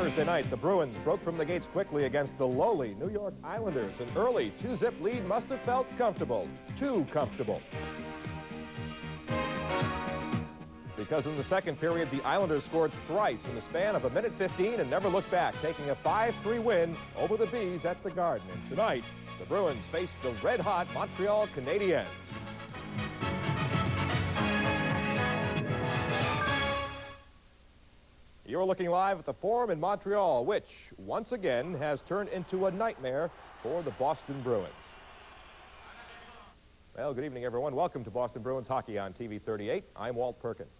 Thursday night, the Bruins broke from the gates quickly against the lowly New York Islanders. An early 2-zip lead must have felt comfortable. Too comfortable. Because in the second period, the Islanders scored thrice in the span of 1:15 and never looked back, taking a 5-3 win over the Bees at the Garden. And tonight, the Bruins face the red-hot Montreal Canadiens. You're looking live at the Forum in Montreal, which, once again, has turned into a nightmare for the Boston Bruins. Well, good evening, everyone. Welcome to Boston Bruins Hockey on TV 38. I'm Walt Perkins.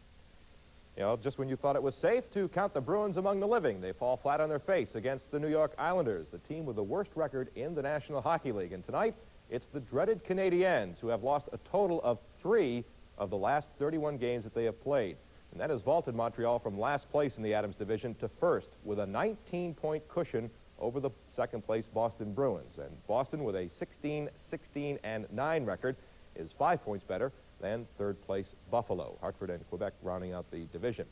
You know, just when you thought it was safe to count the Bruins among the living, they fall flat on their face against the New York Islanders, the team with the worst record in the National Hockey League. And tonight, it's the dreaded Canadiens, who have lost a total of 3 of the last 31 games that they have played. And that has vaulted Montreal from last place in the Adams division to first with a 19-point cushion over the second-place Boston Bruins. And Boston, with a 16-16-9 record, is 5 points better than third-place Buffalo. Hartford and Quebec rounding out the division.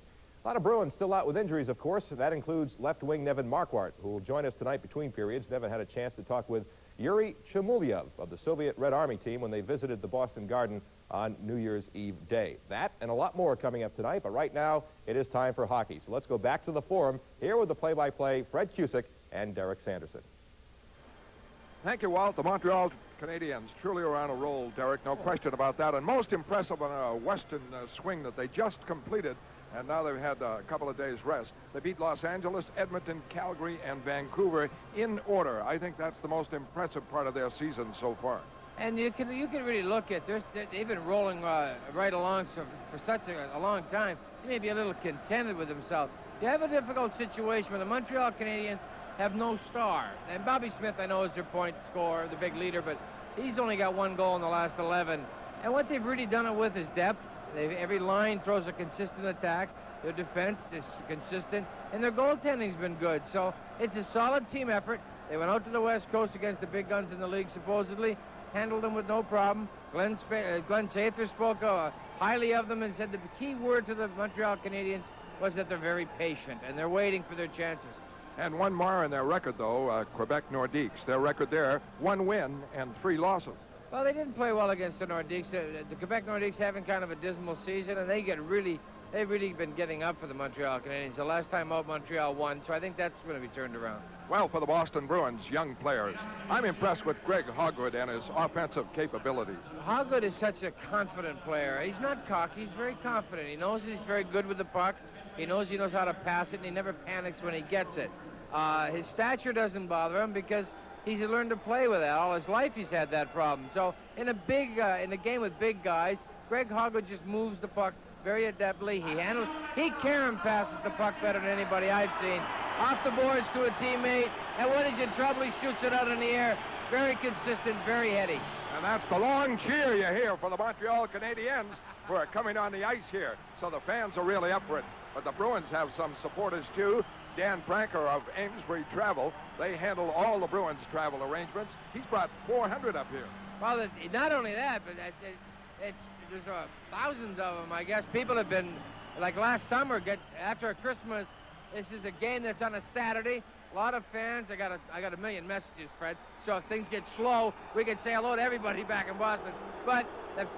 A lot of Bruins still out with injuries, of course. That includes left wing Nevin Marquardt, who will join us tonight between periods. Nevin had a chance to talk with Yuri Chamulyev of the Soviet Red Army team when they visited the Boston Garden on New Year's Eve day. That and a lot more coming up tonight, but right now it is time for hockey. So let's go back to the Forum here with the play-by-play Fred Cusick and Derek Sanderson. Thank you, Walt. The Montreal Canadiens truly are on a roll, Derek, no question about that. And most impressive on a western swing that they just completed, and now they've had a couple of days rest. They beat Los Angeles, Edmonton, Calgary, and Vancouver in order. I think that's the most impressive part of their season so far. And you can really look at this. They've been rolling right along for such a long time. He may be a little contented with himself. You have a difficult situation where the Montreal Canadiens have no star. And Bobby Smith, I know, is their point scorer, the big leader, but he's only got 1 goal in the last 11. And what they've really done it with is depth. Every line throws a consistent attack. Their defense is consistent, and their goaltending's been good. So it's a solid team effort. They went out to the West Coast against the big guns in the league, supposedly. Handled them with no problem. Glenn Sather spoke highly of them and said the key word to the Montreal Canadiens was that they're very patient, and they're waiting for their chances. And one more in their record, though, Quebec Nordiques. Their record there, 1 win and 3 losses. Well, they didn't play well against the Nordiques. The Quebec Nordiques having kind of a dismal season, and they've really been getting up for the Montreal Canadiens. The last time out, Montreal won, so I think that's going to be turned around. Well, for the Boston Bruins, young players, I'm impressed with Greg Hogwood and his offensive capabilities. Hogwood is such a confident player. He's not cocky. He's very confident. He knows he's very good with the puck. He knows how to pass it, and he never panics when he gets it. His stature doesn't bother him because he's learned to play with that. All his life he's had that problem. So in a game with big guys, Greg Hogwood just moves the puck very adeptly. He Karen passes the puck better than anybody I've seen. Off the boards to a teammate, and when he's in trouble, he shoots it out in the air. Very consistent, very heady. And that's the long cheer you hear for the Montreal Canadiens who are coming on the ice here. So the fans are really up for it. But the Bruins have some supporters, too. Dan Pranker of Amesbury Travel. They handle all the Bruins travel arrangements. He's brought 400 up here. Well, not only that, but there's thousands of them, I guess. People have been, like last summer, after Christmas, this is a game that's on a Saturday. A lot of fans. I got a million messages, Fred. So if things get slow, we can say hello to everybody back in Boston. But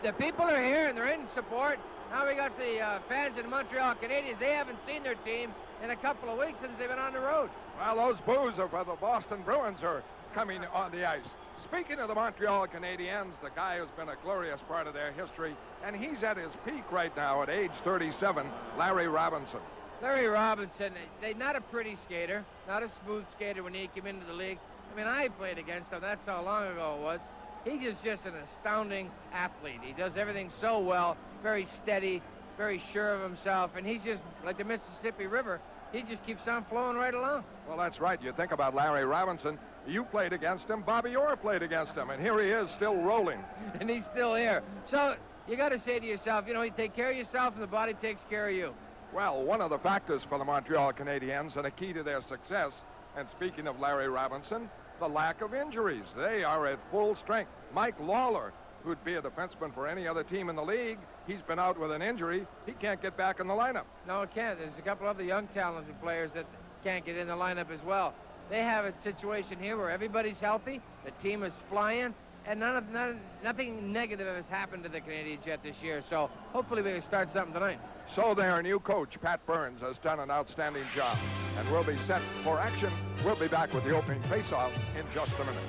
the people are here, and they're in support. Now we got the fans in the Montreal Canadiens. They haven't seen their team in a couple of weeks since they've been on the road. Well, those boos for the Boston Bruins are coming on the ice. Speaking of the Montreal Canadiens, the guy who's been a glorious part of their history, and he's at his peak right now at age 37, Larry Robinson. Larry Robinson, not a pretty skater, not a smooth skater when he came into the league. I mean, I played against him. That's how long ago it was. He's just an astounding athlete. He does everything so well, very steady, very sure of himself, and he's just like the Mississippi River. He just keeps on flowing right along. Well, that's right. You think about Larry Robinson. You played against him. Bobby Orr played against him, and here he is still rolling. And he's still here. So you got to say to yourself, you take care of yourself, and the body takes care of you. Well, one of the factors for the Montreal Canadiens and a key to their success, and speaking of Larry Robinson, the lack of injuries. They are at full strength. Mike Lawler, who'd be a defenseman for any other team in the league, he's been out with an injury. He can't get back in the lineup. No, he can't. There's a couple other young talented players that can't get in the lineup as well. They have a situation here where everybody's healthy, the team is flying, and nothing negative has happened to the Canadiens yet this year. So hopefully we can start something tonight. So their new coach, Pat Burns, has done an outstanding job and will be set for action. We'll be back with the opening faceoff in just a minute.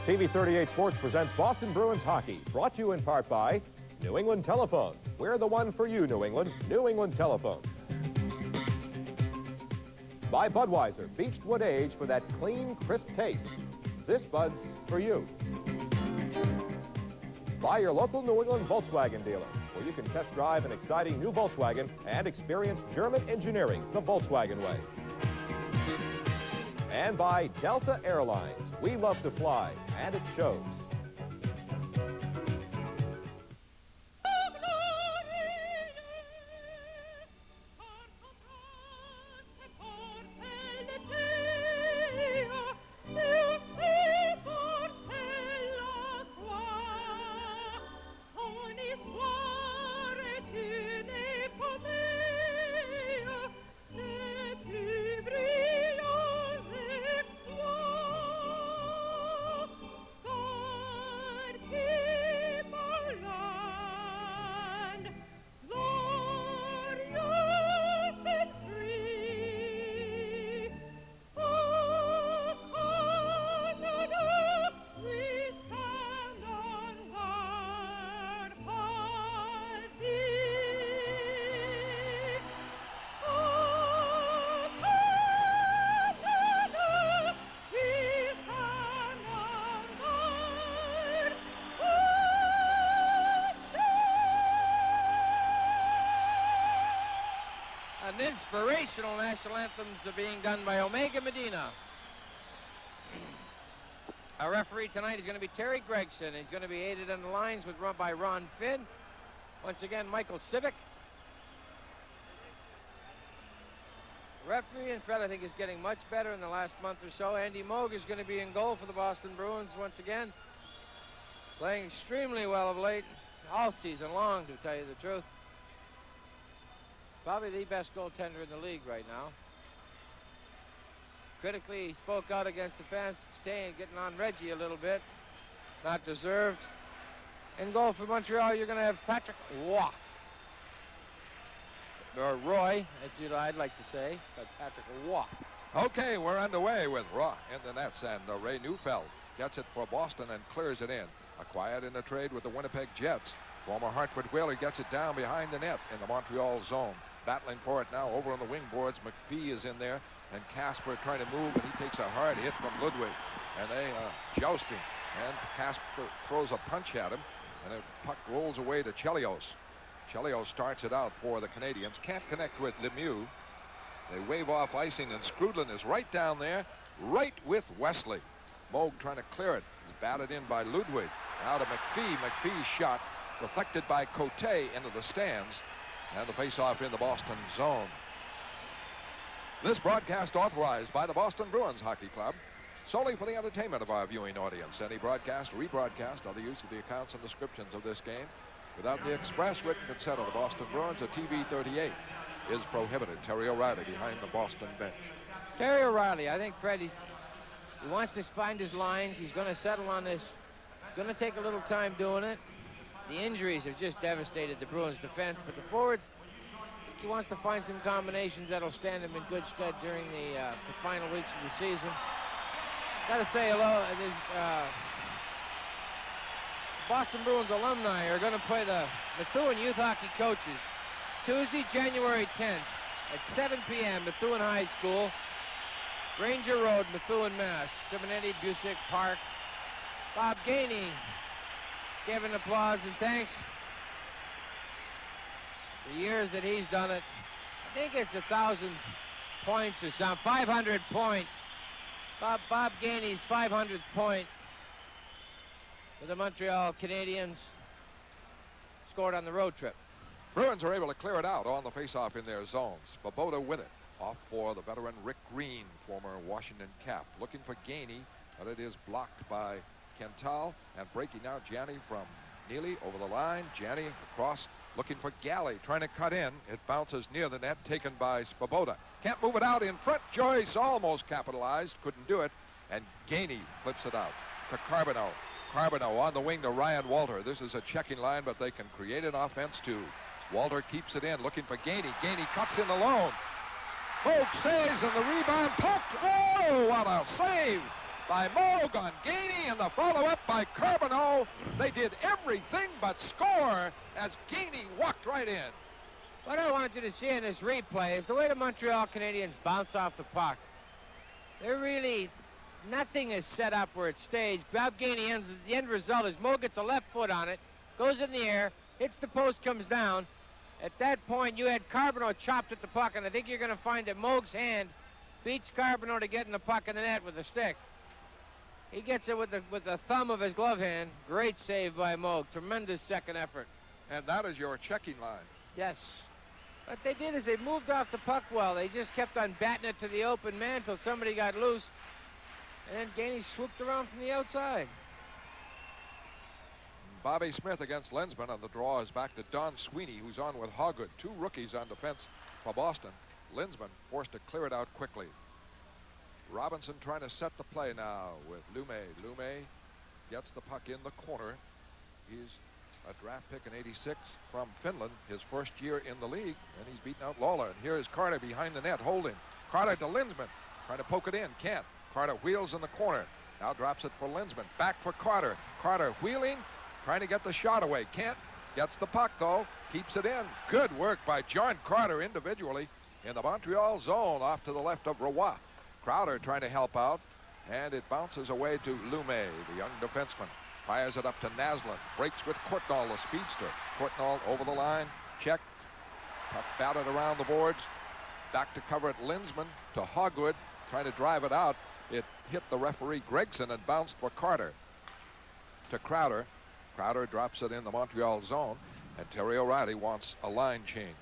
TV 38 Sports presents Boston Bruins hockey, brought to you in part by New England Telephone. We're the one for you, New England. New England Telephone. By Budweiser, Beached Wood Age for that clean, crisp taste. This Bud's for you. By your local New England Volkswagen dealer, where you can test drive an exciting new Volkswagen and experience German engineering the Volkswagen way. And by Delta Airlines. We love to fly, and it shows. Inspirational national anthems are being done by Omega Medina. Our referee tonight is going to be Terry Gregson. He's going to be aided on the lines by Ron Finn. Once again, Michael Civic. The referee in front, I think, is getting much better in the last month or so. Andy Moog is going to be in goal for the Boston Bruins once again. Playing extremely well of late, all season long, to tell you the truth. Probably the best goaltender in the league right now. Critically, he spoke out against the fans, getting on Reggie a little bit. Not deserved. In goal for Montreal, you're going to have Patrick Roy. Or Roy, as I'd like to say, but Patrick Roy. Okay, we're underway with Roy in the nets, and Ray Neufeld gets it for Boston and clears it in. Acquired in a trade with the Winnipeg Jets. Former Hartford Whaler gets it down behind the net in the Montreal zone. Battling for it now over on the wing boards. McPhee is in there, and Casper trying to move, and he takes a hard hit from Ludwig. And they jousting, and Casper throws a punch at him, and the puck rolls away to Chelios. Chelios starts it out for the Canadiens. Can't connect with Lemieux. They wave off icing, and Skrudlin is right down there, right with Wesley. Moog trying to clear it. He's batted in by Ludwig. Now to McPhee. McPhee's shot deflected by Cote into the stands. And the face-off in the Boston zone. This broadcast authorized by the Boston Bruins Hockey Club, solely for the entertainment of our viewing audience. Any broadcast, rebroadcast, or the use of the accounts and descriptions of this game without the express written consent of the Boston Bruins or TV 38 is prohibited. Terry O'Reilly behind the Boston bench. Terry O'Reilly, I think Fred, he wants to find his lines. He's going to settle on this. Going to take a little time doing it. The injuries have just devastated the Bruins defense, but the forwards, he wants to find some combinations that'll stand him in good stead during the final weeks of the season. Got to say hello. Boston Bruins alumni are going to play the Methuen Youth Hockey Coaches Tuesday, January 10th at 7 p.m. Methuen High School, Ranger Road, Methuen, Mass. Simonetti, Busick, Park. Bob Gainey giving applause and thanks. The years that he's done it, I think it's 1,000 points or something, 500 point. Bob Gainey's 500th point for the Montreal Canadiens, scored on the road trip. Bruins are able to clear it out on the faceoff in their zones. Svoboda with it. Off for the veteran Rick Green, former Washington Cap. Looking for Gainey, but it is blocked by Kental, and breaking out Janney from Neely over the line. Janney across Looking for Galley, trying to cut in. It bounces near the net, taken by Svoboda. Can't move it out in front. Joyce almost capitalized, couldn't do it. And Gainey flips it out to Carbonneau. Carbonneau on the wing to Ryan Walter. This is a checking line, but they can create an offense too. Walter keeps it in, looking for Gainey. Gainey cuts in alone. Moog saves, and the rebound poked. Oh, what a save by Moog on Gainey, and the follow-up by Carbonneau. They did everything but score as Gainey walked right in. What I want you to see in this replay is the way the Montreal Canadiens bounce off the puck. They're really, nothing is set up where it's staged. Bob Gainey ends, the end result is Moog gets a left foot on it, goes in the air, hits the post, comes down. At that point, you had Carbonneau chopped at the puck, and I think you're going to find that Moog's hand beats Carbonneau to get in the puck in the net with a stick. He gets it with the thumb of his glove hand. Great save by Moog. Tremendous second effort. And that is your checking line. Yes. What they did is they moved off the puck well. They just kept on batting it to the open man until somebody got loose. And Gainey swooped around from the outside. Bobby Smith against Lensman, and the draw is back to Don Sweeney, who's on with Hoggood. Two rookies on defense for Boston. Lensman forced to clear it out quickly. Robinson trying to set the play now with Lume. Lume gets the puck in the corner. He's a draft pick in '86 from Finland, his first year in the league, and he's beaten out Lawler. And here is Carter behind the net, holding. Carter to Lensman, trying to poke it in, can't. Carter wheels in the corner, now drops it for Lensman. Back for Carter. Carter wheeling, trying to get the shot away, can't. Gets the puck though, keeps it in. Good work by John Carter individually in the Montreal zone off to the left of Roy. Crowder trying to help out, and it bounces away to Lume, the young defenseman. Fires it up to Naslund. Breaks with Courtnall, the speedster. Courtnall over the line. Check. Puck batted around the boards. Back to cover it. Lensman to Hogwood. Trying to drive it out. It hit the referee Gregson and bounced for Carter. To Crowder. Crowder drops it in the Montreal zone. And Terry O'Reilly wants a line change.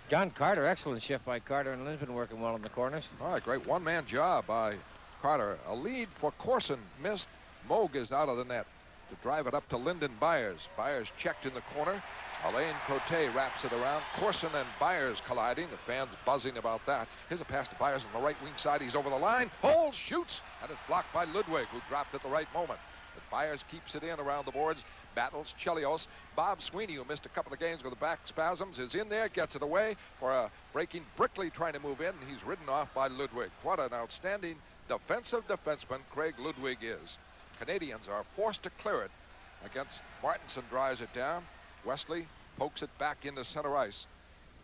John Carter, excellent shift by Carter, and Lensman working well in the corners. All right, great one-man job by Carter. A lead for Corson. Missed. Moog is out of the net to drive it up to Lyndon Byers. Byers checked in the corner. Alain Cote wraps it around. Corson and Byers colliding. The fans buzzing about that. Here's a pass to Byers on the right wing side. He's over the line. Holds, shoots, and it's blocked by Ludwig, who dropped at the right moment. But Byers keeps it in around the boards. Battles Chelios. Bob Sweeney, who missed a couple of games with the back spasms, is in there, gets it away for a breaking Brickley trying to move in, and he's ridden off by Ludwig. What an outstanding defensive defenseman Craig Ludwig is. Canadiens are forced to clear it against Martinson. Drives it down. Wesley pokes it back into center ice.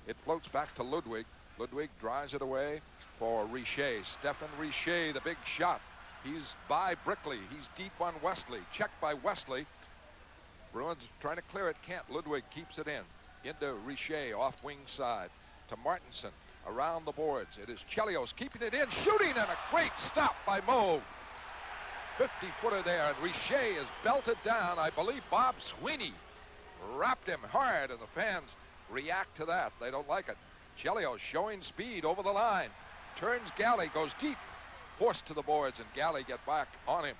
It floats back to Ludwig. Ludwig drives it away for Richer. Stephen Richer, the big shot. He's by Brickley. He's deep on Wesley. Checked by Wesley. Bruins trying to clear it. Can't. Ludwig keeps it in. Into Richer off wing side to Martinson. Around the boards. It is Chelios keeping it in. Shooting, and a great stop by Moog. 50-footer there, and Richer is belted down. I believe Bob Sweeney wrapped him hard, and the fans react to that. They don't like it. Chelios showing speed over the line. Turns Galley, goes deep. Forced to the boards, and Galley get back on him.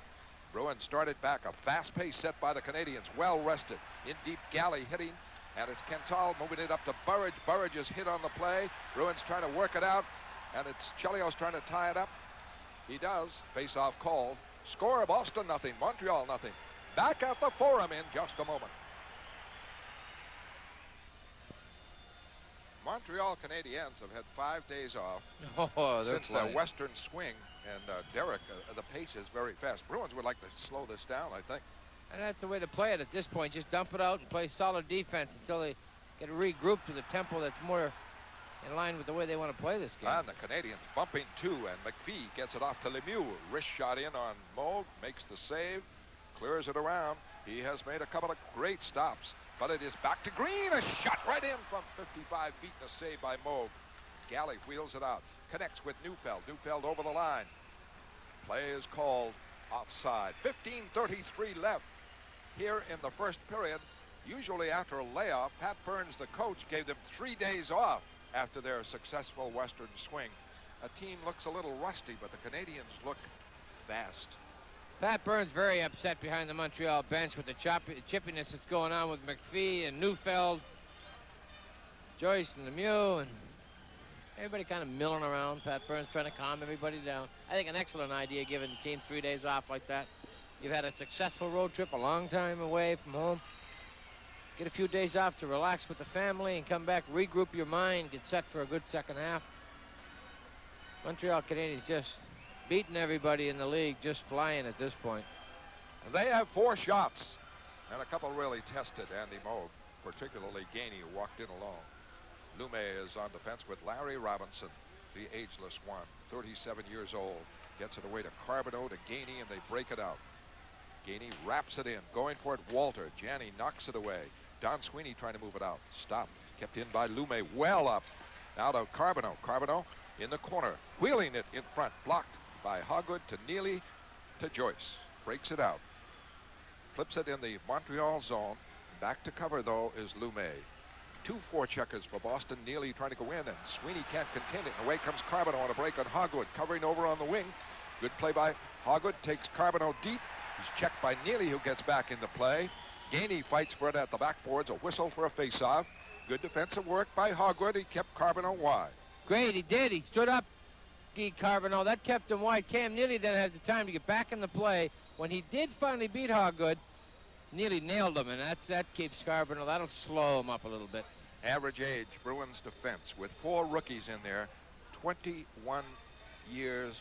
Bruins started back. A fast pace set by the Canadiens. Well rested. In deep, Galley hitting, and it's Kental moving it up to Burridge. Burridge is hit on the play. Bruins trying to work it out, and it's Chelios trying to tie it up. He does. Face-off called. Score, Boston nothing, Montreal nothing. Back at the Forum in just a moment. Montreal Canadiens have had 5 days off since the Western swing, and Derek, the pace is very fast. Bruins would like to slow this down, I think. And that's the way to play it at this point. Just dump it out and play solid defense until they get regrouped to the tempo that's more in line with the way they want to play this game. And the Canadiens bumping two, and McPhee gets it off to Lemieux. Wrist shot in on Moog, makes the save, clears it around. He has made a couple of great stops, but it is back to Green. A shot right in from 55 feet, and a save by Moog. Galley wheels it out, connects with Neufeld. Neufeld over the line. Play is called offside. 15:33 left here in the first period. Usually after a layoff, Pat Burns, the coach, gave them 3 days off after their successful Western swing. A team looks a little rusty, but the Canadiens look fast. Pat Burns very upset behind the Montreal bench with the chippiness that's going on with McPhee and Neufeld, Joyce and Lemieux, and everybody kind of milling around. Pat Burns trying to calm everybody down. I think an excellent idea giving the team 3 days off like that. You've had a successful road trip, a long time away from home. Get a few days off to relax with the family and come back, regroup your mind, get set for a good second half. Montreal Canadiens just beating everybody in the league, just flying at this point. They have 4 shots, and a couple really tested Andy Moog, particularly Gainey, who walked in alone. Lumet is on defense with Larry Robinson, the ageless one, 37 years old. Gets it away to Carbonneau, to Gainey, and they break it out. Gainey wraps it in, going for it, Walter. Janney knocks it away. Don Sweeney trying to move it out. Stopped, kept in by Lumet, well up. Now to Carbonneau. Carbonneau in the corner, wheeling it in front, blocked by Hogwood to Neely to Joyce. Breaks it out. Flips it in the Montreal zone. Back to cover, though, is Lumet. 2 forecheckers for Boston. Neely trying to go in, and Sweeney can't contain it. Away comes Carbonneau on a break on Hogwood, covering over on the wing. Good play by Hogwood, takes Carbonneau deep. He's checked by Neely, who gets back into play. Gainey fights for it at the backboards, a whistle for a face-off. Good defensive work by Hogwood. He kept Carbonneau wide. Great, he did. He stood up, Guy Carbonneau. That kept him wide. Cam Neely then had the time to get back in the play. When he did finally beat Hogwood, Neely nailed him, and that keeps Carbonneau. That'll slow him up a little bit. Average age, Bruins defense, with 4 rookies in there, 21 years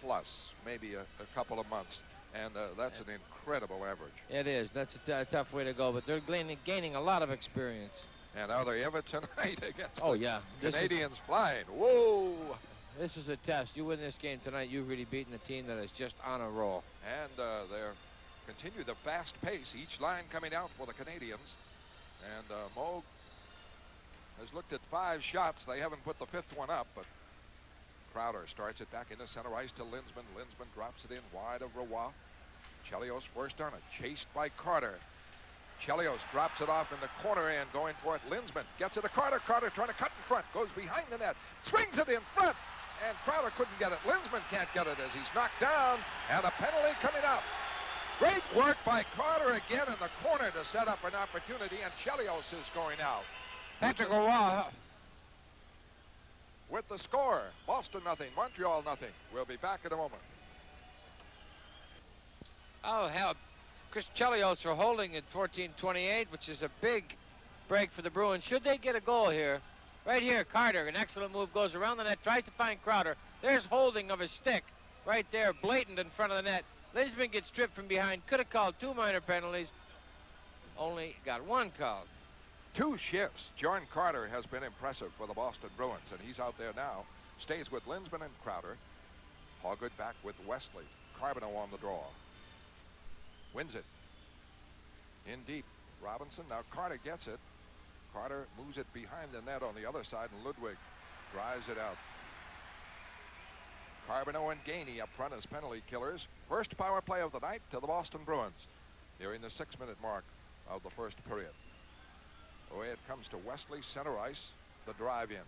plus, maybe a couple of months. And that's an incredible average. It is. That's a tough way to go, but they're gaining a lot of experience. And are they ever tonight against the Canadiens flying? Whoa! This is a test. You win this game tonight, you've really beaten a team that is just on a roll. And they're continue the fast pace, each line coming out for the Canadiens. And Moog has looked at 5 shots. They haven't put the 5th one up, but Crowder starts it back into center ice to Linsman. Linsman drops it in wide of Roy. Chelios first on it, chased by Carter. Chelios drops it off in the corner and going for it. Linsman gets it to Carter. Carter trying to cut in front, goes behind the net, swings it in front, and Crowder couldn't get it. Linsman can't get it as he's knocked down, and a penalty coming up. Great work by Carter again in the corner to set up an opportunity, and Chelios is going out. Patrick Roy. With the score, Boston nothing, Montreal nothing. We'll be back in a moment. Oh, hell. Chris Chelios for holding at 14:28, which is a big break for the Bruins. Should they get a goal here? Right here, Carter, an excellent move, goes around the net, tries to find Crowder. There's holding of his stick right there, blatant in front of the net. Linsman gets stripped from behind. Could have called 2 minor penalties. Only got 1 called. 2 shifts. John Carter has been impressive for the Boston Bruins, and he's out there now. Stays with Linsman and Crowder. Hoggood back with Wesley. Carbonneau on the draw. Wins it. In deep. Robinson. Now Carter gets it. Carter moves it behind the net on the other side, and Ludwig drives it out. Carbonneau and Gainey up front as penalty killers. First power play of the night to the Boston Bruins. Nearing the 6-minute mark of the first period. Away it comes to Wesley, center ice, the drive in.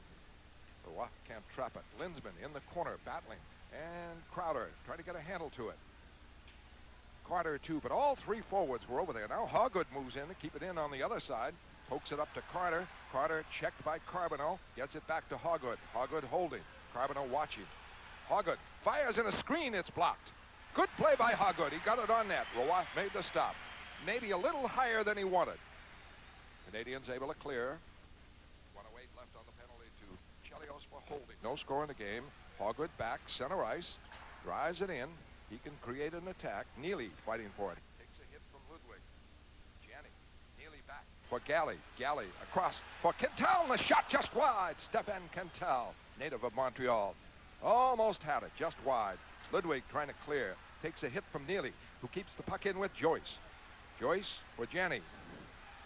The Watt can't trap it. Linsman in the corner, battling. And Crowder trying to get a handle to it. Carter too, but all 3 forwards were over there. Now Hoggood moves in to keep it in on the other side. Pokes it up to Carter. Carter checked by Carbonneau. Gets it back to Hoggood. Hoggood holding. Carbonneau watching. Hoggood fires in a screen. It's blocked. Good play by Hoggood. He got it on net. Roy made the stop. Maybe a little higher than he wanted. Canadiens able to clear. 1:08 left on the penalty to Chelios for holding. No score in the game. Hoggood back, center ice. Drives it in. He can create an attack. Neely fighting for it. Takes a hit from Ludwig. Janney. Neely back for Galley. Galley across for Quintal. The shot just wide. Stefan Quintal, native of Montreal. Almost had it, just wide. Ludwig trying to clear. Takes a hit from Neely, who keeps the puck in with Joyce. Joyce for Janney.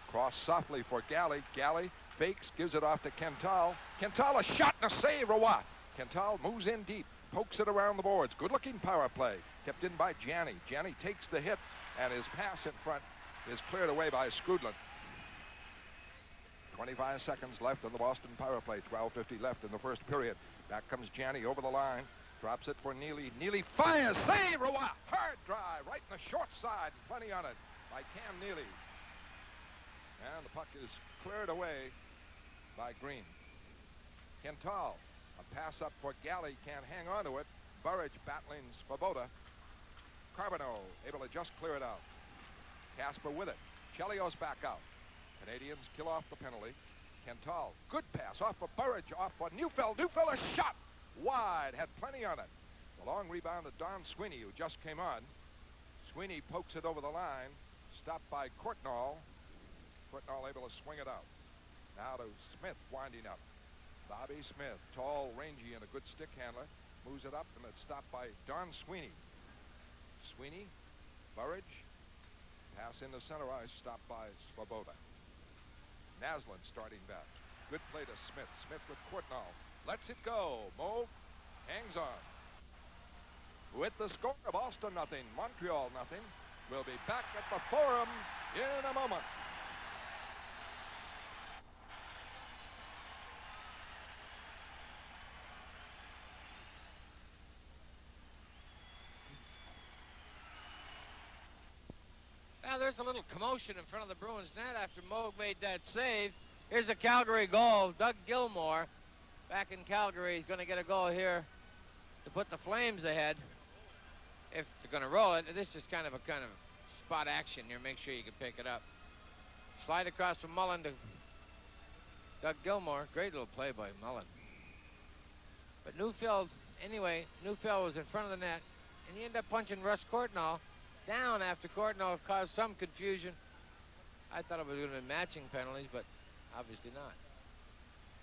Cross softly for Galley. Galley fakes, gives it off to Quintal. Quintal, a shot and a save, Roy. Quintal moves in deep, pokes it around the boards. Good-looking power play. Kept in by Janney. Janney takes the hit, and his pass in front is cleared away by Skrudland. 25 seconds left on the Boston power play. 12:50 left in the first period. Back comes Janney over the line. Drops it for Neely. Neely fires. Save. Roy. Hard drive. Right in the short side. Plenty on it by Cam Neely. And the puck is cleared away by Green. Quintal. A pass up for Galley. Can't hang on to it. Burridge battling Svoboda. Carbonneau able to just clear it out. Casper with it. Chelios back out. Canadiens kill off the penalty. Quintal. Good pass off for Burridge. Off for Neufeld. Neufeld a shot. Wide. Had plenty on it. The long rebound to Don Sweeney, who just came on. Sweeney pokes it over the line. Stopped by Courtnall. Courtnall able to swing it out. Now to Smith winding up. Bobby Smith, tall, rangy, and a good stick handler. Moves it up, and it's stopped by Don Sweeney. Sweeney, Burridge. Pass into center ice, stopped by Svoboda. Naslund starting back. Good play to Smith. Smith with Courtnall. Lets it go. Moe hangs on. With the score of Boston nothing, Montreal nothing. We'll be back at the Forum in a moment. Well, there's a little commotion in front of the Bruins net after Moog made that save. Here's a Calgary goal. Doug Gilmour back in Calgary. He's going to get a goal here to put the Flames ahead if they're going to roll it. This is kind of spot action here. Make sure you can pick it up. Slide across from Mullen to Doug Gilmour. Great little play by Mullen. But Neufeld, anyway, Neufeld was in front of the net, and he ended up punching Russ Courtnall down after Courtnall caused some confusion. I thought it was going to be matching penalties, but obviously not.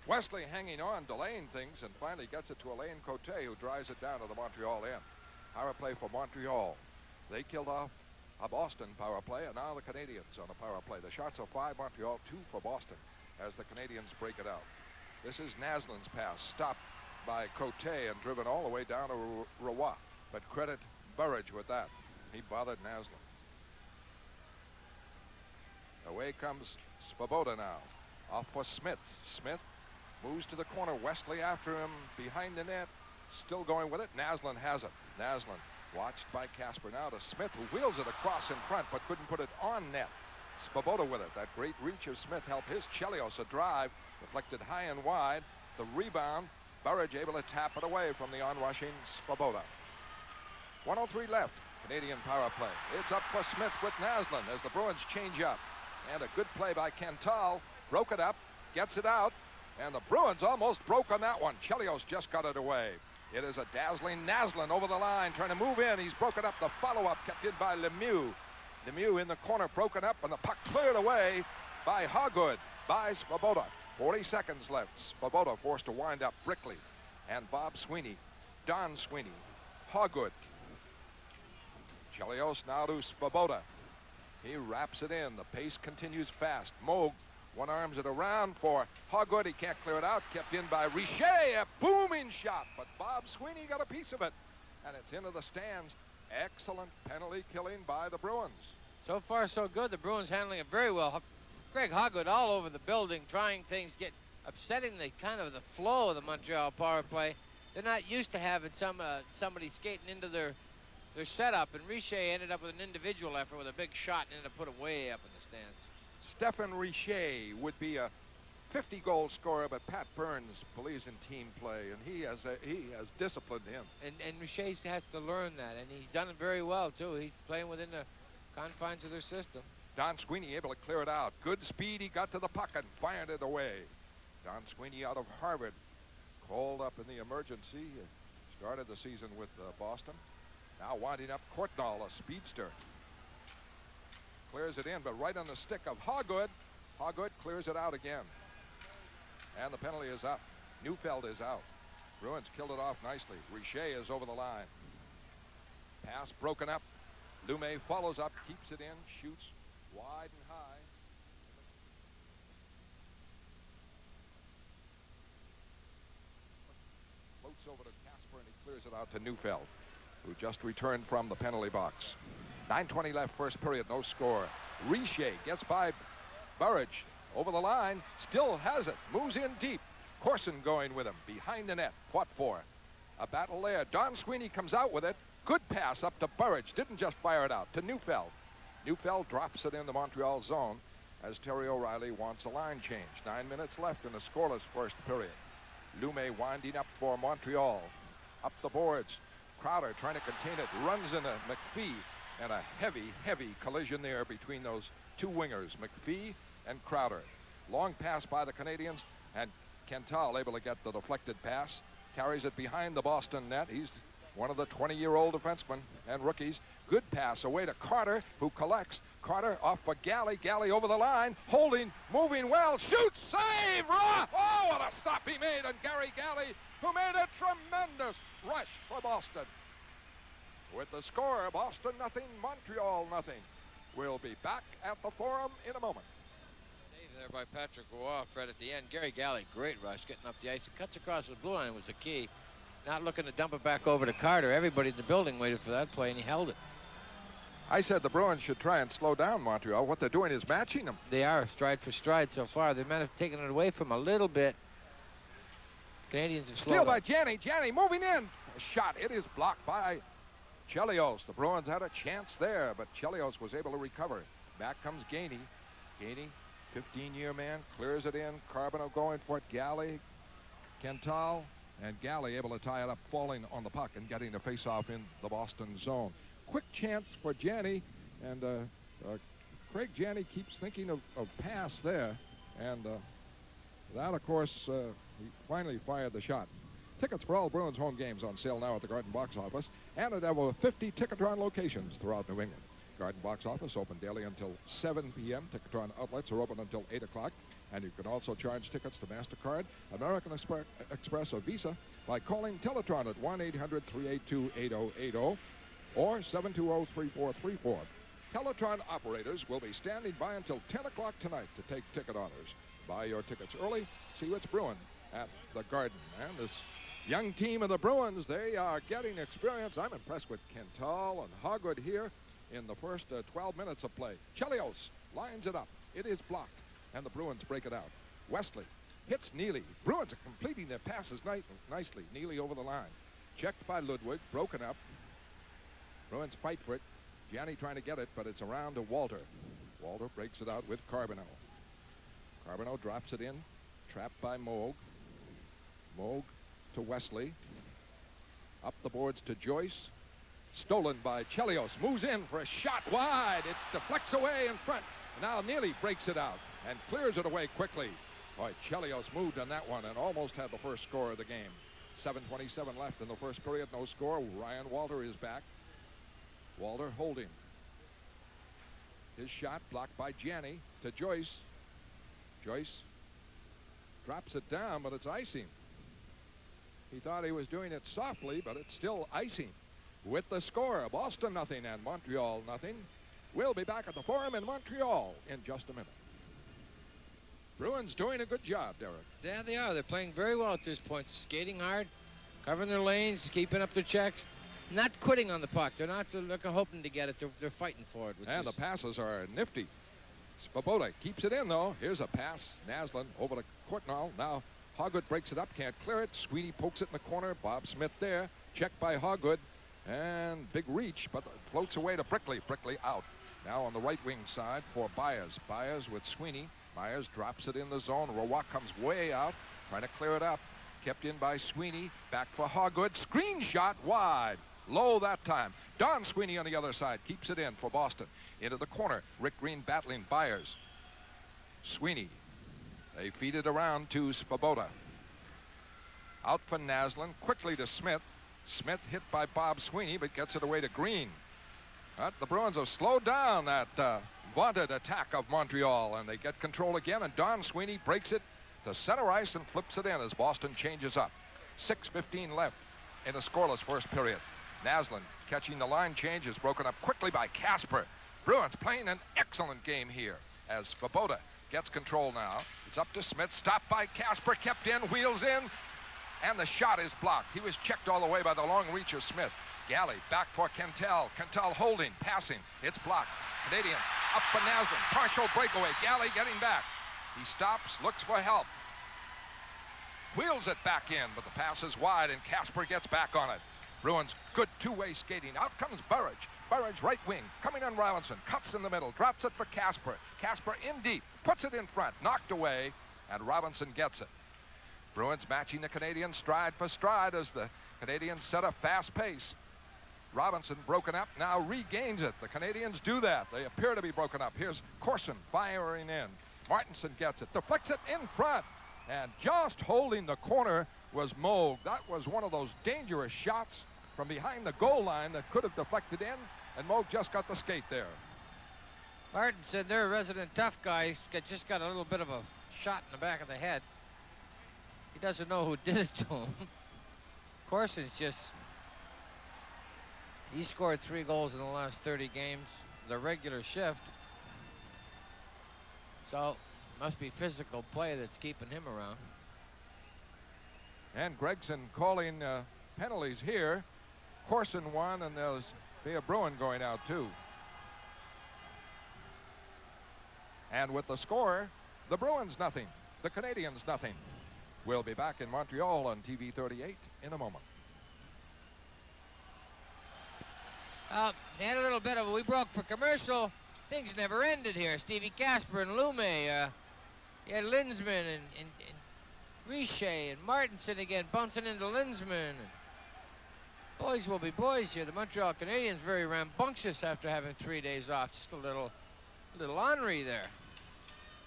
Wesley hanging on, delaying things, and finally gets it to Alain Cote, who drives it down to the Montreal end. Power play for Montreal. They killed off a Boston power play, and now the Canadiens on a power play. The shots are 5 Montreal, 2 for Boston as the Canadiens break it out. This is Naslin's pass, stopped by Cote and driven all the way down to Roy. But credit Burridge with that. He bothered Naslin. Away comes Svoboda now. Off for Smith. Smith moves to the corner. Wesley after him behind the net. Still going with it. Naslin has it. Naslin watched by Casper now to Smith, who wheels it across in front but couldn't put it on net. Svoboda with it. That great reach of Smith helped his Chelios a drive. Deflected high and wide. The rebound. Burridge able to tap it away from the onrushing Svoboda. 1:03 left. Canadian power play. It's up for Smith with Naslin as the Bruins change up. And a good play by Quintal. Broke it up. Gets it out. And the Bruins almost broke on that one. Chelios just got it away. It is a dazzling Naslin over the line, trying to move in. He's broken up. The follow-up kept in by Lemieux. Lemieux in the corner, broken up, and the puck cleared away by Hoggood, by Svoboda. 40 seconds left. Svoboda forced to wind up Brickley and Bob Sweeney. Don Sweeney. Hoggood. Chelios now to Svoboda. He wraps it in. The pace continues fast. Moog one arms it around for Hoggood. He can't clear it out. Kept in by Richer. A booming shot. But Bob Sweeney got a piece of it. And it's into the stands. Excellent penalty killing by the Bruins. So far, so good. The Bruins handling it very well. Greg Hoggood all over the building, trying things, upsetting the flow of the Montreal power play. They're not used to having somebody skating into their setup, and Richer ended up with an individual effort with a big shot and ended up put it way up in the stands. Stephen Richer would be a 50-goal scorer, but Pat Burns believes in team play, and he has disciplined him. And Richer has to learn that, and he's done it very well too. He's playing within the confines of their system. Don Sweeney able to clear it out. Good speed. He got to the puck and fired it away. Don Sweeney out of Harvard, called up in the emergency. Started the season with Boston. Now winding up Courtnall, a speedster. Clears it in, but right on the stick of Hoggood. Hoggood clears it out again. And the penalty is up. Neufeld is out. Bruins killed it off nicely. Richer is over the line. Pass broken up. Lumet follows up, keeps it in, shoots wide and high. Floats over to Casper, and he clears it out to Neufeld, who just returned from the penalty box. 9:20 left, first period, no score. Richer gets by Burridge over the line, still has it, moves in deep. Corson going with him behind the net, fought for. A battle there. Don Sweeney comes out with it. Good pass up to Burridge. Didn't just fire it out to Neufeld. Neufeld drops it in the Montreal zone as Terry O'Reilly wants a line change. 9 minutes left in the scoreless first period. Lume winding up for Montreal. Up the boards. Crowder trying to contain it. Runs into McPhee. And a heavy, heavy collision there between those two wingers, McPhee and Crowder. Long pass by the Canadiens, and Kental able to get the deflected pass. Carries it behind the Boston net. He's one of the 20-year-old defensemen and rookies. Good pass away to Carter, who collects. Carter off for Galley. Galley over the line. Holding, moving well. Shoots, save! Oh, what a stop he made. And Gary Galley, who made a tremendous rush for Boston. With the score, Boston nothing, Montreal nothing. We'll be back at the Forum in a moment. Save there by Patrick Roy right at the end. Gary Galley, great rush, getting up the ice. It cuts across the blue line was the key. Not looking to dump it back over to Carter. Everybody in the building waited for that play, and he held it. I said the Bruins should try and slow down Montreal. What they're doing is matching them. They are, stride for stride so far. They might have taken it away from a little bit. Canadians have slowed Steal by up. Janney. Janney moving in. A shot. It is blocked by Chelios. The Bruins had a chance there, but Chelios was able to recover. Back comes Gainey. Gainey, 15-year man, clears it in. Carbonneau going for it. Galley, Kental, and Galley able to tie it up, falling on the puck and getting a face-off in the Boston zone. Quick chance for Janney, and Craig Janney keeps thinking of pass there, and that, of course, he finally fired the shot. Tickets for all Bruins home games on sale now at the Garden Box Office, and at over 50 Ticketron locations throughout New England. Garden Box Office open daily until 7 p.m. Ticketron outlets are open until 8 o'clock, and you can also charge tickets to MasterCard, American Express, or Visa by calling Teletron at 1-800-382-8080 or 720-3434. Teletron operators will be standing by until 10 o'clock tonight to take ticket orders. Buy your tickets early. See what's brewing at the Garden. And this young team of the Bruins, they are getting experience. I'm impressed with Kental and Hogwood here in the first 12 minutes of play. Chelios lines it up. It is blocked, and the Bruins break it out. Wesley hits Neely. Bruins are completing their passes nicely. Neely over the line. Checked by Ludwig, broken up. Bruins fight for it. Janney trying to get it, but it's around to Walter. Walter breaks it out with Carbonneau. Carbonneau drops it in, trapped by Moog. Moog to Wesley. Up the boards to Joyce. Stolen by Chelios. Moves in for a shot wide. It deflects away in front. Now Neely breaks it out and clears it away quickly. Boy, Chelios moved on that one and almost had the first score of the game. 7:27 left in the first period. No score. Ryan Walter is back. Walter holding. His shot blocked by Janney to Joyce. Joyce drops it down, but it's icing. He thought he was doing it softly, but it's still icing. With the score, Boston nothing and Montreal nothing. We'll be back at the Forum in Montreal in just a minute. Bruins doing a good job, Derek. Yeah, they are. They're playing very well at this point. Skating hard, covering their lanes, keeping up their checks. Not quitting on the puck. They're not hoping to get it. They're fighting for it. And the passes are nifty. Svoboda keeps it in, though. Here's a pass. Naslund over to Courtnall. Now Hogwood breaks it up. Can't clear it. Sweeney pokes it in the corner. Bob Smith there. Checked by Hogwood. And big reach, but floats away to Brickley. Brickley out. Now on the right wing side for Byers. Byers with Sweeney. Myers drops it in the zone. Roy comes way out. Trying to clear it up. Kept in by Sweeney. Back for Hogwood. Screen shot wide. Low that time. Don Sweeney on the other side keeps it in for Boston. Into the corner. Rick Green battling Byers. Sweeney. They feed it around to Svoboda. Out for Naslund. Quickly to Smith. Smith hit by Bob Sweeney, but gets it away to Green. But the Bruins have slowed down that vaunted attack of Montreal, and they get control again, and Don Sweeney breaks it to center ice and flips it in as Boston changes up. 6:15 left in a scoreless first period. Naslund catching the line change is broken up quickly by Casper. Bruins playing an excellent game here as Svoboda gets control now. It's up to Smith, stopped by Casper, kept in, wheels in, and the shot is blocked. He was checked all the way by the long reach of Smith. Galley back for Kentel. Kentel holding, passing. It's blocked. Canadiens up for Naslund. Partial breakaway. Galley getting back. He stops, looks for help. wheels it back in, but the pass is wide, and Casper gets back on it. Bruins, good two-way skating. Out comes Burridge. Burridge right wing, coming on Robinson, cuts in the middle, drops it for Casper. Casper in deep, puts it in front, knocked away, and Robinson gets it. Bruins matching the Canadiens stride for stride as the Canadiens set a fast pace. Robinson broken up, now regains it. The Canadiens do that. They appear to be broken up. Here's Corson firing in. Martinson gets it, deflects it in front, and just holding the corner was Moog. That was one of those dangerous shots from behind the goal line that could have deflected in, and Moog just got the skate there. Martinson, they're a resident tough guy. He's just got a little bit of a shot in the back of the head. He doesn't know who did it to him. Corson's just... He scored 3 goals in the last 30 games, the regular shift. So, must be physical play that's keeping him around. And Gregson calling penalties here. Corson won, and there'll be a Bruin going out too. And with the score, the Bruins nothing, the Canadiens nothing. We'll be back in Montreal on TV 38 in a moment. They had a little bit of, we broke for commercial. Things never ended here. Stevie Casper and Lume. You had Linsman and Richer and Martinson again bouncing into Linsman. Boys will be boys here. The Montreal Canadiens very rambunctious after having 3 days off. Just a little ornery there.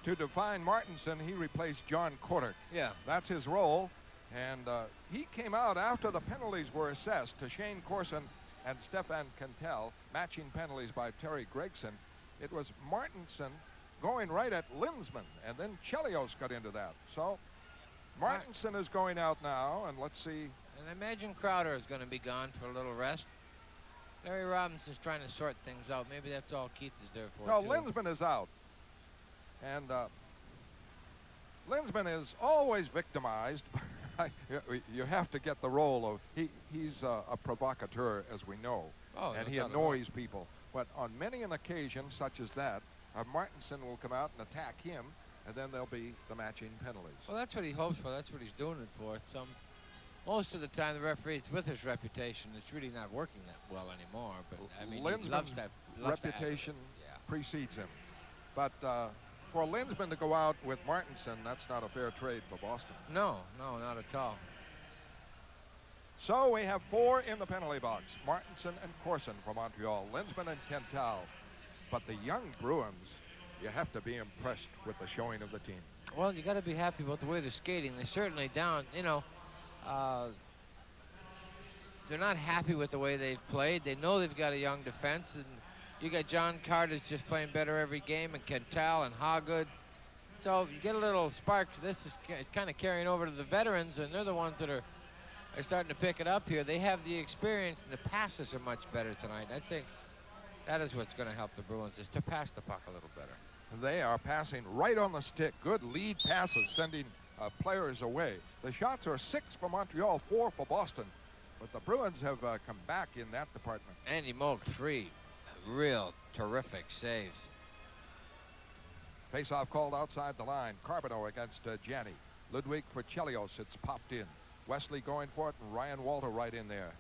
To define Martinson, he replaced John Kordic. Yeah. That's his role. And he came out after the penalties were assessed to Shane Corson and Stefan Cantel, matching penalties by Terry Gregson. It was Martinson going right at Linsman, and then Chelios got into that. So Martinson is going out now, and let's see. And I imagine Crowder is going to be gone for a little rest. Larry Robinson's trying to sort things out. Maybe that's all Keith is there for. No, too. Linsman is out. And Linsman is always victimized. You have to get the role of, he's a provocateur, as we know. Oh, and no he doubt annoys people. But on many an occasion, such as that, Martinson will come out and attack him, and then there'll be the matching penalties. Well, that's what he hopes for. That's what he's doing it for. Most of the time, the referee's with his reputation. It's really not working that well anymore. But I mean, he loves that reputation precedes him. But for Linsman to go out with Martinson, that's not a fair trade for Boston. No, not at all. So we have 4 in the penalty box. Martinson and Corson for Montreal, Linsman and Cantal. But the young Bruins, you have to be impressed with the showing of the team. Well, you got to be happy about the way they're skating. They're certainly down, they're not happy with the way they've played. They know they've got a young defense, and you got John Carter's just playing better every game, and Cantal and Hawgood. So you get a little spark. This is kind of carrying over to the veterans, and they're the ones that are starting to pick it up here. They have the experience, and the passes are much better tonight. I think that is what's going to help the Bruins, is to pass the puck a little better. They are passing right on the stick. Good lead passes, sending players away. The shots are 6 for Montreal, 4 for Boston. But the Bruins have come back in that department. Andy Moog, 3 real terrific saves. Face-off called outside the line. Carbonneau against Janney. Ludwig for Chelios. It's popped in. Wesley going for it, and Ryan Walter right in there.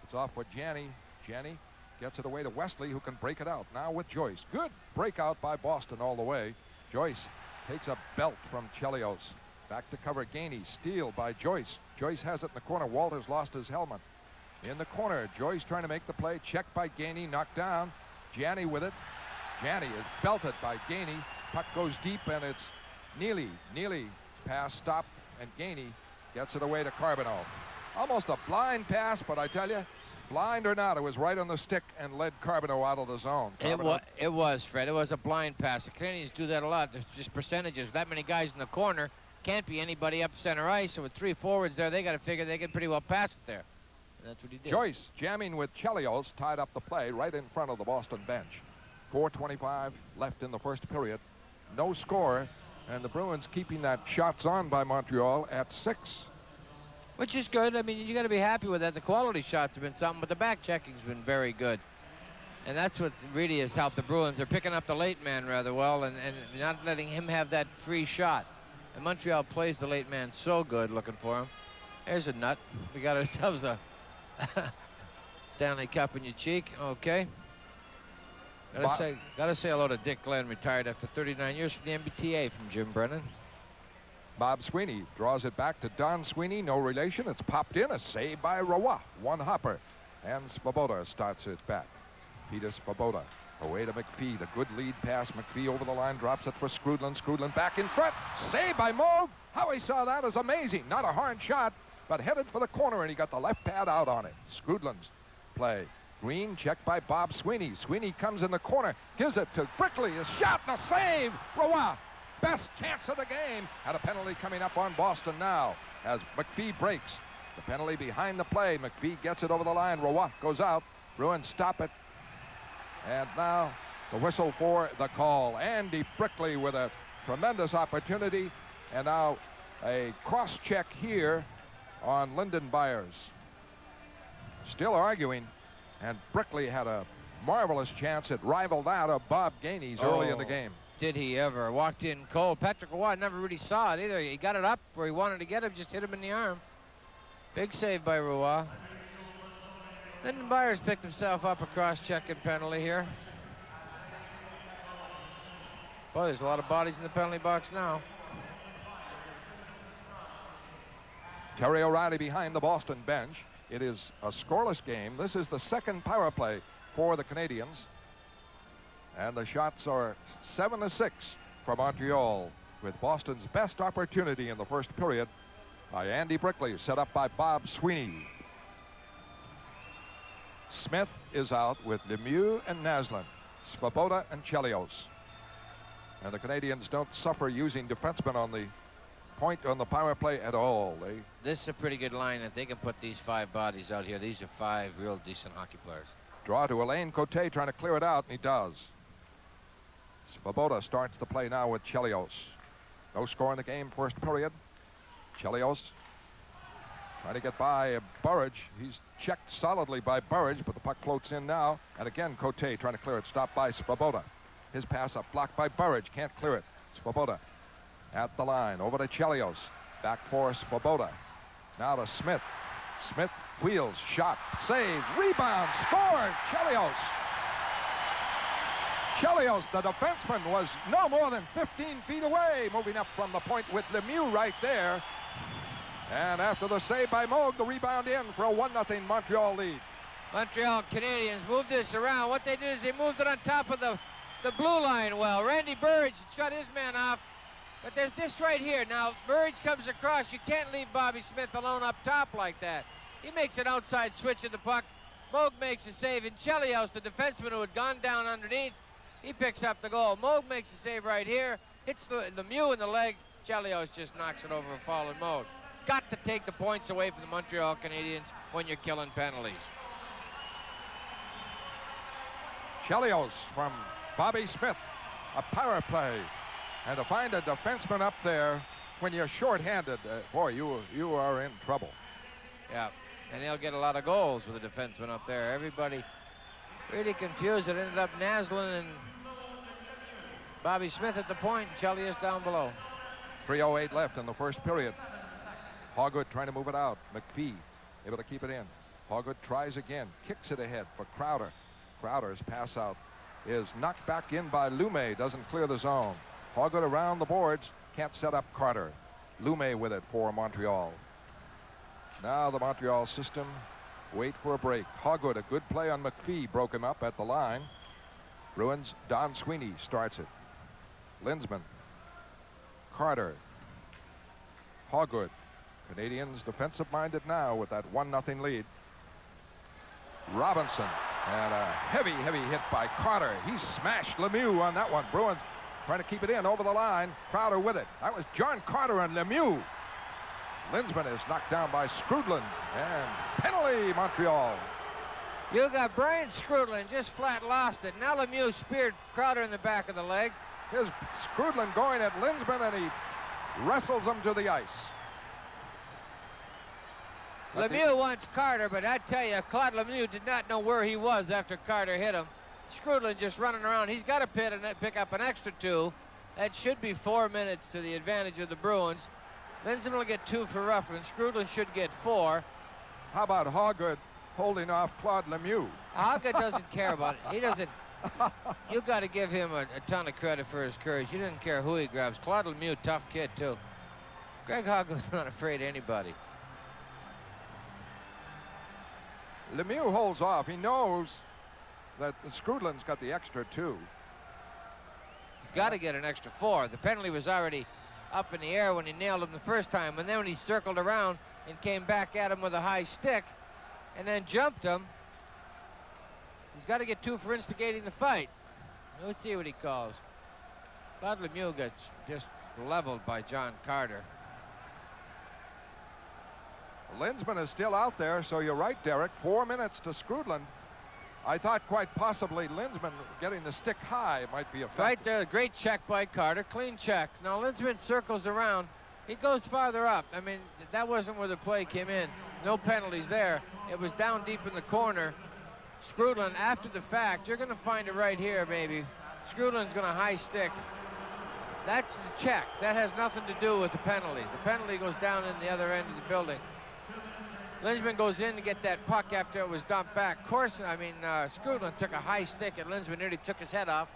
It's off for Janney. Janney gets it away to Wesley, who can break it out. Now with Joyce. Good breakout by Boston all the way. Joyce takes a belt from Chelios. Back to cover Gainey. Steal by Joyce. Joyce has it in the corner. Walter's lost his helmet. In the corner, Joyce trying to make the play. Checked by Gainey. Knocked down. Janney with it. Janney is belted by Gainey. Puck goes deep, and it's Neely. Neely pass stopped, and Gainey gets it away to Carbonneau. Almost a blind pass, but I tell you, blind or not, it was right on the stick and led Carbonneau out of the zone. It was, Fred. It was a blind pass. The Canadiens do that a lot. There's just percentages. That many guys in the corner. Can't be anybody up center ice. So with 3 forwards there, they got to figure they can pretty well pass it there. And that's what he did. Joyce jamming with Chelios tied up the play right in front of the Boston bench. 4:25 left in the first period. No score, and the Bruins keeping that shots on by Montreal at 6. Which is good. I mean, you got to be happy with that. The quality shots have been something, but the back checking's been very good. And that's what really has helped the Bruins. They're picking up the late man rather well and not letting him have that free shot. And Montreal plays the late man so good, looking for him. There's a nut. We got ourselves a Stanley Cup in your cheek. Okay. Gotta say hello to Dick Glenn, retired after 39 years from the MBTA, from Jim Brennan. Bob Sweeney draws it back to Don Sweeney, no relation. It's popped in, a save by Roy. One hopper, and Svoboda starts it back. Peter Svoboda away to McPhee. The good lead pass. McPhee over the line, drops it for Skrudland. Skrudland back in front. Save by Moog. How he saw that is amazing. Not a hard shot, but headed for the corner, and he got the left pad out on it. Skrudland's play. Green checked by Bob Sweeney. Sweeney comes in the corner, gives it to Brickley. A shot and a save. Roy, best chance of the game. And a penalty coming up on Boston now as McPhee breaks. The penalty behind the play. McPhee gets it over the line. Roy goes out. Bruins stop it. And now the whistle for the call. Andy Brickley with a tremendous opportunity. And now a cross-check here on Lyndon Byers. Still arguing. And Brickley had a marvelous chance. It rivaled that of Bob Gainey's early in the game. Did he ever? Walked in cold. Patrick Roy never really saw it either. He got it up where he wanted to get him, just hit him in the arm. Big save by Roy. Lyndon Byers picked himself up a cross-check and penalty here. Boy, there's a lot of bodies in the penalty box now. Terry O'Reilly behind the Boston bench. It is a scoreless game. This is the second power play for the Canadiens. And the shots are 7-6 for Montreal, with Boston's best opportunity in the first period by Andy Brickley, set up by Bob Sweeney. Smith is out with Lemieux and Naslund, Svoboda and Chelios. And the Canadiens don't suffer using defensemen on the point on the power play at all. This is a pretty good line if they can put these 5 bodies out here. These are 5 real decent hockey players. Draw to Alain Cote trying to clear it out, and he does. Svoboda starts the play now with Chelios. No score in the game, first period. Chelios trying to get by Burridge. He's checked solidly by Burridge, but the puck floats in now. And again, Cote trying to clear it, stopped by Svoboda. His pass up, blocked by Burridge, can't clear it. Svoboda at the line, over to Chelios. Back for Svoboda. Now to Smith. Smith wheels, shot, save, rebound, scored, Chelios. Chelios, the defenseman, was no more than 15 feet away, moving up from the point with Lemieux right there. And after the save by Moog, the rebound in for a 1-0 Montreal lead. Montreal Canadiens moved this around. What they did is they moved it on top of the blue line well. Randy Burridge shut his man off. But there's this right here. Now, Burridge comes across. You can't leave Bobby Smith alone up top like that. He makes an outside switch of the puck. Moog makes a save. And Chelios, the defenseman who had gone down underneath, he picks up the goal. Moog makes a save right here. Hits Lemieux in the leg. Chelios just knocks it over a fallen Moog. Got to take the points away from the Montreal Canadiens when you're killing penalties. Chelios from Bobby Smith. A power play. And to find a defenseman up there when you're shorthanded, boy, you are in trouble. Yeah, and they'll get a lot of goals with a defenseman up there. Everybody really confused. It ended up Naslund and Bobby Smith at the point, and Chelios down below. 3:08 left in the first period. Hogwood trying to move it out. McPhee able to keep it in. Hogwood tries again, kicks it ahead for Crowder. Crowder's pass out is knocked back in by Lume, doesn't clear the zone. Hogwood around the boards, can't set up Carter. Lume with it for Montreal. Now the Montreal system, wait for a break. Hogwood, a good play on McPhee, broke him up at the line. Bruins, Don Sweeney starts it. Lindsman. Carter. Hogwood. Canadiens defensive-minded now with that 1-0 lead. Robinson, and a heavy hit by Carter. He smashed Lemieux on that one. Bruins trying to keep it in over the line. Crowder with it. That was John Carter and Lemieux. Lindsman is knocked down by Skrudland, and penalty Montreal. You got Brian Skrudland just flat lost it. Now Lemieux speared Crowder in the back of the leg. Here's Skrudland going at Lindsman, and he wrestles him to the ice. Lemieux wants Carter, but I tell you, Claude Lemieux did not know where he was after Carter hit him. Skrudland just running around. He's got to pick up an extra 2, That should be 4 minutes to the advantage of the Bruins. Lindstrom will get 2 for Ruffin. Skrudland should get 4. How about Hoggood holding off Claude Lemieux? Hoggood doesn't care about it. He doesn't. You got to give him a ton of credit for his courage. He didn't care who he grabs. Claude Lemieux, tough kid, too. Greg Hoggood's not afraid of anybody. Lemieux holds off. He knows that Skrudland's got the extra 2. He's got to get an extra 4. The penalty was already up in the air when he nailed him the first time, and then when he circled around and came back at him with a high stick and then jumped him, he's got to get 2 for instigating the fight. Let's see what he calls. Claude Lemieux gets just leveled by John Carter. Lindsman is still out there, so you're right, Derek. 4 minutes to Skrudland. I thought quite possibly Lindsman getting the stick high might be effective. Right there, great check by Carter, clean check. Now Lindsman circles around. He goes farther up. I mean, that wasn't where the play came in. No penalties there. It was down deep in the corner. Skrudland, after the fact, you're going to find it right here, maybe. Skrudland's going to high stick. That's the check. That has nothing to do with the penalty. The penalty goes down in the other end of the building. Lindsman goes in to get that puck after it was dumped back. Skrudland took a high stick and Lindsman nearly took his head off.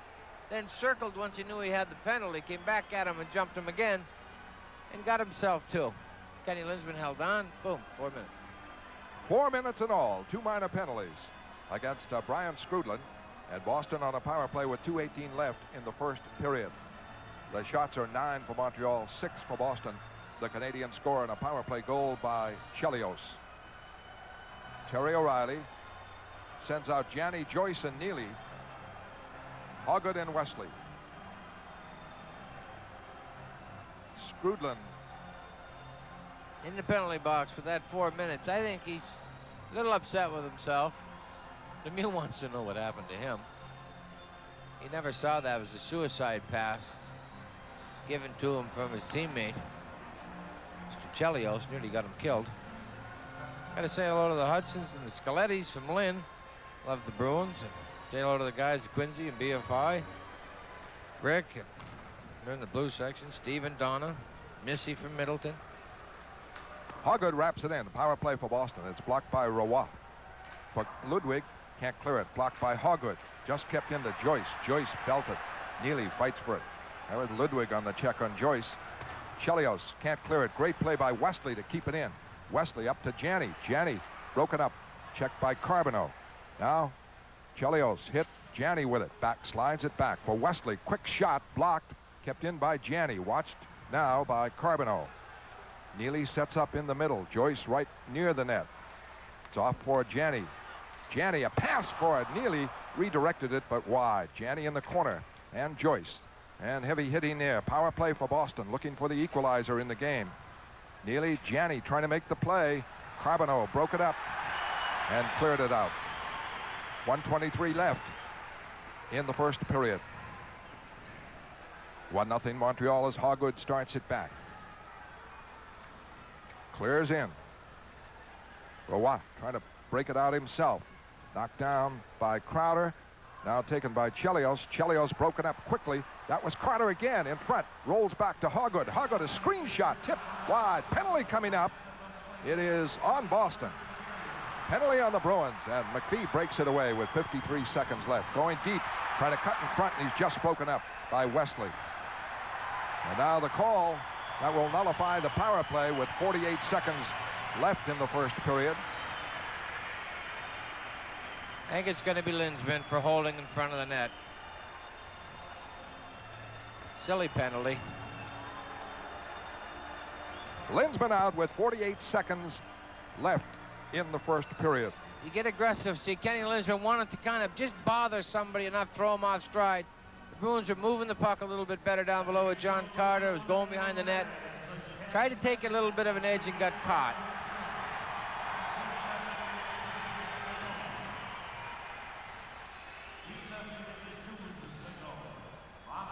Then circled once he knew he had the penalty, came back at him and jumped him again and got himself 2. Kenny Lindsman held on. Boom, 4 minutes. 4 minutes in all, 2 minor penalties against Brian Skrudland, and Boston on a power play with 2:18 left in the first period. The shots are 9 for Montreal, 6 for Boston. The Canadiens score on a power play goal by Chelios. Terry O'Reilly sends out Janny, Joyce, and Neely. Hoggood and Wesley. Skrudland in the penalty box for that 4 minutes. I think he's a little upset with himself. Lemieux wants to know what happened to him. He never saw that. It was a suicide pass given to him from his teammate, Mr. Chelios. Nearly got him killed. Got to say hello to the Hudsons and the Skelettis from Lynn. Love the Bruins. And say hello to the guys at Quincy and BFI. Rick, and they're in the blue section. Steve and Donna. Missy from Middleton. Hoggood wraps it in. Power play for Boston. It's blocked by Roy. For Ludwig, can't clear it. Blocked by Hoggood. Just kept into Joyce. Joyce belted. Neely fights for it. That was Ludwig on the check on Joyce. Chelios can't clear it. Great play by Wesley to keep it in. Wesley up to Janny. Janny broken up. Checked by Carbonneau. Now Chelios hit Janny with it. Back slides it back for Wesley. Quick shot blocked. Kept in by Janny. Watched now by Carbonneau. Neely sets up in the middle. Joyce right near the net. It's off for Janny. Janny, a pass for it. Neely redirected it, but wide. Janny in the corner. And Joyce. And heavy hitting there. Power play for Boston. Looking for the equalizer in the game. Neely, Janny trying to make the play. Carbonneau broke it up and cleared it out. 1:23 left in the first period. 1-0 Montreal as Hoggood starts it back. Clears in. Roy trying to break it out himself. Knocked down by Crowder. Now taken by Chelios. Chelios broken up quickly. That was Carter again in front. Rolls back to Hoggood. Hoggood a screenshot. Tipped wide. Penalty coming up. It is on Boston. Penalty on the Bruins. And McPhee breaks it away with 53 seconds left. Going deep. Trying to cut in front. And he's just broken up by Wesley. And now the call that will nullify the power play with 48 seconds left in the first period. I think it's going to be Lindsman for holding in front of the net. Silly penalty. Lindsman out with 48 seconds left in the first period. You get aggressive. See, Kenny Lindsman wanted to kind of just bother somebody and not throw him off stride. The Bruins are moving the puck a little bit better down below with John Carter, who's going behind the net. Tried to take a little bit of an edge and got caught.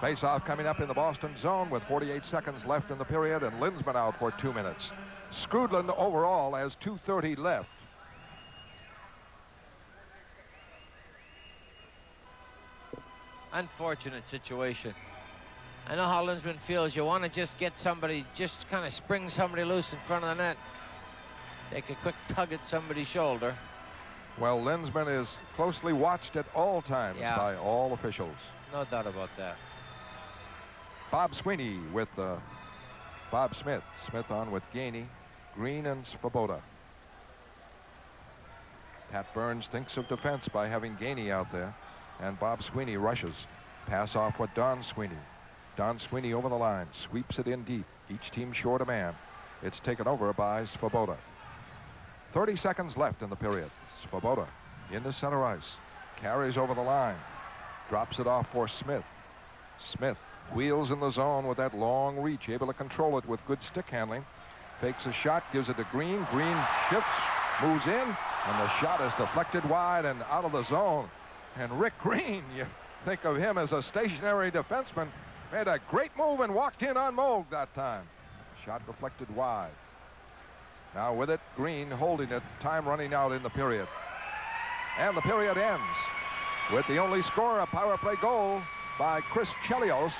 Face-off coming up in the Boston zone with 48 seconds left in the period, and Lindsman out for 2 minutes. Skrudland overall has 2:30 left. Unfortunate situation. I know how Linsman feels. You want to just get somebody, just kind of spring somebody loose in front of the net. Take a quick tug at somebody's shoulder. Well, Linsman is closely watched at all times by all officials. No doubt about that. Bob Sweeney with Bob Smith. Smith on with Gainey, Green, and Svoboda. Pat Burns thinks of defense by having Gainey out there, and Bob Sweeney rushes. Pass off with Don Sweeney. Don Sweeney over the line, sweeps it in deep. Each team short a man. It's taken over by Svoboda. 30 seconds left in the period. Svoboda into center ice. Carries over the line. Drops it off for Smith. Smith wheels in the zone with that long reach, able to control it with good stick handling. Fakes a shot, gives it to Green. Green shifts, moves in, and the shot is deflected wide and out of the zone. And Rick Green, you think of him as a stationary defenseman, made a great move and walked in on Moog that time. Shot deflected wide. Now with it, Green holding it, time running out in the period. And the period ends with the only score, a power play goal by Chris Chelios.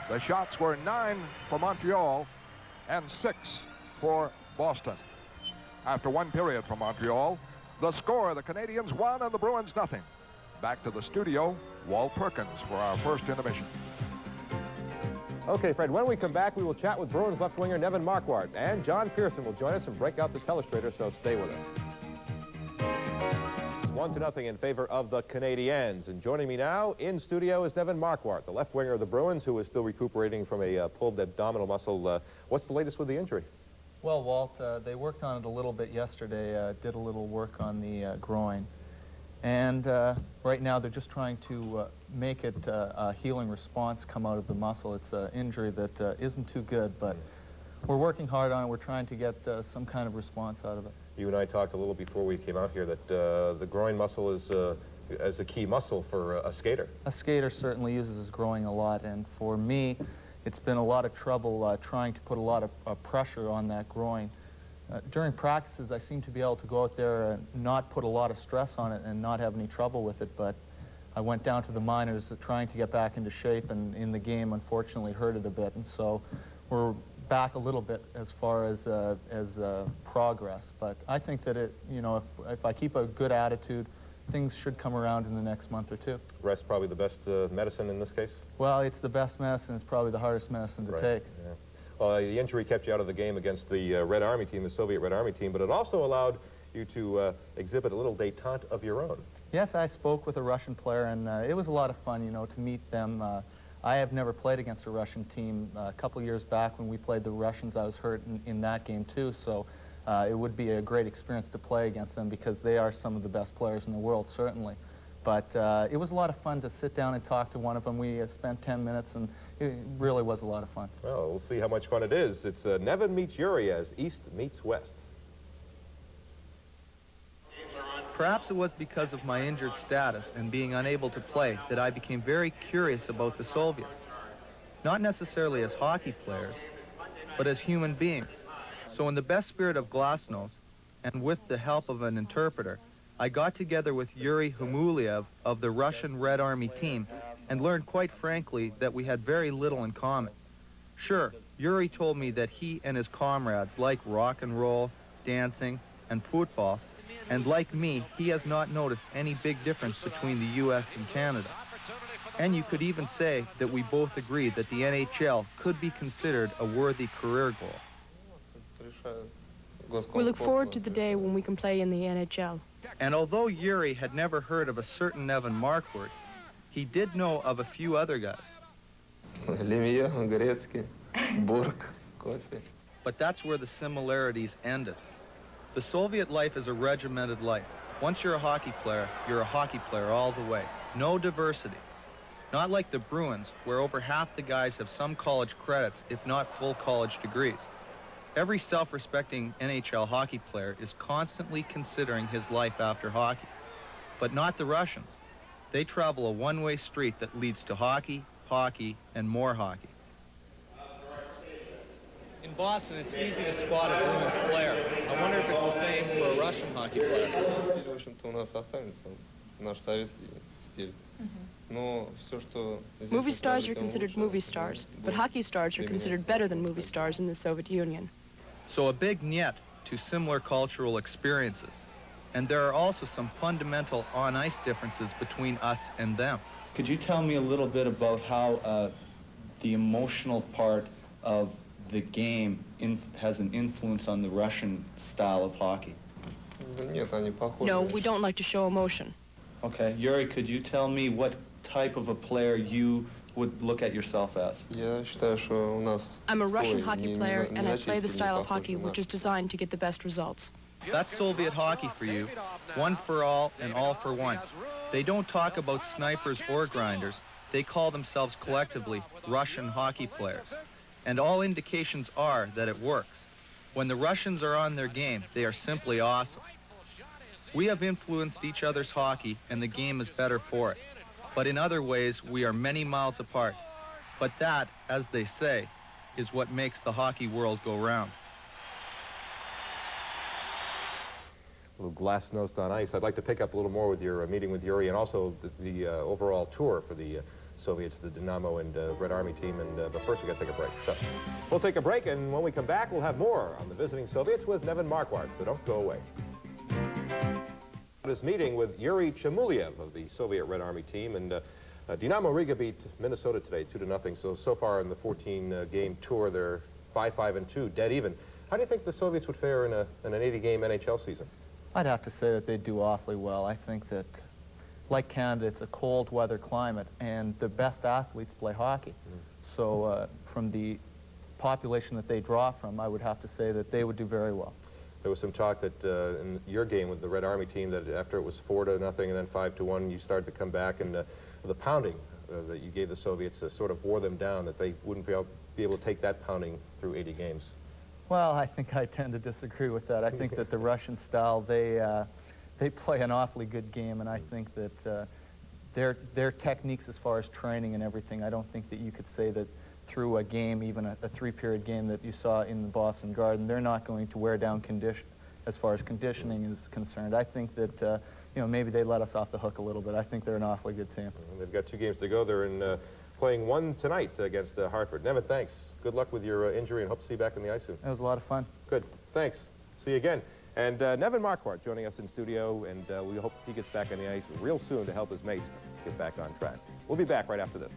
The shots were 9 for Montreal and 6 for Boston. After one period for Montreal, the score, the Canadiens 1 and the Bruins nothing. Back to the studio, Walt Perkins for our first intermission. Okay, Fred, when we come back, we will chat with Bruins left winger Nevin Marquardt, and John Pearson will join us and break out the telestrator, so stay with us. 1-0 in favor of the Canadiens. And joining me now in studio is Nevin Marquardt, the left winger of the Bruins, who is still recuperating from a pulled abdominal muscle. What's the latest with the injury? Well, Walt, they worked on it a little bit yesterday, did a little work on the groin. And right now they're just trying to make it a healing response come out of the muscle. It's an injury that isn't too good, but we're working hard on it. We're trying to get some kind of response out of it. You and I talked a little before we came out here that the groin muscle is a key muscle for a skater. A skater certainly uses his groin a lot, and for me, it's been a lot of trouble trying to put a lot of pressure on that groin. During practices, I seem to be able to go out there and not put a lot of stress on it and not have any trouble with it, but I went down to the minors trying to get back into shape, and in the game, unfortunately, hurt it a bit, and so we're back a little bit as far as progress. But I think that if I keep a good attitude, things should come around in the next month or two. Rest probably the best medicine in this case? Well, it's the best medicine. It's probably the hardest medicine to take. Yeah. Well, the injury kept you out of the game against the Red Army team, the Soviet Red Army team, but it also allowed you to exhibit a little détente of your own. Yes, I spoke with a Russian player, and it was a lot of fun, to meet them. I have never played against a Russian team. A couple years back when we played the Russians, I was hurt in that game too, so it would be a great experience to play against them because they are some of the best players in the world, certainly. But it was a lot of fun to sit down and talk to one of them. We spent 10 minutes, and it really was a lot of fun. Well, we'll see how much fun it is. It's Nevin meets Yuri as East meets West. Perhaps it was because of my injured status and being unable to play that I became very curious about the Soviets. Not necessarily as hockey players, but as human beings. So in the best spirit of Glasnost, and with the help of an interpreter, I got together with Yuri Humuliev of the Russian Red Army team and learned quite frankly that we had very little in common. Sure, Yuri told me that he and his comrades like rock and roll, dancing, and football, and like me, he has not noticed any big difference between the U.S. and Canada. And you could even say that we both agree that the NHL could be considered a worthy career goal. We look forward to the day when we can play in the NHL. And although Yuri had never heard of a certain Nevin Marquardt, he did know of a few other guys. But that's where the similarities ended. The Soviet life is a regimented life. Once you're a hockey player, you're a hockey player all the way. No diversity. Not like the Bruins, where over half the guys have some college credits, if not full college degrees. Every self-respecting NHL hockey player is constantly considering his life after hockey. But not the Russians. They travel a one-way street that leads to hockey, hockey, and more hockey. In Boston, it's easy to spot a Bruins player. I wonder if it's the same for a Russian hockey player. стиль. Но все, что здесь Movie мы stars are проведем considered лучше, movie stars, but hockey stars are considered better than movie stars in the Soviet Union. So a big niet to similar cultural experiences. And there are also some fundamental on-ice differences between us and them. Could you tell me a little bit about how the emotional part of the game has an influence on the Russian style of hockey? Нет, они похожи. No, we don't like to show emotion. Okay, Yuri, could you tell me what type of a player you would look at yourself as? Я считаю, что у нас I'm a Russian свой, hockey не player, на and I play the чистый, не style of похож hockey на which is наш. designed to get the best results. That's Soviet hockey for you, one for all and all for one. They don't talk about snipers or grinders. They call themselves collectively Russian hockey players. And all indications are that it works. When the Russians are on their game, they are simply awesome. We have influenced each other's hockey, and the game is better for it. But in other ways, we are many miles apart. But that, as they say, is what makes the hockey world go round. A little glass-nosed on ice. I'd like to pick up a little more with your meeting with Yuri and also the overall tour for the Soviets, the Dynamo and Red Army team. But first, we've got to take a break. So we'll take a break, and when we come back, we'll have more on the visiting Soviets with Nevin Marquardt. So don't go away. This meeting with Yuri Chamuliev of the Soviet Red Army team, and Dynamo Riga beat Minnesota today 2-0. So far in the 14-game tour, they're 5-5-2, dead even. How do you think the Soviets would fare in an 80-game NHL season? I'd have to say that they do awfully well. I think that, like Canada, it's a cold weather climate, and the best athletes play hockey. So from the population that they draw from, I would have to say that they would do very well. There was some talk that in your game with the Red Army team, that after it was 4-0 and then 5-1, you started to come back, and the pounding that you gave the Soviets sort of wore them down, that they wouldn't be able to take that pounding through 80 games. Well, I think I tend to disagree with that. I think that the Russian style, they play an awfully good game, and I think that their techniques as far as training and everything, I don't think that you could say that through a game, even a three-period game that you saw in the Boston Garden, they're not going to wear down condition as far as conditioning is concerned. I think that you know, maybe they let us off the hook a little bit. I think they're an awfully good team. They've got 2 games to go. They're in playing one tonight against Hartford. Nevin, thanks. Good luck with your injury, and hope to see you back in the ice soon. It was a lot of fun. Good. Thanks. See you again. And Nevin Marquardt joining us in studio, and we hope he gets back on the ice real soon to help his mates get back on track. We'll be back right after this.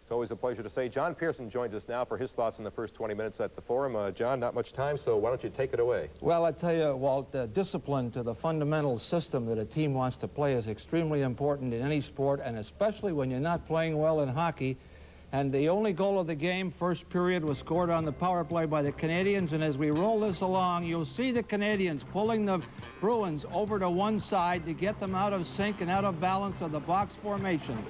It's always a pleasure to say John Pearson joins us now for his thoughts in the first 20 minutes at the Forum. John, not much time, so why don't you take it away? Well, I tell you, Walt, discipline to the fundamental system that a team wants to play is extremely important in any sport, and especially when you're not playing well in hockey. And the only goal of the game, first period, was scored on the power play by the Canadiens. And as we roll this along, you'll see the Canadiens pulling the Bruins over to one side to get them out of sync and out of balance of the box formation.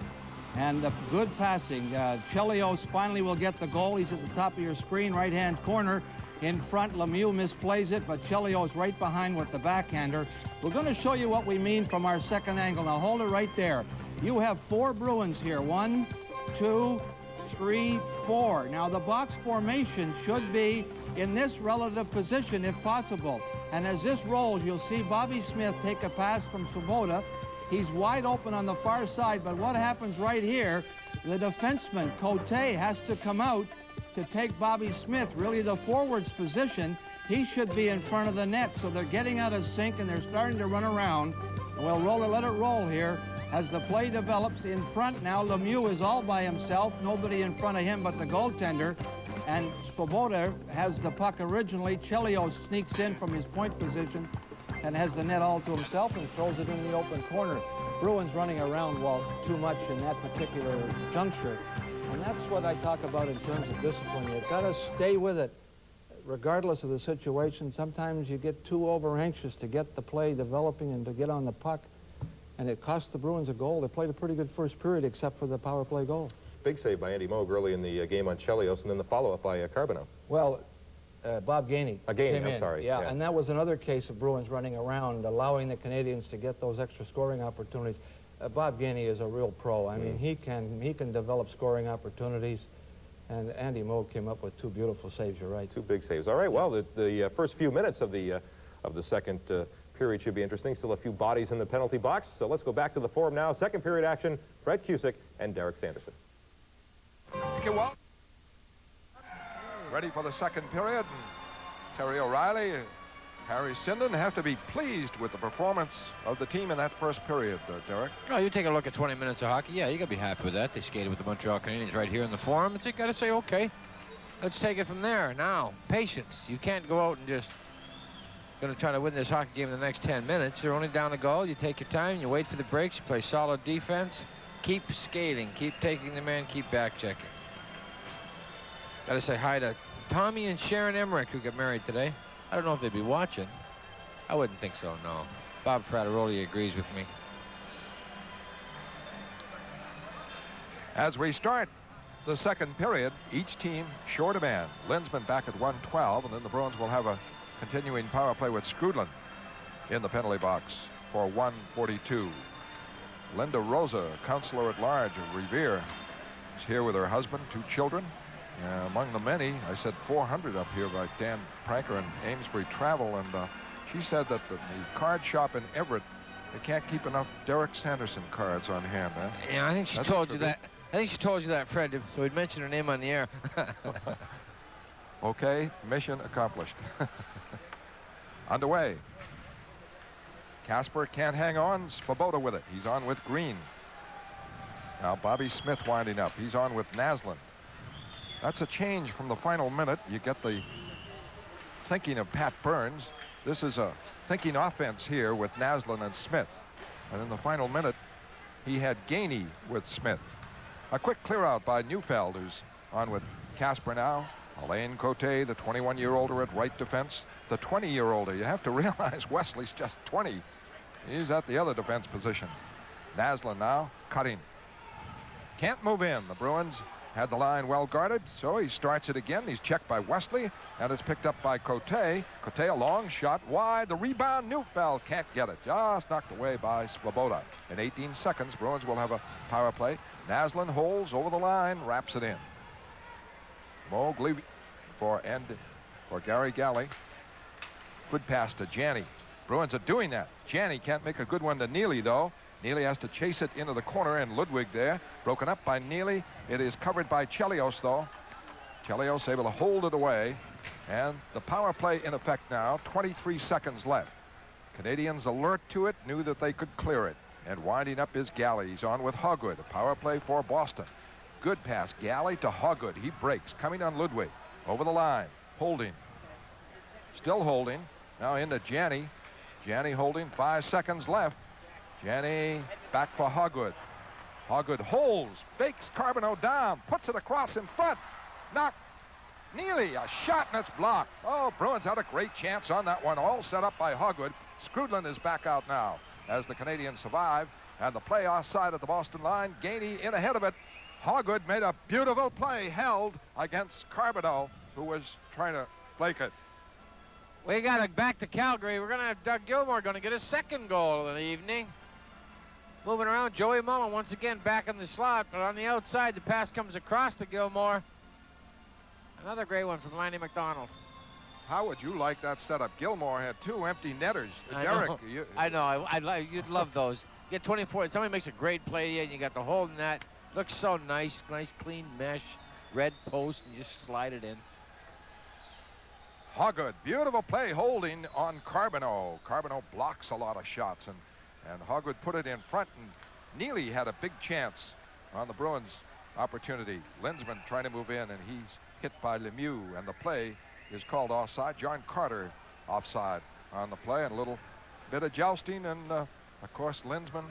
And the good passing. Chelios finally will get the goal. He's at the top of your screen, right-hand corner. In front, Lemieux misplays it, but Chelios right behind with the backhander. We're going to show you what we mean from our second angle. Now, hold it right there. You have 4 Bruins here. 1, 2, 3, 4. Now, the box formation should be in this relative position, if possible. And as this rolls, you'll see Bobby Smith take a pass from Svoboda. He's wide open on the far side, but what happens right here, the defenseman, Cote, has to come out to take Bobby Smith, really the forward's position. He should be in front of the net, so they're getting out of sync and they're starting to run around. And we'll let it roll here as the play develops. In front now, Lemieux is all by himself, nobody in front of him but the goaltender. And Svoboda has the puck originally. Chelios sneaks in from his point position and has the net all to himself and throws it in the open corner. Bruins running around, Walt, too much in that particular juncture. And that's what I talk about in terms of discipline. You've got to stay with it, regardless of the situation. Sometimes you get too over-anxious to get the play developing and to get on the puck, and it cost the Bruins a goal. They played a pretty good first period, except for the power play goal. Big save by Andy Moog early in the game on Chelios, and then the follow-up by Carbonneau. Well, Bob Gainey. Gainey, I'm sorry. Yeah, and that was another case of Bruins running around, allowing the Canadiens to get those extra scoring opportunities. Bob Gainey is a real pro. I mean, he can develop scoring opportunities. And Andy Moe came up with 2 beautiful saves, you're right. 2 big saves. All right, well, the first few minutes of the second period should be interesting. Still a few bodies in the penalty box. So let's go back to the forum now. Second period action, Fred Cusick and Derek Sanderson. Thank you, Walt. Ready for the second period. And Terry O'Reilly, Harry Sinden have to be pleased with the performance of the team in that first period, Derek. Oh, you take a look at 20 minutes of hockey. Yeah, you got to be happy with that. They skated with the Montreal Canadiens right here in the forum. And you got to say, okay, let's take it from there. Now, patience. You can't go out and just going to try to win this hockey game in the next 10 minutes. They're only down a goal. You take your time. You wait for the breaks. You play solid defense. Keep skating. Keep taking the man. Keep back checking. Got to say hi to Tommy and Sharon Emmerich, who got married today. I don't know if they'd be watching. I wouldn't think so, no. Bob Frateroli agrees with me. As we start the second period, each team short a man. Linsman back at 112, and then the Bruins will have a continuing power play with Skrudland in the penalty box for 142. Linda Rosa, counselor at large of Revere, is here with her husband, 2 children. Among the many, I said 400 up here by Dan Pranker and Amesbury Travel, and she said that the card shop in Everett, they can't keep enough Derek Sanderson cards on hand. Huh? Yeah, I think she told you that. I think she told you that, Fred, so we'd mention her name on the air. Okay, mission accomplished. Underway. Casper can't hang on. Svoboda with it. He's on with Green. Now Bobby Smith winding up. He's on with Naslund. That's a change from the final minute. You get the thinking of Pat Burns. This is a thinking offense here with Naslund and Smith. And in the final minute, he had Gainey with Smith. A quick clear out by Neufeld, who's on with Casper now. Alain Cote, the 21-year-older at right defense. The 20-year-older, you have to realize Wesley's just 20. He's at the other defense position. Naslund now cutting. Can't move in. The Bruins had the line well guarded, so he starts it again. He's checked by Wesley, and it's picked up by Cote. Cote, a long shot wide. The rebound, Neufeld can't get it. Just knocked away by Svoboda. In 18 seconds, Bruins will have a power play. Naslund holds over the line, wraps it in. Mowgli for Gary Galley. Good pass to Janney. Bruins are doing that. Janney can't make a good one to Neely, though. Neely has to chase it into the corner, and Ludwig there. Broken up by Neely. It is covered by Chelios, though. Chelios able to hold it away. And the power play in effect now. 23 seconds left. Canadians alert to it, knew that they could clear it. And winding up is Galley. He's on with Hogwood. A power play for Boston. Good pass. Galley to Hogwood. He breaks. Coming on Ludwig. Over the line. Holding. Still holding. Now into Janney. Janney holding. 5 seconds left. Janney back for Hogwood. Hogwood holds. Fakes Carbonneau down. Puts it across in front. Knocked. Neely. A shot and it's blocked. Oh, Bruins had a great chance on that one. All set up by Hogwood. Skrudland is back out now as the Canadians survive. And the play offside at the Boston line. Gainey in ahead of it. Hogwood made a beautiful play, held against Carbonneau, who was trying to flake it. We got it back to Calgary. We're going to have Doug Gilmour going to get his second goal of the evening. Moving around, Joey Mullen once again back in the slot, but on the outside, the pass comes across to Gilmour. Another great one from Lanny McDonald. How would you like that setup? Gilmour had 2 empty netters. Derek, I know. You'd love those. You get 24. Somebody makes a great play, and you got the hole in that. Looks so nice. Nice, clean mesh. Red post, and you just slide it in. Hoggood, beautiful play holding on Carbonneau. Carbonneau blocks a lot of shots, and Hoggood put it in front, and Neely had a big chance on the Bruins opportunity. Linsman trying to move in, and he's hit by Lemieux, and the play is called offside. John Carter offside on the play, and a little bit of jousting, and of course Linsman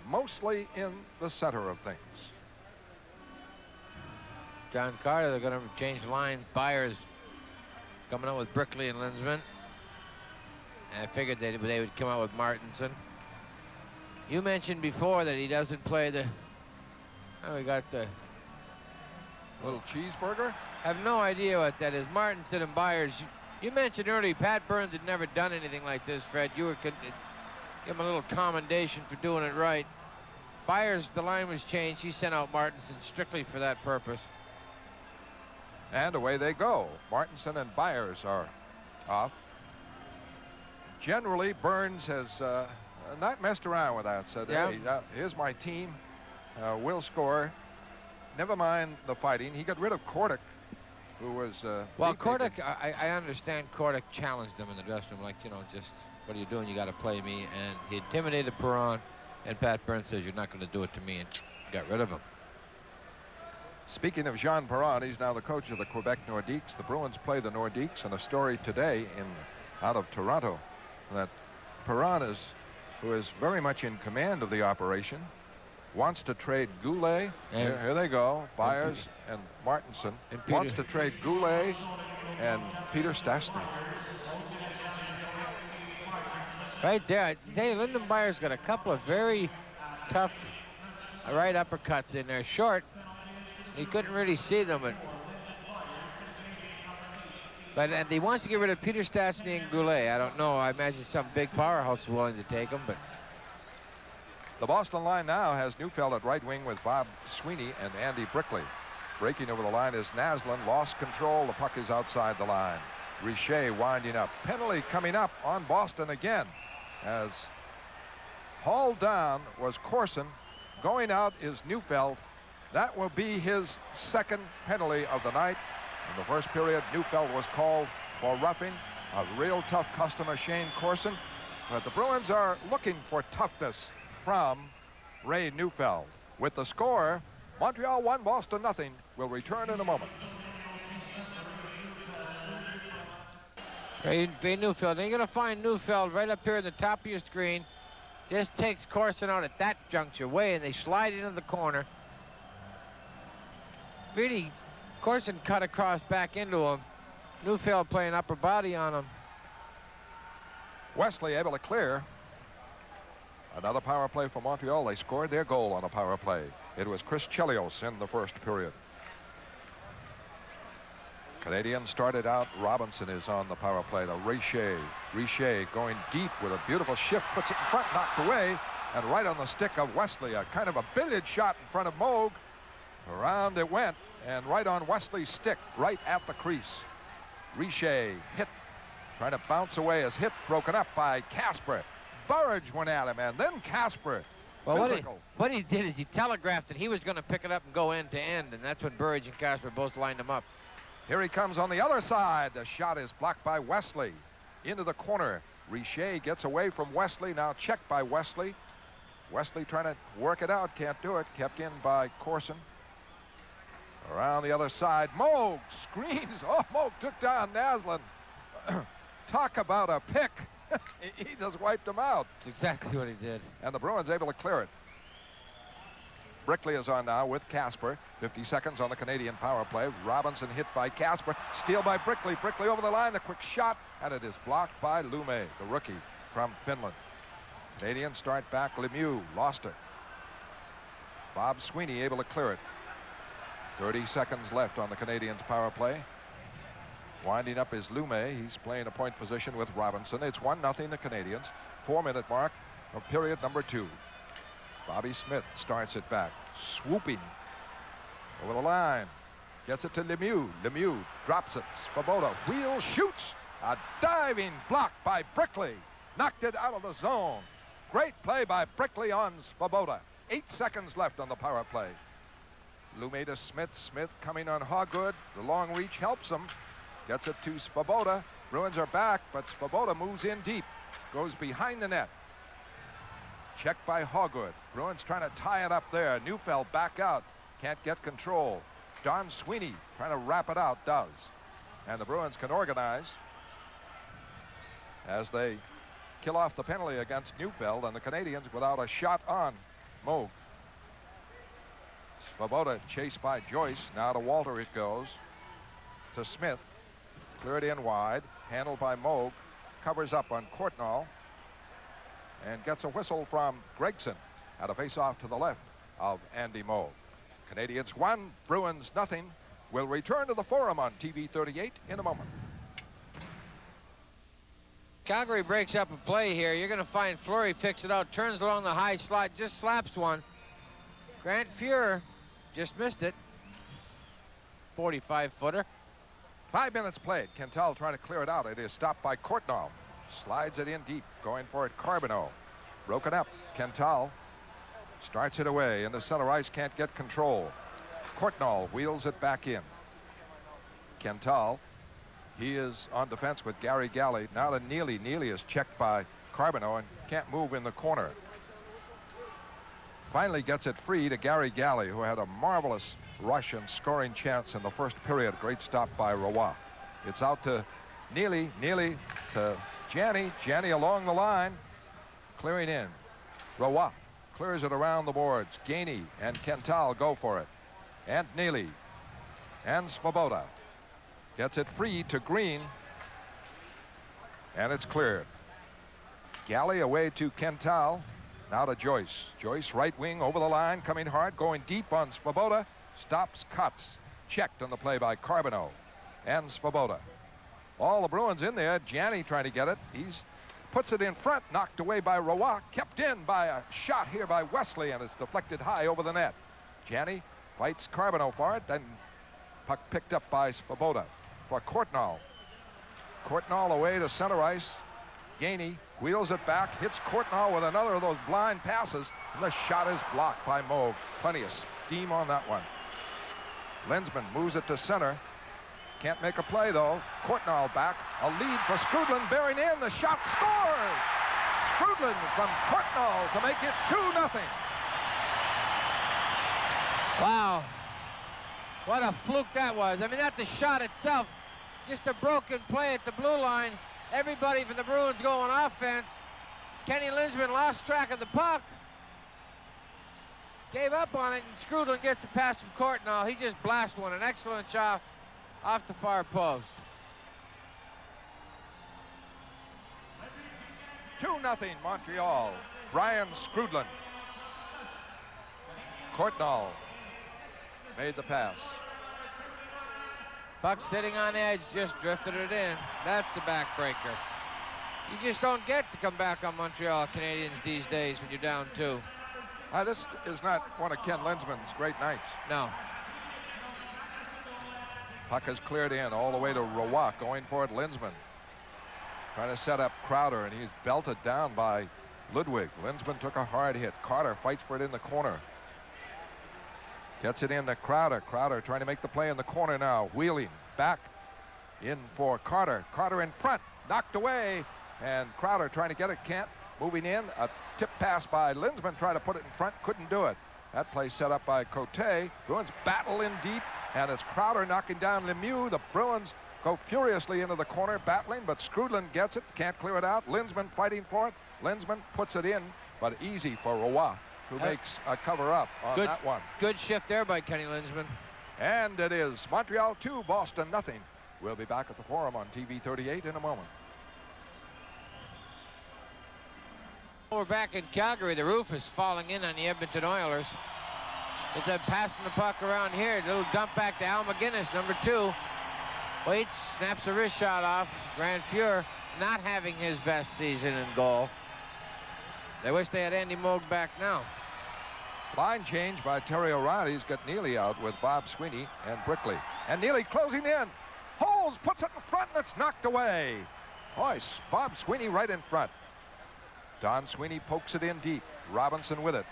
mostly in the center of things. John Carter, they're going to change the line. Byers coming out with Brickley and Linsman. And I figured they would come out with Martinson. You mentioned before that he doesn't play the... Oh, we got the... Little cheeseburger? I have no idea what that is. Martinson and Byers. You mentioned earlier Pat Burns had never done anything like this, Fred. You were give him a little commendation for doing it right. Byers, the line was changed. He sent out Martinson strictly for that purpose. And away they go. Martinson and Byers are off. Generally, Burns has not messed around with that. Said, Yeah. hey, here's my team. We'll score. Never mind the fighting. He got rid of Kordic, who was... well, Kordic, I understand Kordic challenged him in the dressing room, like, you know, just, what are you doing? You got to play me. And he intimidated Perron, and Pat Burns says, you're not going to do it to me, and got rid of him. Speaking of Jean Perron, he's now the coach of the Quebec Nordiques. The Bruins play the Nordiques, and a story today out of Toronto that Perron is, who is very much in command of the operation, wants to trade Goulet. Here they go. Byers and Martinson. Wants to trade Goulet and Peter Stastny. Right there. Lyndon Byers got a couple of very tough right uppercuts in there. Short. He couldn't really see them. And he wants to get rid of Peter Stastny and Goulet. I don't know. I imagine some big powerhouse is willing to take him, but... The Boston line now has Neufeld at right wing with Bob Sweeney and Andy Brickley. Breaking over the line is Naslund. Lost control. The puck is outside the line. Richer winding up. Penalty coming up on Boston again. As hauled down was Corson. Going out is Neufeld. That will be his second penalty of the night. In the first period, Neufeld was called for roughing a real tough customer, Shane Corson. But the Bruins are looking for toughness from Ray Neufeld. With the score, Montreal 1, Boston nothing. We'll return in a moment. Ray Neufeld. You're going to find Neufeld right up here at the top of your screen. Just takes Corson out at that juncture way, and they slide into the corner. Really, Corson cut across back into him. Neufeld playing upper body on him. Wesley able to clear. Another power play for Montreal. They scored their goal on a power play. It was Chris Chelios in the first period. Canadiens started out. Robinson is on the power play to Richer. Richer going deep with a beautiful shift. Puts it in front, knocked away. And right on the stick of Wesley. A kind of a bitted shot in front of Moog. Around it went. And right on Wesley's stick. Right at the crease. Richer hit. Trying to bounce away. His hit broken up by Casper. Burridge went at him, and then Casper. Well, what he did is he telegraphed that he was going to pick it up and go end to end, and that's when Burridge and Casper both lined him up. Here he comes on the other side. The shot is blocked by Wesley. Into the corner. Richer gets away from Wesley. Now checked by Wesley. Wesley trying to work it out. Can't do it. Kept in by Corson. Around the other side. Moog screens. Oh, Moog took down Naslund. Talk about a pick. He just wiped him out. That's exactly what he did. And the Bruins able to clear it. Brickley is on now with Casper. 50 seconds on the Canadian power play. Robinson hit by Casper. Steal by Brickley. Brickley over the line. The quick shot. And it is blocked by Lume, the rookie from Finland. Canadians start back. Lemieux lost it. Bob Sweeney able to clear it. 30 seconds left on the Canadiens power play. Winding up is Lume. He's playing a point position with Robinson. It's 1-0 the Canadiens. 4-minute mark of period number 2. Bobby Smith starts it back. Swooping over the line. Gets it to Lemieux. Lemieux drops it. Svoboda wheels, shoots. A diving block by Brickley. Knocked it out of the zone. Great play by Brickley on Svoboda. 8 seconds left on the power play. Lume to Smith. Smith coming on Hoggood. The long reach helps him. Gets it to Svoboda. Bruins are back, but Svoboda moves in deep. Goes behind the net. Checked by Hoggood. Bruins trying to tie it up there. Neufeld back out. Can't get control. Don Sweeney trying to wrap it out. Does. And the Bruins can organize as they kill off the penalty against Neufeld, and the Canadiens without a shot on Moog. Svoboda chased by Joyce. Now to Walter it goes. To Smith. Cleared in wide. Handled by Moog. Covers up on Courtnall. And gets a whistle from Gregson at a face-off to the left of Andy Moog. Canadiens 1, Bruins nothing. We'll return to the Forum on TV 38 in a moment. Calgary breaks up a play here. You're going to find Fleury picks it out, turns along the high slot, just slaps one. Grant Fuhrer just missed it. 45-footer. 5 minutes played. Quintal trying to clear it out. It is stopped by Courtnall. Slides it in deep. Going for it, Carbonneau. Broken up. Quintal starts it away. In the center ice, can't get control. Courtnall wheels it back in. Quintal, he is on defense with Gary Galley. Now to Neely. Neely is checked by Carbonneau and can't move in the corner. Finally gets it free to Gary Galley, who had a marvelous rush and scoring chance in the first period. Great stop by Roy. It's out to Neely. Neely to Janney. Janney along the line. Clearing in. Roy clears it around the boards. Gainey and Quintal go for it. And Neely. And Svoboda. Gets it free to Green. And it's cleared. Galley away to Quintal. Now to Joyce. Joyce, right wing, over the line, coming hard, going deep on Svoboda. Stops, cuts. Checked on the play by Carbonneau and Svoboda. All the Bruins in there. Janney trying to get it. He's puts it in front, knocked away by Roy. Kept in by a shot here by Wesley, and it's deflected high over the net. Janney fights Carbonneau for it, then puck picked up by Svoboda for Courtnall. Courtnall away to center ice. Gainey wheels it back, hits Courtnall with another of those blind passes, and the shot is blocked by Moog. Plenty of steam on that one. Lensman moves it to center. Can't make a play, though. Courtnall back. A lead for Skrudland, bearing in. The shot scores! Skrudland from Courtnall to make it 2-0. Wow. What a fluke that was. I mean, not the shot itself. Just a broken play at the blue line. Everybody for the Bruins going offense. Kenny Linsman lost track of the puck. Gave up on it, and Skrudland gets the pass from Courtnall. He just blasts one. An excellent shot off the far post. 2-0 Montreal. Brian Skrudland. Courtnall made the pass. Puck sitting on edge, just drifted it in. That's a backbreaker. You just don't get to come back on Montreal Canadiens these days when you're down 2. This is not one of Ken Lensman's great nights. No. Puck is cleared in all the way to Roy, going for it. Lensman trying to set up Crowder, and he's belted down by Ludwig. Lensman took a hard hit. Carter fights for it in the corner. Gets it in to Crowder. Crowder trying to make the play in the corner now. Wheeling back in for Carter. Carter in front. Knocked away. And Crowder trying to get it. Can't. Moving in. A tip pass by Lensman. Tried to put it in front. Couldn't do it. That play set up by Cote. Bruins battle in deep. And it's Crowder knocking down Lemieux. The Bruins go furiously into the corner battling. But Skrudland gets it. Can't clear it out. Lensman fighting for it. Lensman puts it in. But easy for Roy, who makes a cover-up on that one. Good shift there by Kenny Linsman. And it is Montreal 2, Boston 0. We'll be back at the Forum on TV 38 in a moment. We're back in Calgary. The roof is falling in on the Edmonton Oilers. It's a passing the puck around here. A little dump back to Al McGinnis, number 2. Waits, snaps a wrist shot off. Grand Fuhr not having his best season in goal. They wish they had Andy Moog back now. Line change by Terry O'Reilly's got Neely out with Bob Sweeney and Brickley. And Neely closing in. Holds, puts it in front, and it's knocked away. Boy, Bob Sweeney right in front. Don Sweeney pokes it in deep. Robinson with it.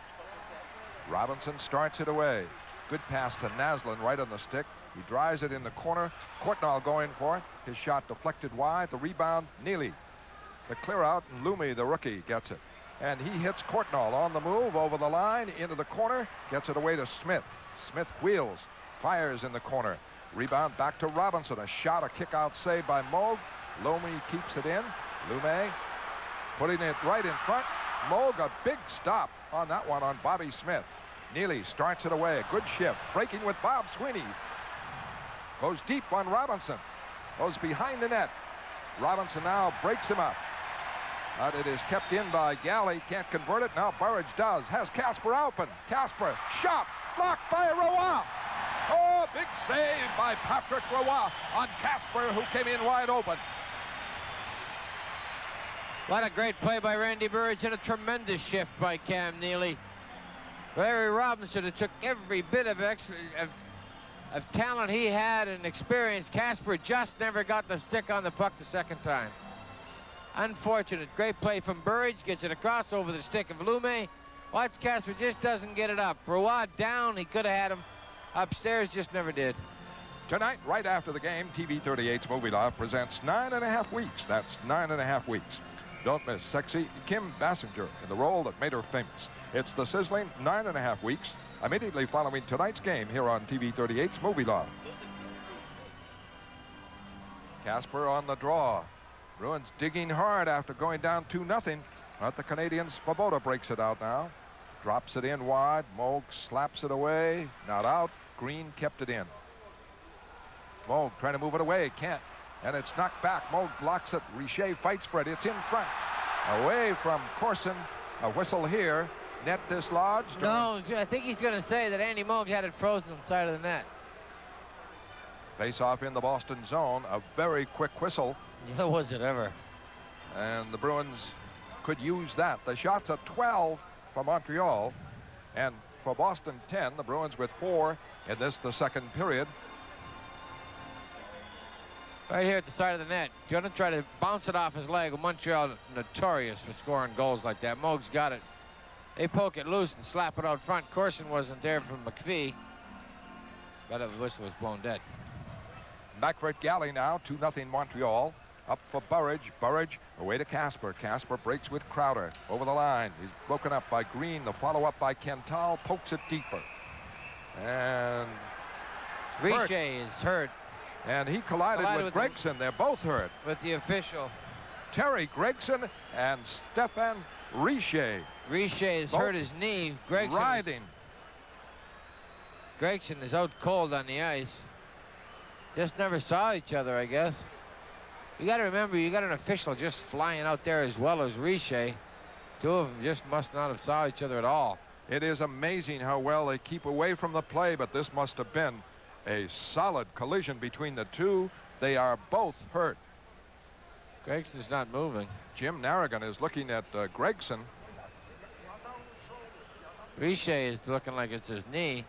Robinson starts it away. Good pass to Naslin right on the stick. He drives it in the corner. Courtnall going for it. His shot deflected wide. The rebound, Neely. The clear out, and Lumi, the rookie, gets it. And he hits Courtnall on the move, over the line, into the corner, gets it away to Smith. Smith wheels, fires in the corner. Rebound back to Robinson. A shot, a kick-out save by Moog. Lumi keeps it in. Lume putting it right in front. Moog, a big stop on that one on Bobby Smith. Neely starts it away. A good shift. Breaking with Bob Sweeney. Goes deep on Robinson. Goes behind the net. Robinson now breaks him up. But it is kept in by Galley. Can't convert it. Now Burridge does. Has Casper open. Casper, shot, blocked by Roy. Oh, big save by Patrick Roy on Casper, who came in wide open. What a great play by Randy Burridge, and a tremendous shift by Cam Neely. Larry Robinson, it took every bit of of talent he had and experience, Casper just never got the stick on the puck the second time. Unfortunate. Great play from Burridge. Gets it across over the stick of Lume. Watch, Casper just doesn't get it up. Brouillard down. He could have had him upstairs, just never did. Tonight, right after the game, TV 38's Movie Love presents 9.5 Weeks. That's 9.5 weeks. Don't miss sexy Kim Basinger in the role that made her famous. It's the sizzling 9.5 weeks, immediately following tonight's game here on TV 38's Movie Love. Casper on the draw. Bruins digging hard after going down 2-0. But the Canadiens, Svoboda breaks it out now. Drops it in wide. Moog slaps it away. Not out. Green kept it in. Moog trying to move it away. Can't. And it's knocked back. Moog blocks it. Richer fights for it. It's in front. Away from Corson. A whistle here. Net dislodged. No, I think he's going to say that Andy Moog had it frozen on the side of the net. Face off in the Boston zone. A very quick whistle. Yeah, was it ever. And the Bruins could use that. The shots at 12 for Montreal. And for Boston, 10. The Bruins with 4 in this, the second period. Right here at the side of the net. Going to try to bounce it off his leg. Montreal notorious for scoring goals like that. Moog's got it. They poke it loose and slap it out front. Corson wasn't there from McPhee. But the whistle was blown dead. Back for Galley now. 2-0 Montreal. Up for Burridge. Burridge away to Casper. Casper breaks with Crowder. Over the line. He's broken up by Green. The follow-up by Kental. Pokes it deeper. And Richer is hurt. And he collided with Gregson. They're both hurt. With the official. Terry Gregson and Stefan Richer. Richer has hurt his knee. Gregson is out cold on the ice. Just never saw each other, I guess. You got to remember, you got an official just flying out there as well as Richer. Two of them just must not have saw each other at all. It is amazing how well they keep away from the play, but this must have been a solid collision between the two. They are both hurt. Gregson's not moving. Jim Narragan is looking at Gregson. Richer is looking like it's his knee.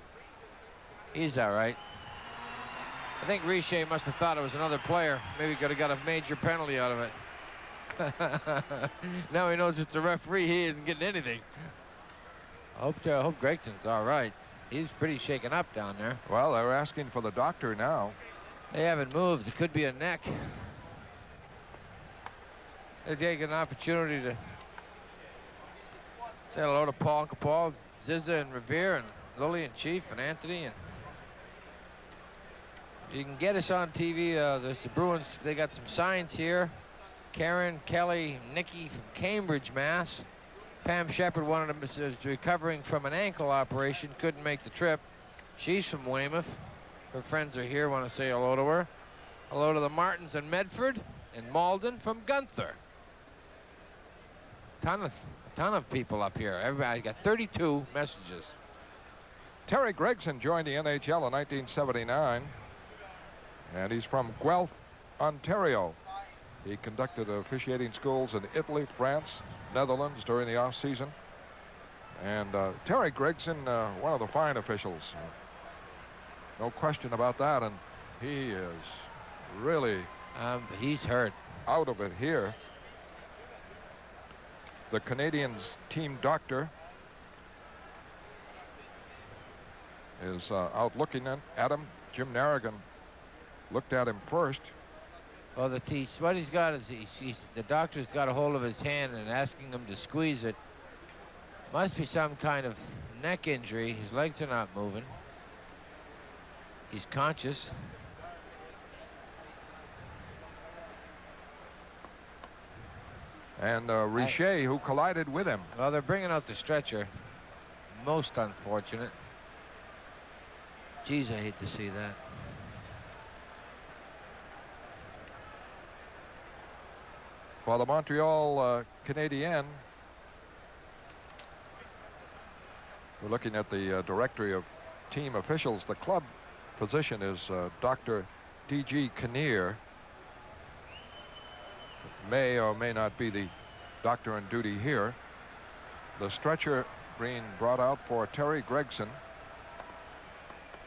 He's all right. I think Richer must have thought it was another player. Maybe could have got a major penalty out of it. Now he knows it's a referee. He isn't getting anything. I hope Gregson's all right. He's pretty shaken up down there. Well, they're asking for the doctor now. They haven't moved. It could be a neck. They take an opportunity to say hello to Paul, Zizza and Revere and Lily and Chief and Anthony. And you can get us on TV. There's the Bruins. They got some signs here. Karen, Kelly, Nikki from Cambridge, Mass. Pam Shepard, one of them, is recovering from an ankle operation. Couldn't make the trip. She's from Weymouth. Her friends are here. Want to say hello to her. Hello to the Martins and Medford and Malden from Gunther. A ton of people up here. Everybody got 32 messages. Terry Gregson joined the NHL in 1979, and he's from Guelph, Ontario. He conducted officiating schools in Italy, France, Netherlands during the off-season. And Terry Gregson, one of the fine officials. No question about that, and he is really he's hurt. Out of it here. The Canadiens team doctor is out looking at him. Jim Narragan looked at him first. Well, what he's got is the doctor's got a hold of his hand and asking him to squeeze it. Must be some kind of neck injury. His legs are not moving. He's conscious. And Richer, who collided with him. Well, they're bringing out the stretcher. Most unfortunate. Geez, I hate to see that. For the Montreal Canadiens, we're looking at the directory of team officials. The club physician is Dr. D.G. Kinnear. May or may not be the doctor on duty here. The stretcher being brought out for Terry Gregson.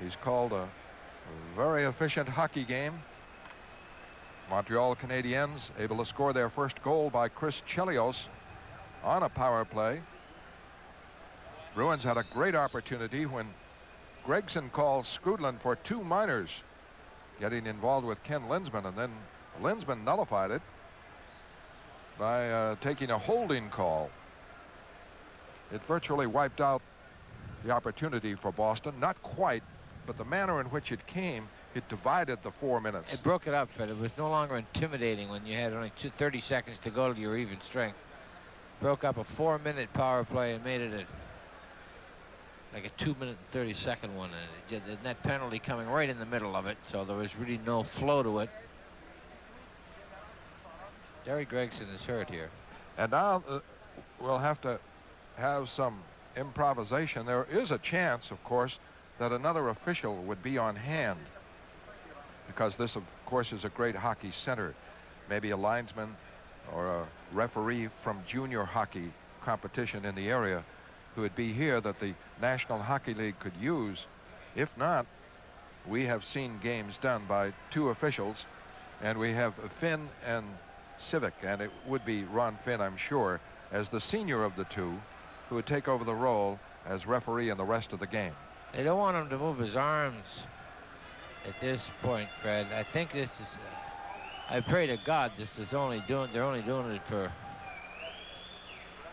He's called a A very efficient hockey game. Montreal Canadiens able to score their first goal by Chris Chelios on a power play. Bruins had a great opportunity when Gregson called Skrudland for 2 minors, getting involved with Ken Linsman, and then Linsman nullified it by taking a holding call. It virtually wiped out the opportunity for Boston. Not quite, but the manner in which it came, it divided the 4 minutes. It broke it up, Fred. It was no longer intimidating when you had only 30 seconds to go to your even strength. Broke up a 4-minute power play and made it like a 2-minute and 30-second one. And that penalty coming right in the middle of it, so there was really no flow to it. Derek Gregson is hurt here. And now we'll have to have some improvisation. There is a chance, of course, that another official would be on hand, because this, of course, is a great hockey center. Maybe a linesman or a referee from junior hockey competition in the area who would be here that the National Hockey League could use. If not, we have seen games done by 2 officials, and we have Finn and Civic, and it would be Ron Finn, I'm sure, as the senior of the 2, who would take over the role as referee in the rest of the game. They don't want him to move his arms at this point, Fred. I think this is, I pray to God they're only doing it for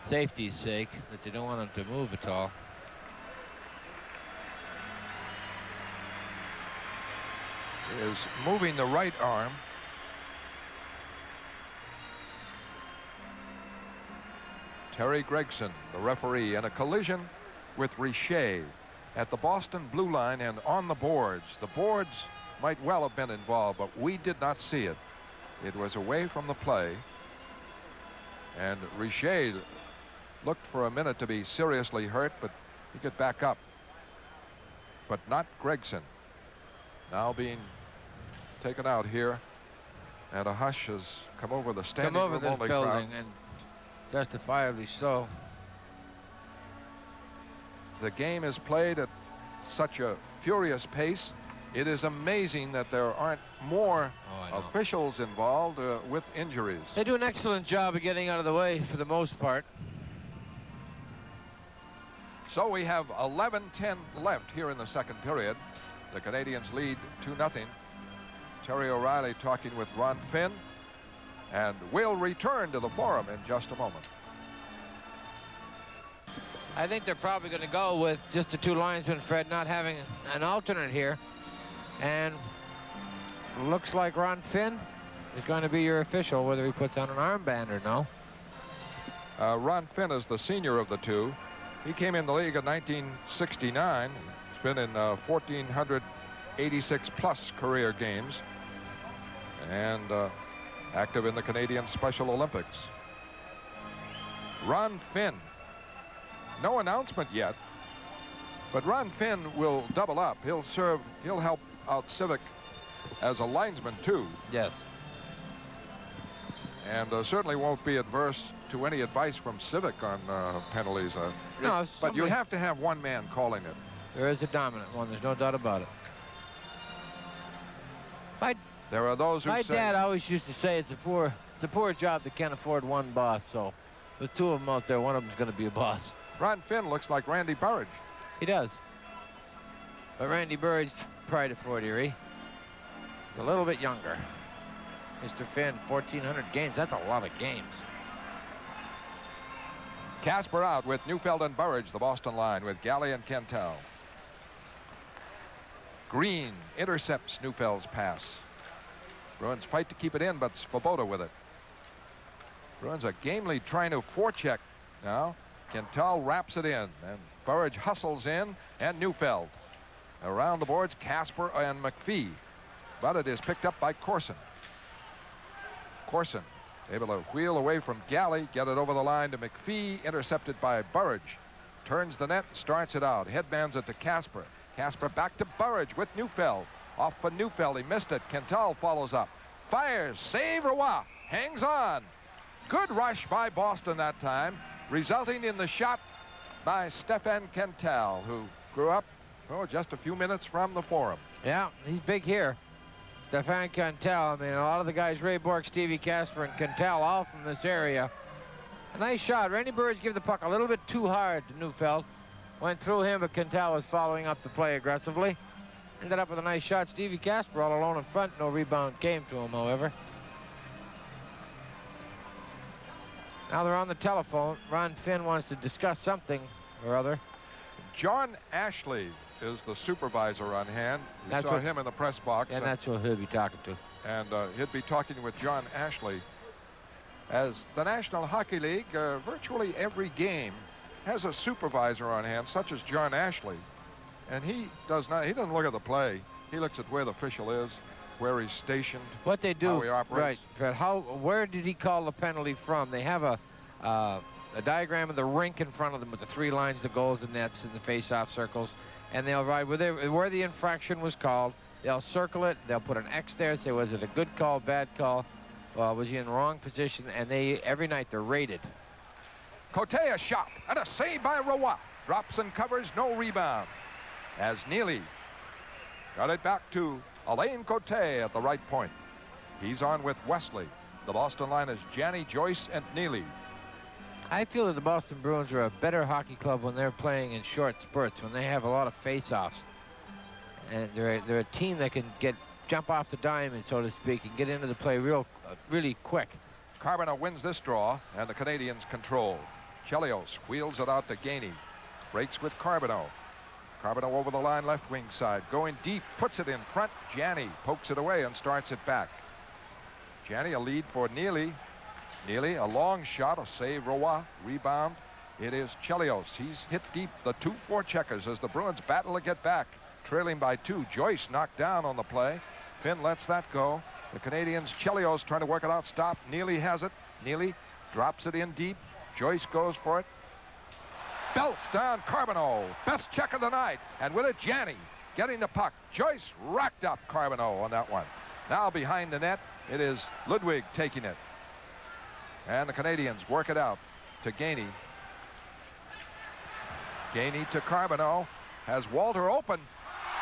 safety's sake, that they don't want him to move at all. He is moving the right arm. Terry Gregson, the referee, in a collision with Richer at the Boston blue line and on the boards. The boards might well have been involved, but we did not see it. It was away from the play, and Richer looked for a minute to be seriously hurt, but he could back up. But not Gregson. Now being taken out here, and a hush has come over the standing room this only building, crowd. and justifiably so. The game is played at such a furious pace. It is amazing that there aren't more officials involved with injuries. They do an excellent job of getting out of the way for the most part. So we have 11:10 left here in the second period. The Canadiens lead 2-0. Terry O'Reilly talking with Ron Finn, and we'll return to the forum in just a moment. I think they're probably going to go with just the 2 linesmen, Fred, not having an alternate here. And looks like Ron Finn is going to be your official, whether he puts on an armband or no. Ron Finn is the senior of the 2. He came in the league in 1969. He's been in 1,486 plus career games, and active in the Canadian Special Olympics. Ron Finn. No announcement yet, but Ron Finn will double up. He'll help out Civic as a linesman too. Yes. And certainly won't be adverse to any advice from Civic on penalties. No, but you have to have one man calling it. There is a dominant one. There's no doubt about it. There are those who my say, dad always used to say it's a poor job that can't afford one boss. So with 2 of them out there, one of them's going to be a boss. Ron Finn looks like Randy Burridge. He does. But Randy Burridge, pride of Fort Erie, is a little bit younger. Mr. Finn, 1,400 games. That's a lot of games. Casper out with Neufeld and Burridge, the Boston line, with Galley and Kentel. Green intercepts Neufeld's pass. Bruins fight to keep it in, but Svoboda with it. Bruins are gamely trying to forecheck now. Kentel wraps it in, and Burridge hustles in, and Neufeld. Around the boards, Casper and McPhee. But it is picked up by Corson. Corson able to wheel away from Galley, get it over the line to McPhee, intercepted by Burridge. Turns the net, starts it out, headmans it to Casper. Casper back to Burridge with Neufeld. Off for Neufeld, he missed it. Kentel follows up. Fires, save Roy, hangs on. Good rush by Boston that time, resulting in the shot by Stefan Kentel, who grew up Oh, just a few minutes from the Forum. Yeah, he's big here. Stefan Cantel. I mean, a lot of the guys, Ray Bork, Stevie Casper, and Cantel, all from this area. A nice shot. Randy Burge gave the puck a little bit too hard to Neufeld. Went through him, but Cantel was following up the play aggressively. Ended up with a nice shot. Stevie Casper all alone in front. No rebound came to him, however. Now they're on the telephone. Ron Finn wants to discuss something or other. John Ashley is the supervisor on hand. We saw him in the press box. And that's who he'll be talking to. And he'll be talking with John Ashley. As the National Hockey League, virtually every game has a supervisor on hand, such as John Ashley. And he doesn't look at the play. He looks at where the official is, where he's stationed, what they do, how he operates. Right, but where did he call the penalty from? They have a diagram of the rink in front of them with the 3 lines, the goals, the nets, and the face-off circles. And they'll write where the infraction was called. They'll circle it. They'll put an X there and say, was it a good call, bad call? Was he in the wrong position? And every night they're rated. Cote a shot and a save by Roy. Drops and covers, no rebound. As Neely got it back to Alain Cote at the right point. He's on with Wesley. The Boston line is Janny, Joyce, and Neely. I feel that the Boston Bruins are a better hockey club when they're playing in short spurts, when they have a lot of face-offs. And they're a team that can jump off the diamond, so to speak, and get into the play really quick. Carbonneau wins this draw, and the Canadiens control. Chelios wheels it out to Gainey. Breaks with Carbonneau. Carbonneau over the line, left wing side. Going deep, puts it in front. Janny pokes it away and starts it back. Janny a lead for Neely. Neely, a long shot, a save, Roy. Rebound. It is Chelios. He's hit deep. The 2-4 checkers as the Bruins battle to get back. Trailing by 2. Joyce knocked down on the play. Finn lets that go. The Canadiens, Chelios trying to work it out. Stop. Neely has it. Neely drops it in deep. Joyce goes for it. Belts down Carbonneau. Best check of the night. And with it, Janny getting the puck. Joyce racked up Carbonneau on that one. Now behind the net, it is Ludwig taking it. And the Canadiens work it out to Gainey. Gainey to Carbonneau. Has Walter open.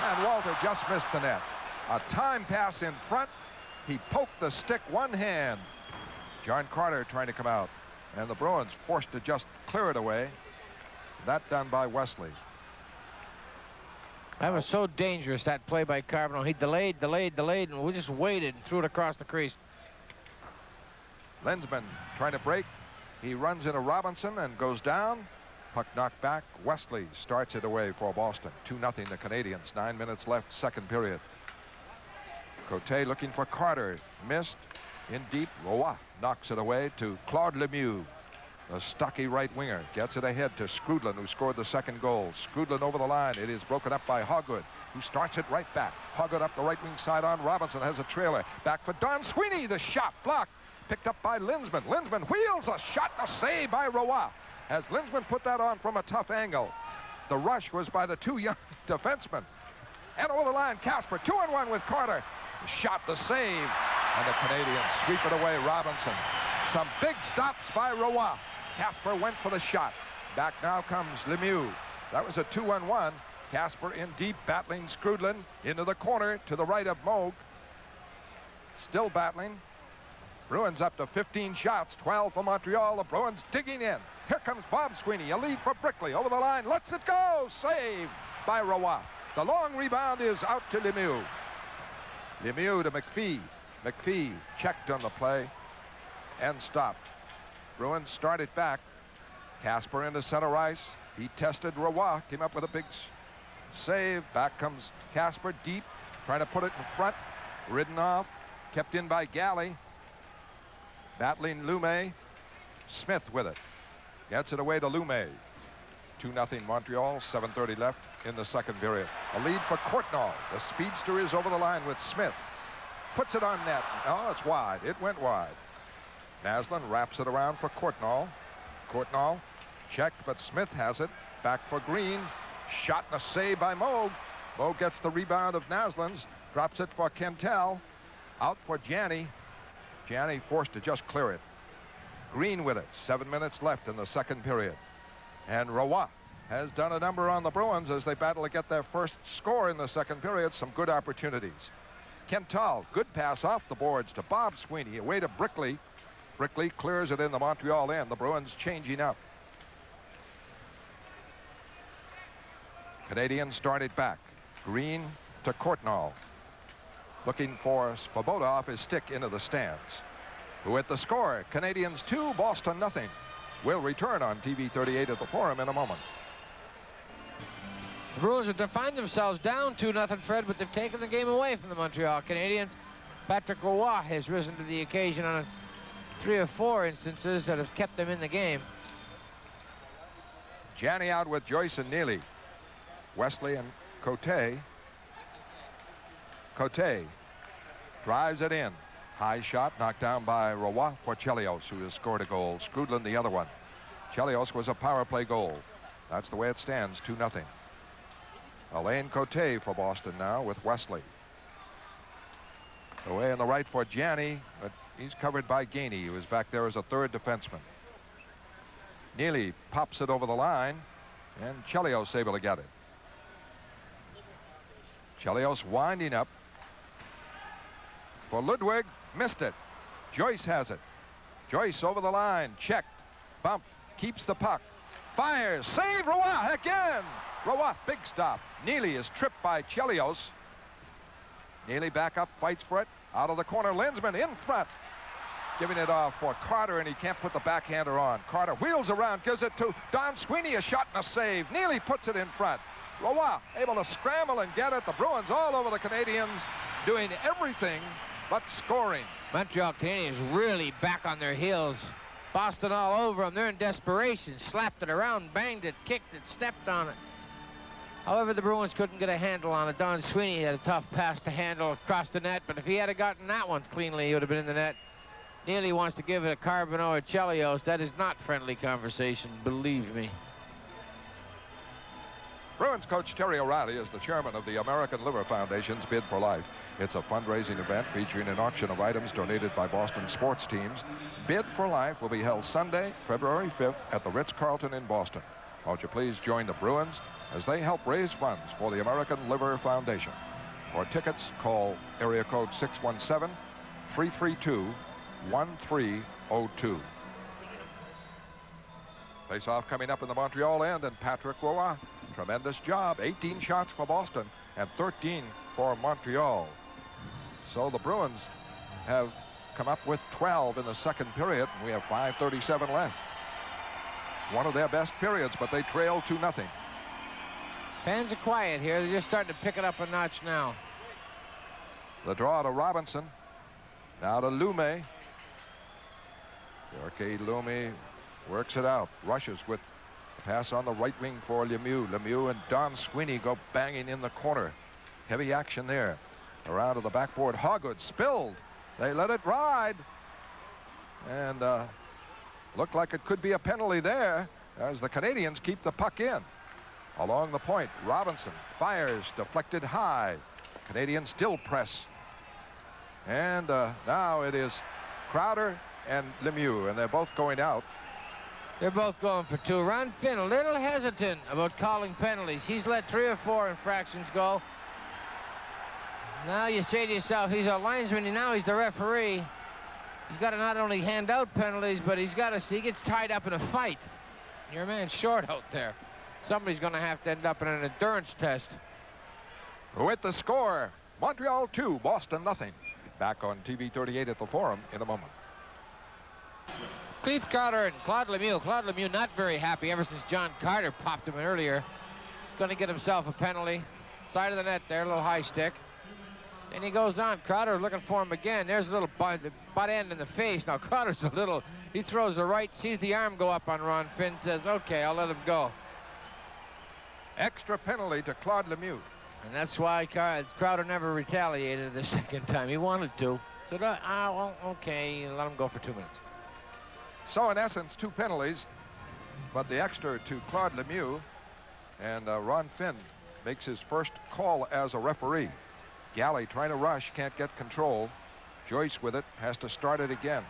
And Walter just missed the net. A time pass in front. He poked the stick one hand. John Carter trying to come out. And the Bruins forced to just clear it away. That done by Wesley. That was so dangerous, that play by Carbonneau. He delayed, and we just waited and threw it across the crease. Lensman trying to break. He runs into Robinson and goes down. Puck knocked back. Wesley starts it away for Boston. 2-0 the Canadiens. 9 minutes left, second period. Cote looking for Carter. Missed. In deep. Roy knocks it away to Claude Lemieux. The stocky right winger gets it ahead to Skrudlin, who scored the second goal. Skrudlin over the line. It is broken up by Hoggood, who starts it right back. Hoggood up the right wing side on Robinson. Has a trailer. Back for Don Sweeney. The shot blocked. Picked up by Linsman. Linsman wheels a shot. A save by Roy. As Linsman put that on from a tough angle. The rush was by the 2 young defensemen. And over the line, Casper. 2-on-1 with Carter. The shot, the save. And the Canadiens sweep it away. Robinson. Some big stops by Roy. Casper went for the shot. Back now comes Lemieux. That was a 2-on-1. Casper in deep, battling Skrudlin into the corner to the right of Moog. Still battling. Bruins up to 15 shots, 12 for Montreal. The Bruins digging in. Here comes Bob Sweeney, a lead for Brickley. Over the line, lets it go. Save by Roy. The long rebound is out to Lemieux. Lemieux to McPhee. McPhee checked on the play and stopped. Bruins start it back. Casper into center ice. He tested Roy. Came up with a big save. Back comes Casper deep. Trying to put it in front. Ridden off. Kept in by Galley. Battling Lumet. Smith with it. Gets it away to Lumet. 2-0 Montreal. 7:30 left in the second period. A lead for Courtnall. The speedster is over the line with Smith. Puts it on net. Oh, it's wide. It went wide. Naslund wraps it around for Courtnall. Courtnall checked, but Smith has it. Back for Green. Shot and a save by Moog. Moog gets the rebound of Naslund's. Drops it for Kentel. Out for Janny. Janny forced to just clear it. Green with it. 7 minutes left in the second period. And Roy has done a number on the Bruins as they battle to get their first score in the second period. Some good opportunities. Kental, good pass off the boards to Bob Sweeney, away to Brickley. Brickley clears it in the Montreal end. The Bruins changing up. Canadiens started back. Green to Courtnall. Looking for Svoboda off his stick into the stands. With the score, Canadiens 2, Boston nothing. We'll return on TV 38 at the Forum in a moment. The Bruins have defined themselves down 2-0, Fred, but they've taken the game away from the Montreal Canadiens. Patrick Roy has risen to the occasion on 3 or 4 instances that have kept them in the game. Janney out with Joyce and Neely. Wesley and Cote. Cote drives it in. High shot knocked down by Roy for Chelios, who has scored a goal. Skrudland the other one. Chelios was a power play goal. That's the way it stands, 2-0. Alain Cote for Boston now with Wesley. Away on the right for Janney, but he's covered by Gainey, who is back there as a third defenseman. Neely pops it over the line, and Chelios able to get it. Chelios winding up for Ludwig, missed it. Joyce has it. Joyce over the line, checked, bumped, keeps the puck, fires, save Roy again. Roy, big stop. Neely is tripped by Chelios. Neely back up, fights for it, out of the corner. Linsman in front, giving it off for Carter, and he can't put the backhander on. Carter wheels around, gives it to Don Sweeney, a shot and a save. Neely puts it in front. Roy able to scramble and get it. The Bruins all over the Canadiens, doing everything but scoring. Montreal Canadiens really back on their heels. Boston all over them. They're in desperation. Slapped it around, banged it, kicked it, stepped on it. However, the Bruins couldn't get a handle on it. Don Sweeney had a tough pass to handle across the net, but if he had gotten that one cleanly, he would have been in the net. Neely wants to give it a Carbonneau or Chelios. That is not friendly conversation, believe me. Bruins coach Terry O'Reilly is the chairman of the American Liver Foundation's Bid for Life. It's a fundraising event featuring an auction of items donated by Boston sports teams. Bid for Life will be held Sunday, February 5th at the Ritz-Carlton in Boston. Won't you please join the Bruins as they help raise funds for the American Liver Foundation. For tickets, call area code 617-332-1302. Face-off coming up in the Montreal end, and Patrick Roy. Tremendous job. 18 shots for Boston and 13 for Montreal. So the Bruins have come up with 12 in the second period. We have 5:37 left. One of their best periods, but they trail 2-0. Fans are quiet here. They're just starting to pick it up a notch now. The draw to Robinson. Now to Lume. Yorke Lume works it out. Rushes with a pass on the right wing for Lemieux. Lemieux and Don Sweeney go banging in the corner. Heavy action there. Around to the backboard. Hoggood spilled. They let it ride. And looked like it could be a penalty there as the Canadiens keep the puck in. Along the point, Robinson fires, deflected high. Canadiens still press. And now it is Crowder and Lemieux, and they're both going out. They're both going for 2. Ron Finn, a little hesitant about calling penalties. He's let 3 or 4 infractions go. Now you say to yourself, he's a linesman, and now he's the referee. He's got to not only hand out penalties, but he gets tied up in a fight. You're a man short out there. Somebody's going to have to end up in an endurance test. With the score, Montreal 2, Boston nothing. Back on TV 38 at the Forum in a moment. Keith Carter and Claude Lemieux. Claude Lemieux not very happy ever since John Carter popped him in earlier. He's going to get himself a penalty. Side of the net there, a little high stick. And he goes on. Crowder looking for him again. There's a little butt end in the face. Now Crowder's he throws the right, sees the arm go up on Ron Finn, says, okay, I'll let him go. Extra penalty to Claude Lemieux. And that's why Crowder never retaliated the second time. He wanted to. So, well, okay, let him go for 2 minutes. So, in essence, 2 penalties, but the extra to Claude Lemieux, and Ron Finn makes his first call as a referee. Galley trying to rush, can't get control. Joyce with it, has to start it again.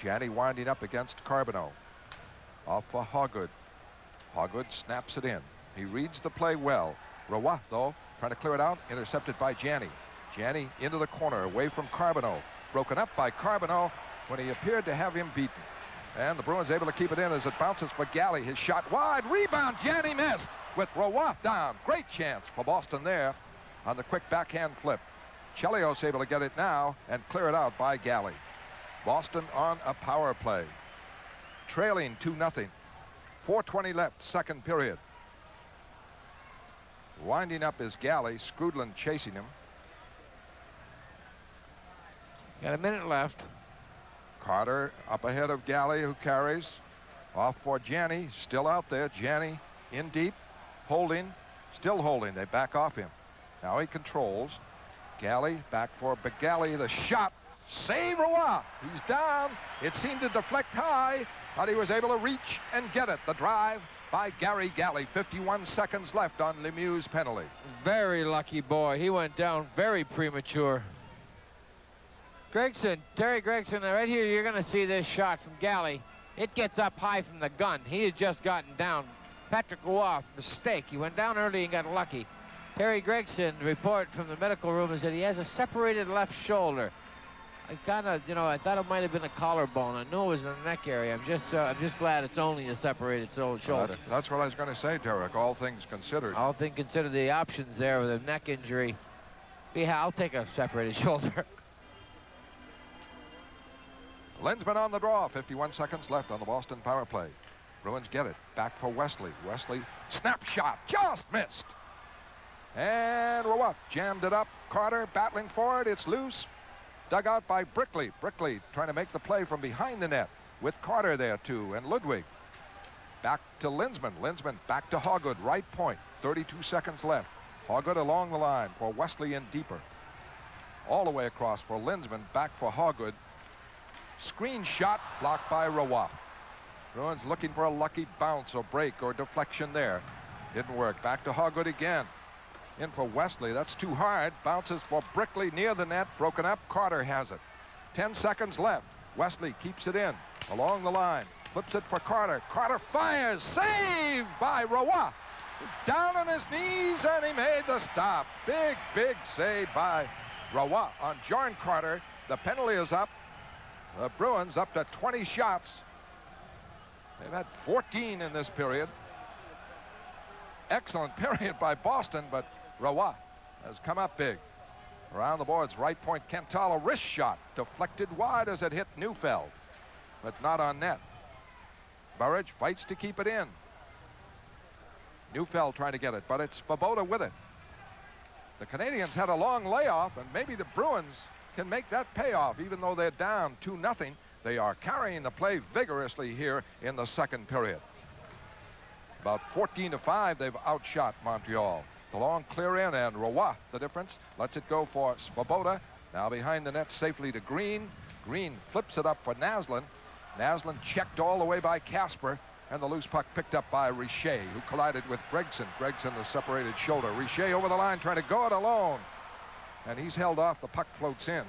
Janney winding up against Carbonneau. Off for Hoggood. Hogwood snaps it in. He reads the play well. Roy, though, trying to clear it out, intercepted by Janney. Janney into the corner, away from Carbonneau. Broken up by Carbonneau when he appeared to have him beaten. And the Bruins able to keep it in as it bounces for Galley. His shot wide, rebound, Janney missed with Roy down. Great chance for Boston there on the quick backhand flip. Chelios able to get it now and clear it out by Galley. Boston on a power play. Trailing 2-0. 4:20 left, second period. Winding up is Galley, Skrudland chasing him. Got a minute left. Carter up ahead of Galley, who carries. Off for Janney, still out there. Janney in deep, holding, still holding. They back off him. Now he controls. Galley back for Begally. The shot. Save Roy. He's down. It seemed to deflect high, but he was able to reach and get it. The drive by Gary Galley. 51 seconds left on Lemieux's penalty. Very lucky boy. He went down very premature. Gregson, Terry Gregson, right here, you're going to see this shot from Galley. It gets up high from the gun. He had just gotten down. Patrick Roy, mistake. He went down early and got lucky. Terry Gregson, report from the medical room is that he has a separated left shoulder. I kind of, I thought it might have been a collarbone. I knew it was in the neck area. I'm just glad it's only a separated shoulder. That's what I was going to say, Derek. All things considered. All things considered, the options there with a neck injury. Yeah, I'll take a separated shoulder. Lensman on the draw. 51 seconds left on the Boston power play. Bruins get it. Back for Wesley. Wesley, snapshot, just missed. And Roy jammed it up. Carter battling for it. It's loose. Dug out by Brickley. Brickley trying to make the play from behind the net with Carter there too, and Ludwig. Back to Linsman. Linsman back to Hogwood, right point. 32 seconds left. Hogwood along the line for Wesley and deeper. All the way across for Linsman, back for Hogwood. Screen shot blocked by Roy. Bruins looking for a lucky bounce or break or deflection there. Didn't work. Back to Hogwood again. In for Wesley. That's too hard. Bounces for Brickley near the net. Broken up. Carter has it. 10 seconds left. Wesley keeps it in along the line. Flips it for Carter. Carter fires. Saved by Roy. Down on his knees, and he made the stop. Big, big save by Roy on Jorn Carter. The penalty is up. The Bruins up to 20 shots. They've had 14 in this period. Excellent period by Boston, but Roy has come up big. Around the boards, right point, Kental, a wrist shot. Deflected wide as it hit Neufeld, but not on net. Burridge fights to keep it in. Neufeld trying to get it, but it's Svoboda with it. The Canadiens had a long layoff, and maybe the Bruins can make that payoff. Even though they're down 2-0, they are carrying the play vigorously here in the second period. About 14-5, they've outshot Montreal. The long clear in, and Roy, the difference, lets it go for Svoboda. Now behind the net safely to Green. Green flips it up for Naslund. Naslund checked all the way by Casper, and the loose puck picked up by Richer, who collided with Gregson. Gregson, the separated shoulder. Richer over the line, trying to go it alone. And he's held off. The puck floats in.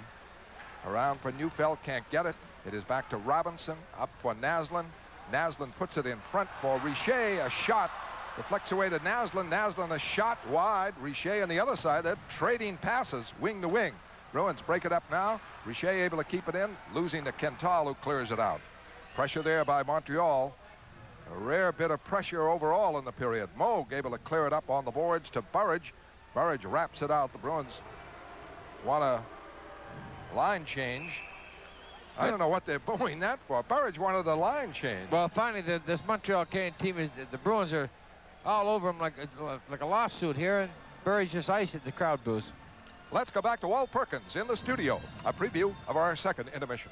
Around for Neufeld, can't get it. It is back to Robinson, up for Naslund. Naslund puts it in front for Richer. A shot deflects away to Naslund. Naslund a shot wide. Richer on the other side. They're trading passes wing to wing. Bruins break it up now. Richer able to keep it in, losing to Kental, who clears it out. Pressure there by Montreal. A rare bit of pressure overall in the period. Moog able to clear it up on the boards to Burridge. Burridge wraps it out. The Bruins want a line change. I don't know what they're booing that for. Burridge wanted a line change. Well, finally, this Montreal Canadiens team is, the Bruins are all over them like a lawsuit here, and Burridge just iced it. The crowd boos. Let's go back to Walt Perkins in the studio. A preview of our second intermission.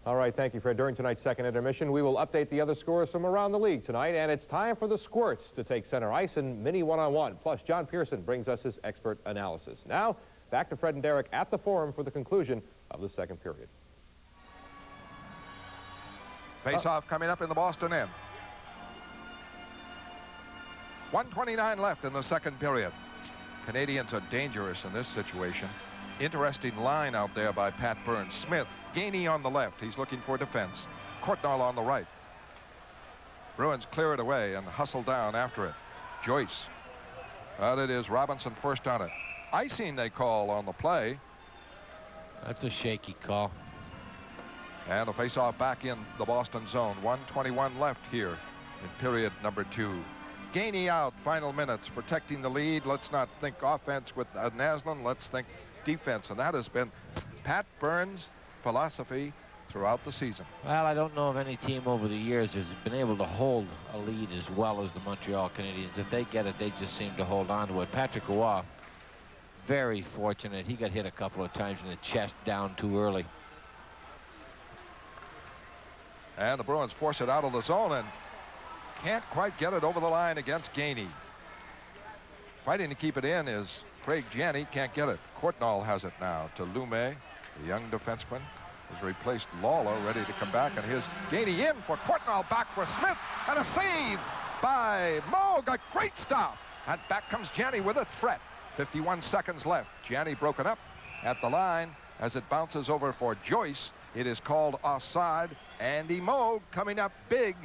All right, thank you, Fred. During tonight's second intermission, we will update the other scores from around the league tonight, and it's time for the Squirts to take center ice in mini one-on-one. Plus, John Pearson brings us his expert analysis. Now, back to Fred and Derek at the Forum for the conclusion of the second period. Face-off coming up in the Boston end. 1:29 left in the second period. Canadiens are dangerous in this situation. Interesting line out there by Pat Burns. Smith, Gainey on the left. He's looking for defense. Courtnall on the right. Bruins clear it away and hustle down after it. Joyce. But it is Robinson first on it. Icing they call on the play. That's a shaky call. And a face-off back in the Boston zone. 1:21 left here in period number 2. Gainey out, final minutes, protecting the lead. Let's not think offense with Naslund. Let's think defense. And that has been Pat Burns' philosophy throughout the season. Well, I don't know of any team over the years has been able to hold a lead as well as the Montreal Canadiens. If they get it, they just seem to hold on to it. Patrick Roy, very fortunate. He got hit a couple of times in the chest down too early. And the Bruins force it out of the zone and can't quite get it over the line against Gainey. Fighting to keep it in is Craig Janney. Can't get it. Courtnall has it now to Lumet, the young defenseman. Has replaced Lawler, ready to come back, and here's Gainey in for Courtnall, back for Smith, and a save by Moog. A great stop. And back comes Janney with a threat. 51 seconds left. Janney broken up at the line as it bounces over for Joyce. It is called offside. Andy Moog coming up big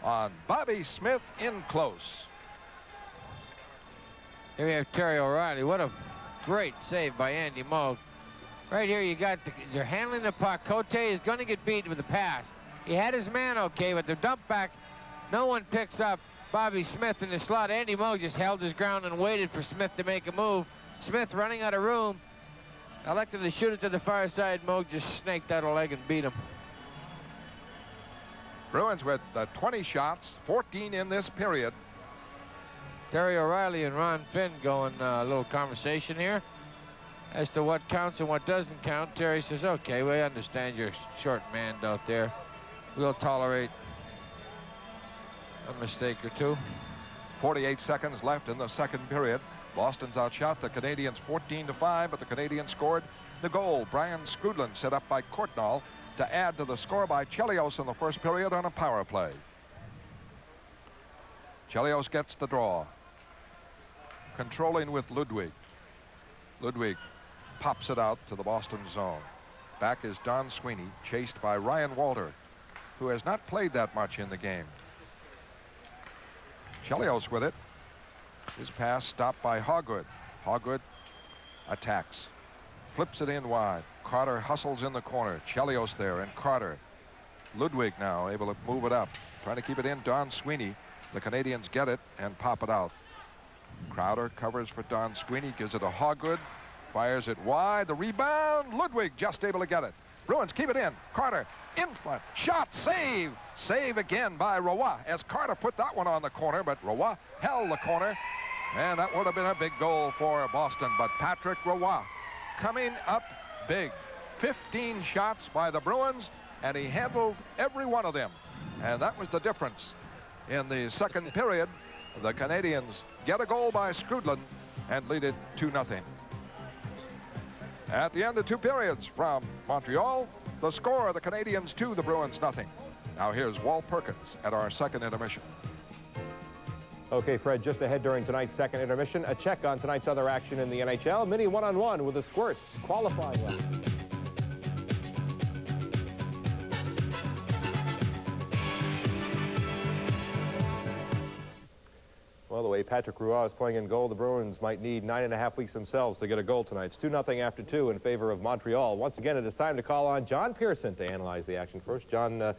on Bobby Smith in close. Here we have Terry O'Reilly. What a great save by Andy Moog. Right here you got, you're handling the puck. Cote is going to get beat with the pass. He had his man okay, but the dump back, no one picks up Bobby Smith in the slot. Andy Moog just held his ground and waited for Smith to make a move. Smith running out of room, elected to shoot it to the far side. Moog just snaked out a leg and beat him. Bruins with 20 shots, 14 in this period. Terry O'Reilly and Ron Finn going a little conversation here as to what counts and what doesn't count. Terry says, okay, we understand you're short-manned out there. We'll tolerate a mistake or two. 48 seconds left in the second period. Boston's outshot the Canadiens 14-5, but the Canadiens scored the goal. Brian Skrudland set up by Courtnall to add to the score by Chelios in the first period on a power play. Chelios gets the draw. Controlling with Ludwig. Ludwig pops it out to the Boston zone. Back is Don Sweeney, chased by Ryan Walter, who has not played that much in the game. Chelios with it. His pass stopped by Hoggood. Hoggood attacks. Flips it in wide. Carter hustles in the corner. Chelios there and Carter. Ludwig now able to move it up. Trying to keep it in. Don Sweeney. The Canadiens get it and pop it out. Crowder covers for Don Sweeney. Gives it to Hoggood. Fires it wide. The rebound. Ludwig just able to get it. Bruins keep it in. Carter in front. Shot. Save. Save again by Roy as Carter put that one on the corner, but Roy held the corner. And that would have been a big goal for Boston. But Patrick Roy coming up big. 15 shots by the Bruins, and he handled every one of them. And that was the difference. In the second period, the Canadiens get a goal by Skrudland and lead it 2-0. At the end of 2 periods from Montreal, the score, the Canadiens 2, the Bruins 0. Now here's Walt Perkins at our second intermission. Okay, Fred, just ahead during tonight's second intermission, a check on tonight's other action in the NHL. Mini one-on-one with the Squirts qualifying round. Well, the way Patrick Roy is playing in goal, the Bruins might need 9.5 weeks themselves to get a goal tonight. It's 2-0 after 2 in favor of Montreal. Once again, it is time to call on John Pearson to analyze the action first. John, a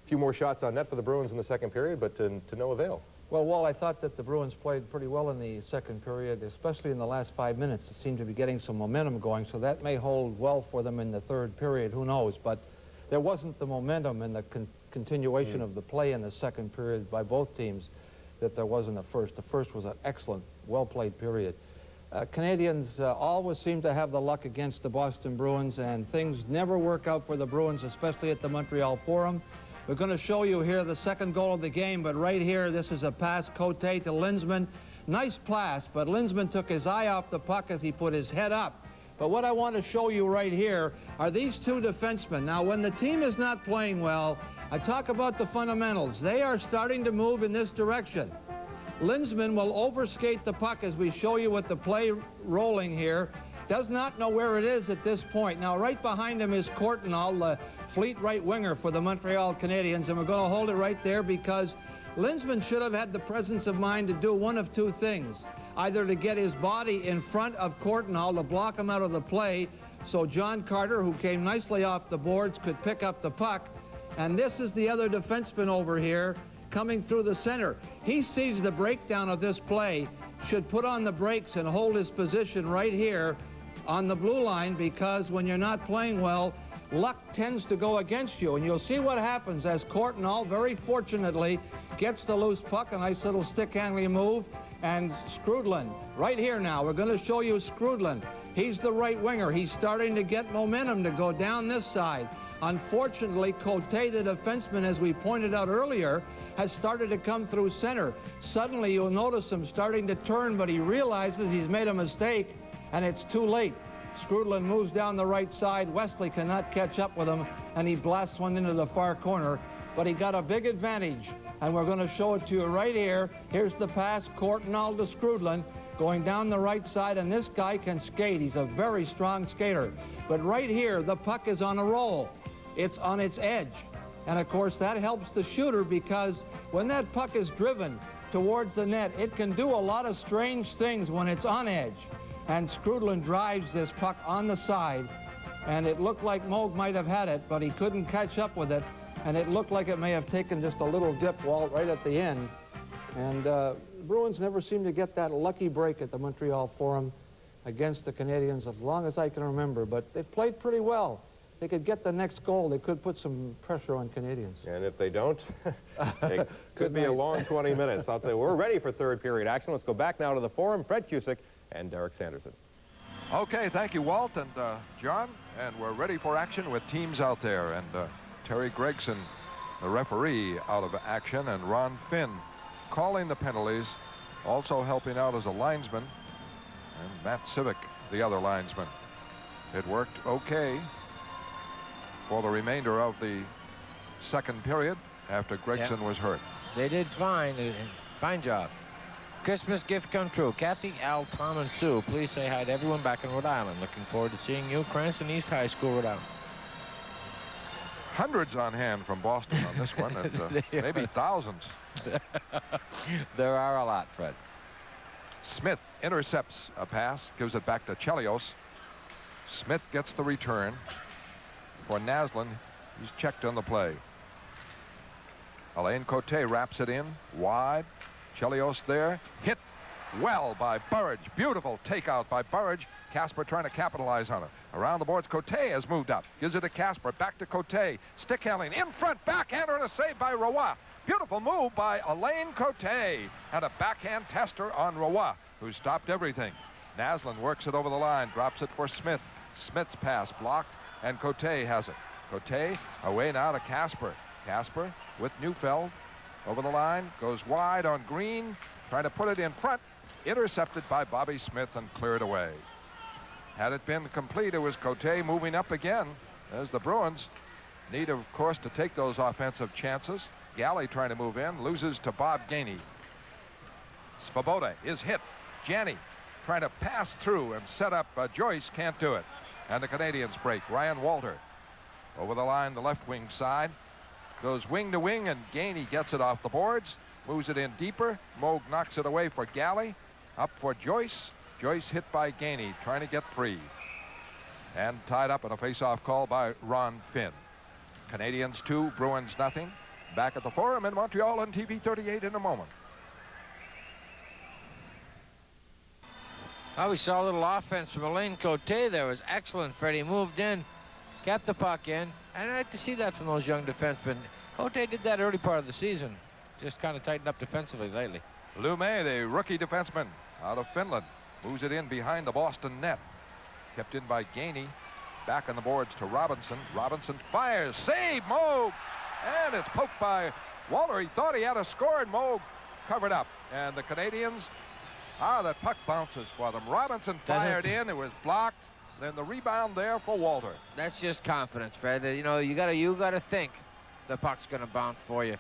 few more shots on net for the Bruins in the second period, but to no avail. Well, Walt, I thought that the Bruins played pretty well in the second period, especially in the last 5 minutes. It seemed to be getting some momentum going, so that may hold well for them in the third period. Who knows? But there wasn't the momentum and the continuation of the play in the second period by both teams that there was in the first. The first was an excellent, well-played period. Canadians always seem to have the luck against the Boston Bruins, and things never work out for the Bruins, especially at the Montreal Forum. We're going to show you here the second goal of the game, but right here, this is a pass, Cote to Linsman. Nice pass, but Linsman took his eye off the puck as he put his head up. But what I want to show you right here are these two defensemen. Now, when the team is not playing well, I talk about the fundamentals. They are starting to move in this direction. Linsman will overskate the puck as we show you with the play rolling here. Does not know where it is at this point. Now, right behind him is Courtnall, the fleet right winger for the Montreal Canadiens, and we're going to hold it right there because Linsman should have had the presence of mind to do one of two things. Either to get his body in front of Courtnall to block him out of the play so John Carter, who came nicely off the boards, could pick up the puck. And this is the other defenseman over here coming through the center. He sees the breakdown of this play, should put on the brakes and hold his position right here on the blue line, because when you're not playing well, luck tends to go against you. And you'll see what happens as Courtnall, very fortunately, gets the loose puck, a nice little stick handling move, and Skrudland, right here now, we're going to show you Skrudland. He's the right winger. He's starting to get momentum to go down this side. Unfortunately, Cote, the defenseman, as we pointed out earlier, has started to come through center. Suddenly, you'll notice him starting to turn, but he realizes he's made a mistake, and it's too late. Skrudland moves down the right side. Wesley cannot catch up with him, and he blasts one into the far corner, but he got a big advantage, and we're going to show it to you right here. Here's the pass, Courtnall to Skrudland, going down the right side, and this guy can skate. He's a very strong skater. But right here, the puck is on a roll. It's on its edge. And of course, that helps the shooter, because when that puck is driven towards the net, it can do a lot of strange things when it's on edge. And Skrudland drives this puck on the side, and it looked like Moog might have had it, but he couldn't catch up with it, and it looked like it may have taken just a little dip, Walt, right at the end. And Bruins never seem to get that lucky break at the Montreal Forum against the Canadiens as long as I can remember, but they played pretty well. They could get the next goal. They could put some pressure on Canadiens. And if they don't, it could be a long 20 minutes. I'll tell you, we're ready for third period action. Let's go back now to the Forum. Fred Cusick and Derek Sanderson. Okay, thank you, Walt and John. And we're ready for action with teams out there. And Terry Gregson, the referee, out of action, and Ron Finn calling the penalties, also helping out as a linesman, and Matt Civic, the other linesman. It worked okay for the remainder of the second period after Gregson was hurt. They did fine. Fine job. Christmas gift come true. Kathy, Al, Tom, and Sue, please say hi to everyone back in Rhode Island. Looking forward to seeing you. Cranston East High School, Rhode Island. Hundreds on hand from Boston on this one, and maybe thousands. There are a lot, Fred. Smith intercepts a pass, gives it back to Chelios. Smith gets the return for Naslin. He's checked on the play. Alain Cote wraps it in wide. Chelios there, hit well by Burridge. Beautiful takeout by Burridge. Casper trying to capitalize on it. Around the boards, Cote has moved up. Gives it to Casper. Back to Cote. Stick handling in front. Backhander and a save by Roy. Beautiful move by Alain Cote. And a backhand tester on Roy, who stopped everything. Naslin works it over the line. Drops it for Smith. Smith's pass blocked, and Cote has it. Cote away now to Casper. Casper with Neufeld. Over the line. Goes wide on Green. Trying to put it in front. Intercepted by Bobby Smith and cleared away. Had it been complete, it was Cote moving up again, as the Bruins need, of course, to take those offensive chances. Galley trying to move in, loses to Bob Gainey. Svoboda is hit. Janney trying to pass through and set up. Joyce can't do it. And the Canadiens break. Ryan Walter over the line, the left wing side. Goes wing to wing, and Gainey gets it off the boards. Moves it in deeper. Moog knocks it away for Galley. Up for Joyce. Joyce hit by Gainey, trying to get free. And tied up in a face-off call by Ron Finn. Canadiens 2, Bruins nothing. Back at the Forum in Montreal on TV 38 in a moment. Oh, we saw a little offense from Alain Cote there. It was excellent, Freddie. Moved in, kept the puck in. And I like to see that from those young defensemen. Cote did that early part of the season. Just kind of tightened up defensively lately. Lumet, the rookie defenseman out of Finland, moves it in behind the Boston net. Kept in by Gainey. Back on the boards to Robinson. Robinson fires. Save, Moog! And it's poked by Walter. He thought he had a score, and Moog covered up. And the Canadiens, that puck bounces for them. Robinson fired in. It was blocked. Then the rebound there for Walter. That's just confidence, Fred. You know, you gotta think the puck's gonna bounce for you.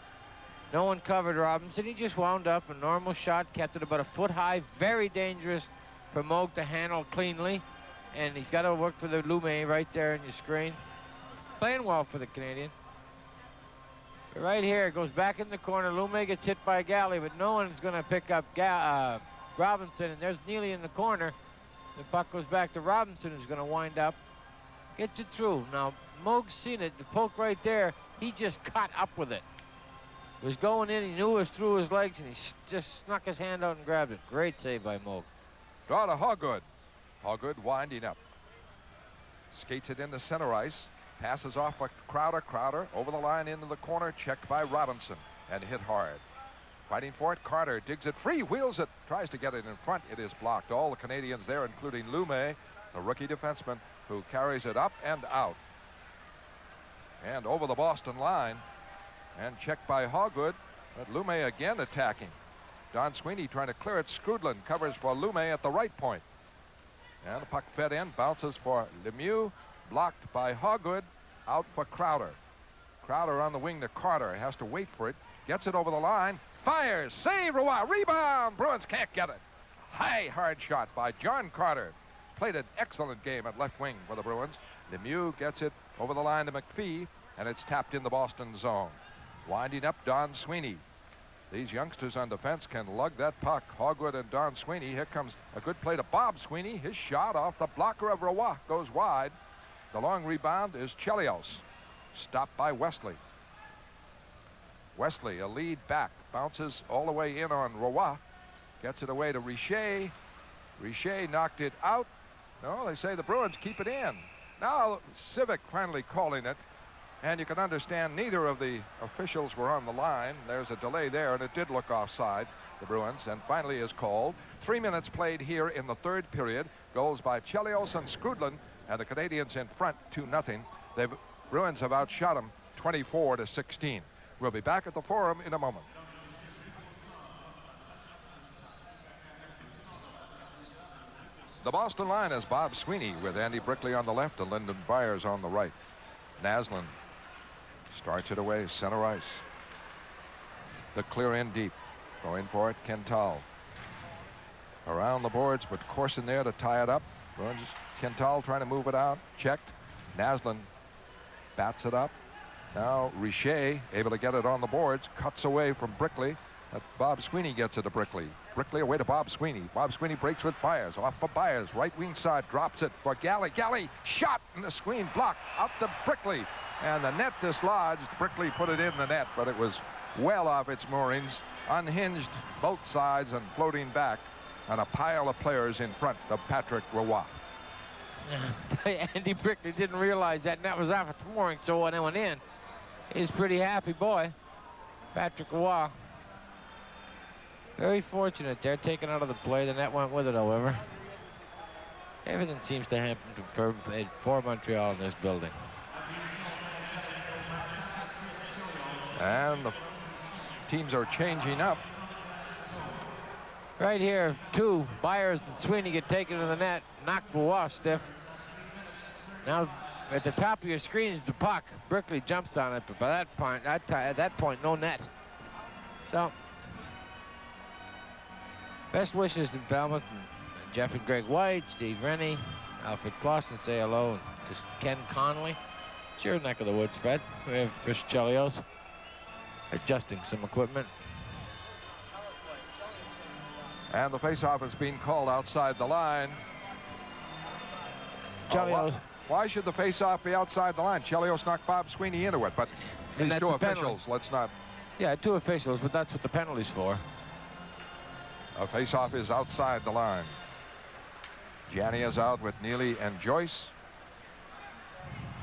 No one covered Robinson. He just wound up a normal shot, kept it about a foot high. Very dangerous for Moog to handle cleanly. And he's got to work for the Lumet right there in your screen. Playing well for the Canadian. Right here, it goes back in the corner. Lume gets hit by Galley, but no one's going to pick up Robinson, and there's Neely in the corner. The puck goes back to Robinson, who's going to wind up. Gets it through. Now, Moog's seen it. The poke right there, he just caught up with it. It was going in, he knew it was through his legs, and he just snuck his hand out and grabbed it. Great save by Moog. Draw to Hoggood. Hoggood winding up. Skates it into center ice. Passes off a Crowder. Crowder over the line into the corner. Checked by Robinson and hit hard. Fighting for it. Carter digs it free. Wheels it. Tries to get it in front. It is blocked. All the Canadians there, including Lume, the rookie defenseman, who carries it up and out. And over the Boston line. And checked by Hoggood. But Lume again attacking. Don Sweeney trying to clear it. Skrudlin covers for Lume at the right point. And the puck fed in. Bounces for Lemieux. Blocked by Hoggood. Out for Crowder. Crowder on the wing to Carter. Has to wait for it. Gets it over the line. Fires. Save. Roy. Rebound. Bruins can't get it. High hard shot by John Carter. Played an excellent game at left wing for the Bruins. Lemieux gets it over the line to McPhee. And it's tapped in the Boston zone. Winding up Don Sweeney. These youngsters on defense can lug that puck. Hogwood and Don Sweeney. Here comes a good play to Bob Sweeney. His shot off the blocker of Roy goes wide. The long rebound is Chelios. Stopped by Wesley. Wesley, a lead back. Bounces all the way in on Roy. Gets it away to Richer. Richer knocked it out. No, they say the Bruins keep it in. Now Civic finally calling it. And you can understand neither of the officials were on the line. There's a delay there, and it did look offside, the Bruins, and finally is called. 3 minutes played here in the third period. Goals by Chelios and Skrudlin, and the Canadiens in front 2-0. The Bruins have outshot them 24-16. We'll be back at the Forum in a moment. The Boston line is Bob Sweeney with Andy Brickley on the left and Lyndon Byers on the right. Naslund starts it away, center ice. The clear in deep. Going for it, Kental. Around the boards, but Corson there to tie it up. Bruins, Kental trying to move it out. Checked. Naslund bats it up. Now Richer able to get it on the boards. Cuts away from Brickley. But Bob Sweeney gets it to Brickley. Brickley away to Bob Sweeney. Bob Sweeney breaks with Byers. Off for Byers. Right wing side. Drops it for Galley. Galley shot and the screen blocked. Out to Brickley. And the net dislodged. Brickley put it in the net, but it was well off its moorings. Unhinged both sides and floating back on a pile of players in front of Patrick Roy. Andy Brickley didn't realize that net was off its mooring, so when it went in, he's a pretty happy boy. Patrick Roy. Very fortunate there, taken out of the play. The net went with it, however. Everything seems to happen for Montreal in this building. And the teams are changing up. Right here, two, Byers and Sweeney get taken to the net. Knocked Roy stiff. Now, at the top of your screen is the puck. Brickley jumps on it, but by that point, no net. So, best wishes to Falmouth and Jeff and Greg White, Steve Rennie, Alfred Clausen, say hello to Ken Conley. It's your neck of the woods, Fred. We have Chris Chelios adjusting some equipment. And the faceoff is being called outside the line. Chelios. Why should the faceoff be outside the line? Chelios knocked Bob Sweeney into it, but these two officials, let's not. Yeah, two officials, but that's what the penalty's for. A faceoff is outside the line. Janney is out with Neely and Joyce.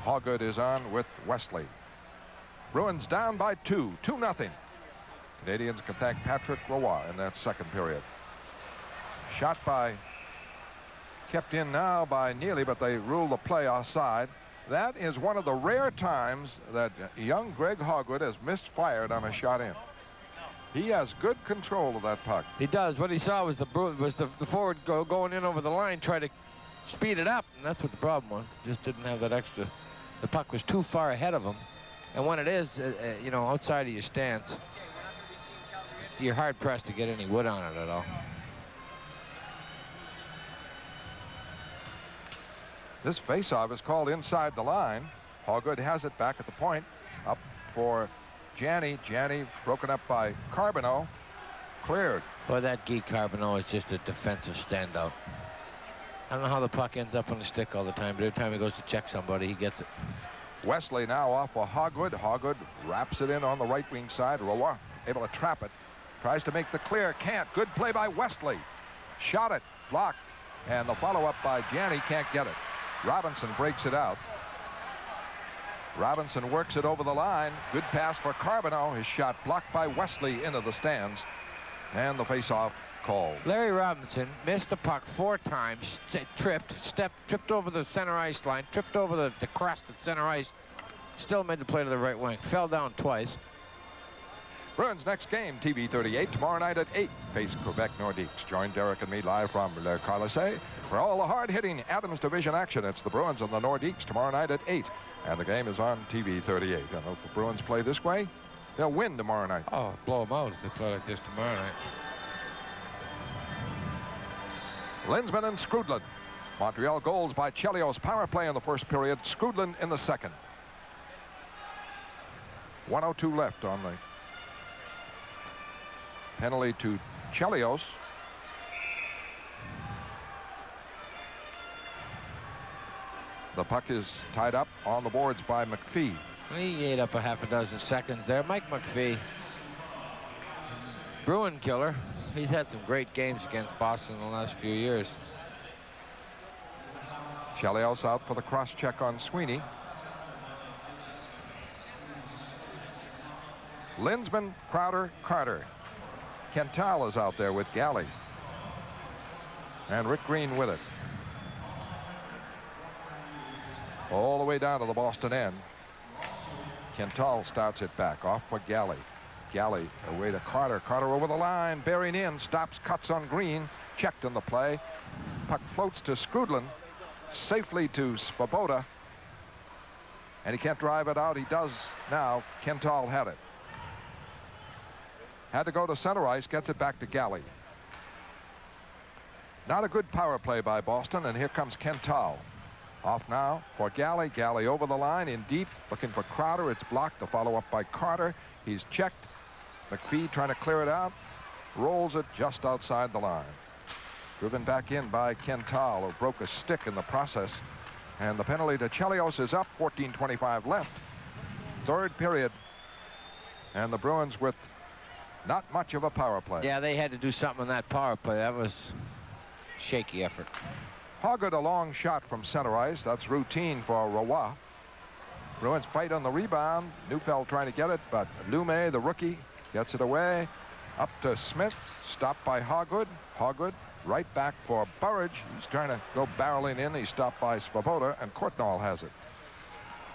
Hoggood is on with Wesley. Bruins down by 2-0. Canadians can thank Patrick Roy in that second period. Shot kept in now by Neely, but they rule the play offside. That is one of the rare times that young Greg Hogwood has misfired on a shot in. He has good control of that puck. He does. What he saw was the forward going in over the line, try to speed it up, and that's what the problem was. Just didn't have that extra. The puck was too far ahead of him, and when it is, you know, outside of your stance, you're hard pressed to get any wood on it at all. This faceoff is called inside the line. Hoggood has it back at the point. Up for Janney. Janney broken up by Carbonneau. Cleared. Boy, that Guy Carbonneau is just a defensive standout. I don't know how the puck ends up on the stick all the time, but every time he goes to check somebody, he gets it. Wesley now off for Hogwood. Hogwood wraps it in on the right wing side. Roy able to trap it. Tries to make the clear. Can't. Good play by Wesley. Shot it. Blocked. And the follow-up by Janney. Can't get it. Robinson breaks it out. Robinson works it over the line. Good pass for Carbonneau. His shot blocked by Wesley into the stands. And the face-off called. Larry Robinson missed the puck 4 times, tripped over the center ice line, tripped over the crust at center ice, still made the play to the right wing, fell down twice. Bruins next game, TV 38, tomorrow night at 8, face Quebec Nordiques. Join Derek and me live from Le Colisée for all the hard-hitting Adams Division action. It's the Bruins and the Nordiques tomorrow night at 8, and the game is on TV 38. And if the Bruins play this way, they'll win tomorrow night. Oh, blow them out if they play like this tomorrow night. Linsman and Skrudland. Montreal goals by Chelios. Power play in the first period. Skrudland in the second. 1:02 left on the penalty to Chelios. The puck is tied up on the boards by McPhee. He ate up a half a dozen seconds there. Mike McPhee, Bruin killer. He's had some great games against Boston in the last few years. Chelios out for the cross check on Sweeney. Linsman, Crowder, Carter. Kental is out there with Galley. And Rick Green with it. All the way down to the Boston end. Kental starts it back. Off for Galley. Galley away to Carter. Carter over the line. Bearing in. Stops, cuts on Green. Checked in the play. Puck floats to Skrudland. Safely to Svoboda. And he can't drive it out. He does now. Kental had it. Had to go to center ice. Gets it back to Galley. Not a good power play by Boston. And here comes Kental. Off now for Galley. Galley over the line in deep. Looking for Crowder. It's blocked. The follow-up by Carter. He's checked. McPhee trying to clear it out. Rolls it just outside the line. Driven back in by Kental, who broke a stick in the process. And the penalty to Chelios is up. 14:25 left. Third period. And the Bruins with not much of a power play. Yeah, they had to do something on that power play. That was shaky effort. Hoggett a long shot from center ice. That's routine for Roy. Bruins fight on the rebound. Neufeld trying to get it, but Lume, the rookie, gets it away. Up to Smith. Stopped by Hogwood. Hogwood right back for Burridge. He's trying to go barreling in. He's stopped by Svoboda, and Courtnall has it.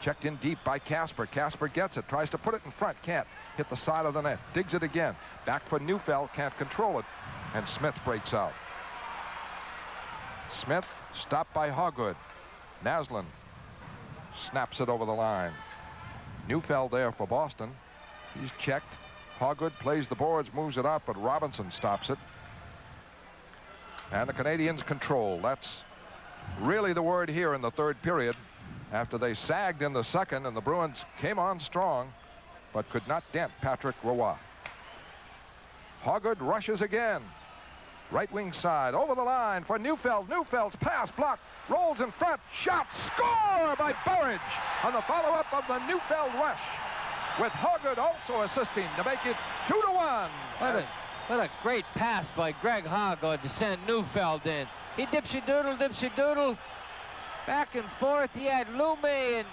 Checked in deep by Casper. Casper gets it. Tries to put it in front. Can't. Hit the side of the net. Digs it again. Back for Neufeld. Can't control it. And Smith breaks out. Smith stopped by Hogwood. Naslund snaps it over the line. Neufeld there for Boston. He's checked. Hogwood plays the boards, moves it out, but Robinson stops it. And the Canadiens control. That's really the word here in the third period. After they sagged in the second, and the Bruins came on strong, but could not dent Patrick Roy. Hogwood rushes again. Right wing side, over the line for Neufeld. Neufeld's pass blocked, rolls in front, shot, score by Burridge on the follow-up of the Neufeld rush, with Hogwood also assisting to make it 2-1. What a great pass by Greg Hogwood to send Neufeld in. He dipsy-doodle, back and forth. He had Lume and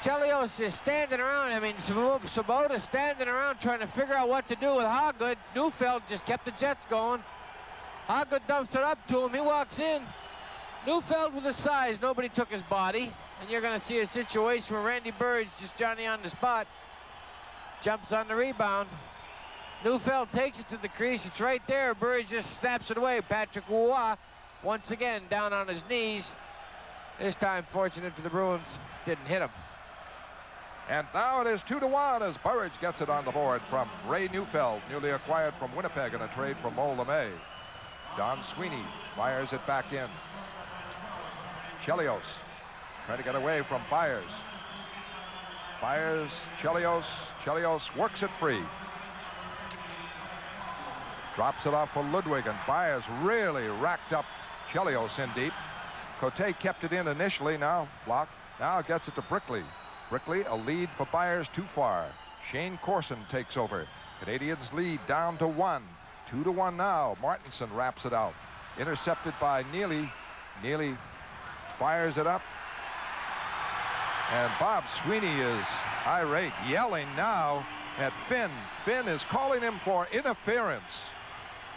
Chelios is standing around. I mean, Svoboda standing around trying to figure out what to do with Hogwood. Neufeld just kept the Jets going. Hogwood dumps it up to him. He walks in. Neufeld with the size. Nobody took his body. And you're going to see a situation where Randy Burridge, just Johnny on the spot, jumps on the rebound. Neufeld takes it to the crease. It's right there. Burridge just snaps it away. Patrick Roy, once again, down on his knees. This time, fortunate for the Bruins, didn't hit him. And now it is 2-1 as Burridge gets it on the board from Ray Neufeld, newly acquired from Winnipeg in a trade from Mold LeMay. Don Sweeney fires it back in. Chelios trying to get away from Byers. Fires Chelios. Chelios works it free. Drops it off for Ludwig, and Byers really racked up Chelios in deep. Cote kept it in initially, now blocked. Now gets it to Brickley. Brickley, a lead for Byers, too far. Shane Corson takes over. Canadiens lead down to 1. 2-1 now. Martinson wraps it out. Intercepted by Neely. Neely fires it up. And Bob Sweeney is irate, yelling now at Finn. Finn is calling him for interference.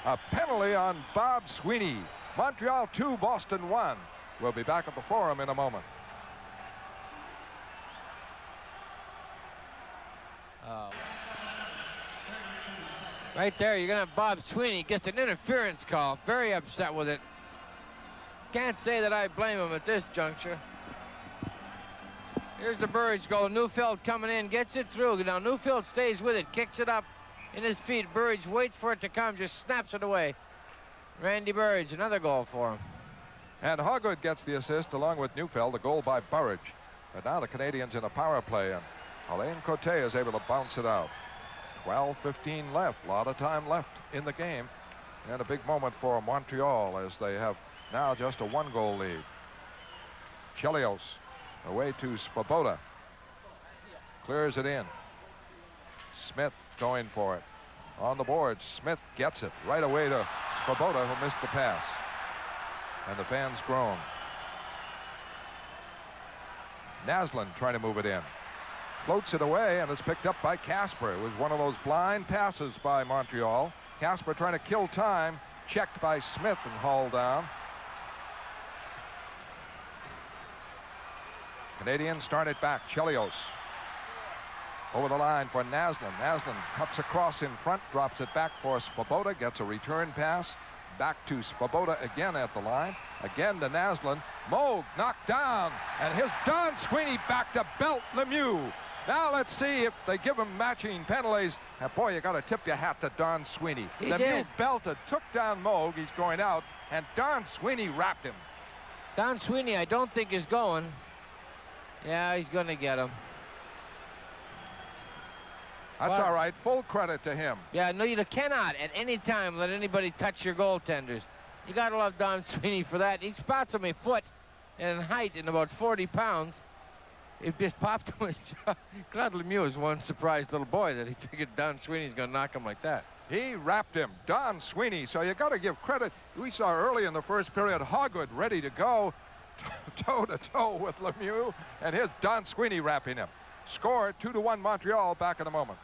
A penalty on Bob Sweeney. Montreal 2, Boston 1. We'll be back at the Forum in a moment. Right there, you're going to have Bob Sweeney gets an interference call. Very upset with it. Can't say that I blame him at this juncture. Here's the Burridge goal. Neufeld coming in, gets it through. Now Neufeld stays with it, kicks it up in his feet. Burridge waits for it to come, just snaps it away. Randy Burridge, another goal for him. And Hogwood gets the assist along with Neufeld, the goal by Burridge. But now the Canadiens in a power play, and Alain Cote is able to bounce it out. 12:15 left, a lot of time left in the game. And a big moment for Montreal as they have now just a 1-goal lead. Chelios away to Svoboda. Clears it in. Smith going for it. On the board, Smith gets it right away to Svoboda, who missed the pass. And the fans groan. Naslund trying to move it in. Floats it away, and it's picked up by Casper. It was one of those blind passes by Montreal. Casper trying to kill time. Checked by Smith and hauled down. Canadiens start it back. Chelios over the line for Naslund. Naslund cuts across in front, drops it back for Svoboda, gets a return pass. Back to Svoboda again at the line. Again to Naslund. Moog knocked down, and his Don Sweeney back to belt Lemieux. Now let's see if they give him matching penalties. And boy, you got to tip your hat to Don Sweeney. Lemieux belted, took down Moog. He's going out, and Don Sweeney wrapped him. Don Sweeney, I don't think is going. Yeah, he's going to get him. That's all right. Full credit to him. Yeah, no, you cannot at any time let anybody touch your goaltenders. You got to love Don Sweeney for that. He spots him a foot in height and about 40 pounds. It just popped him. Claude Lemieux is one surprised little boy that he figured Don Sweeney's going to knock him like that. He wrapped him, Don Sweeney. So you got to give credit. We saw early in the first period Hogwood ready to go toe-to-toe with Lemieux, and here's Don Sweeney wrapping him. Score 2-1 Montreal. Back in a moment.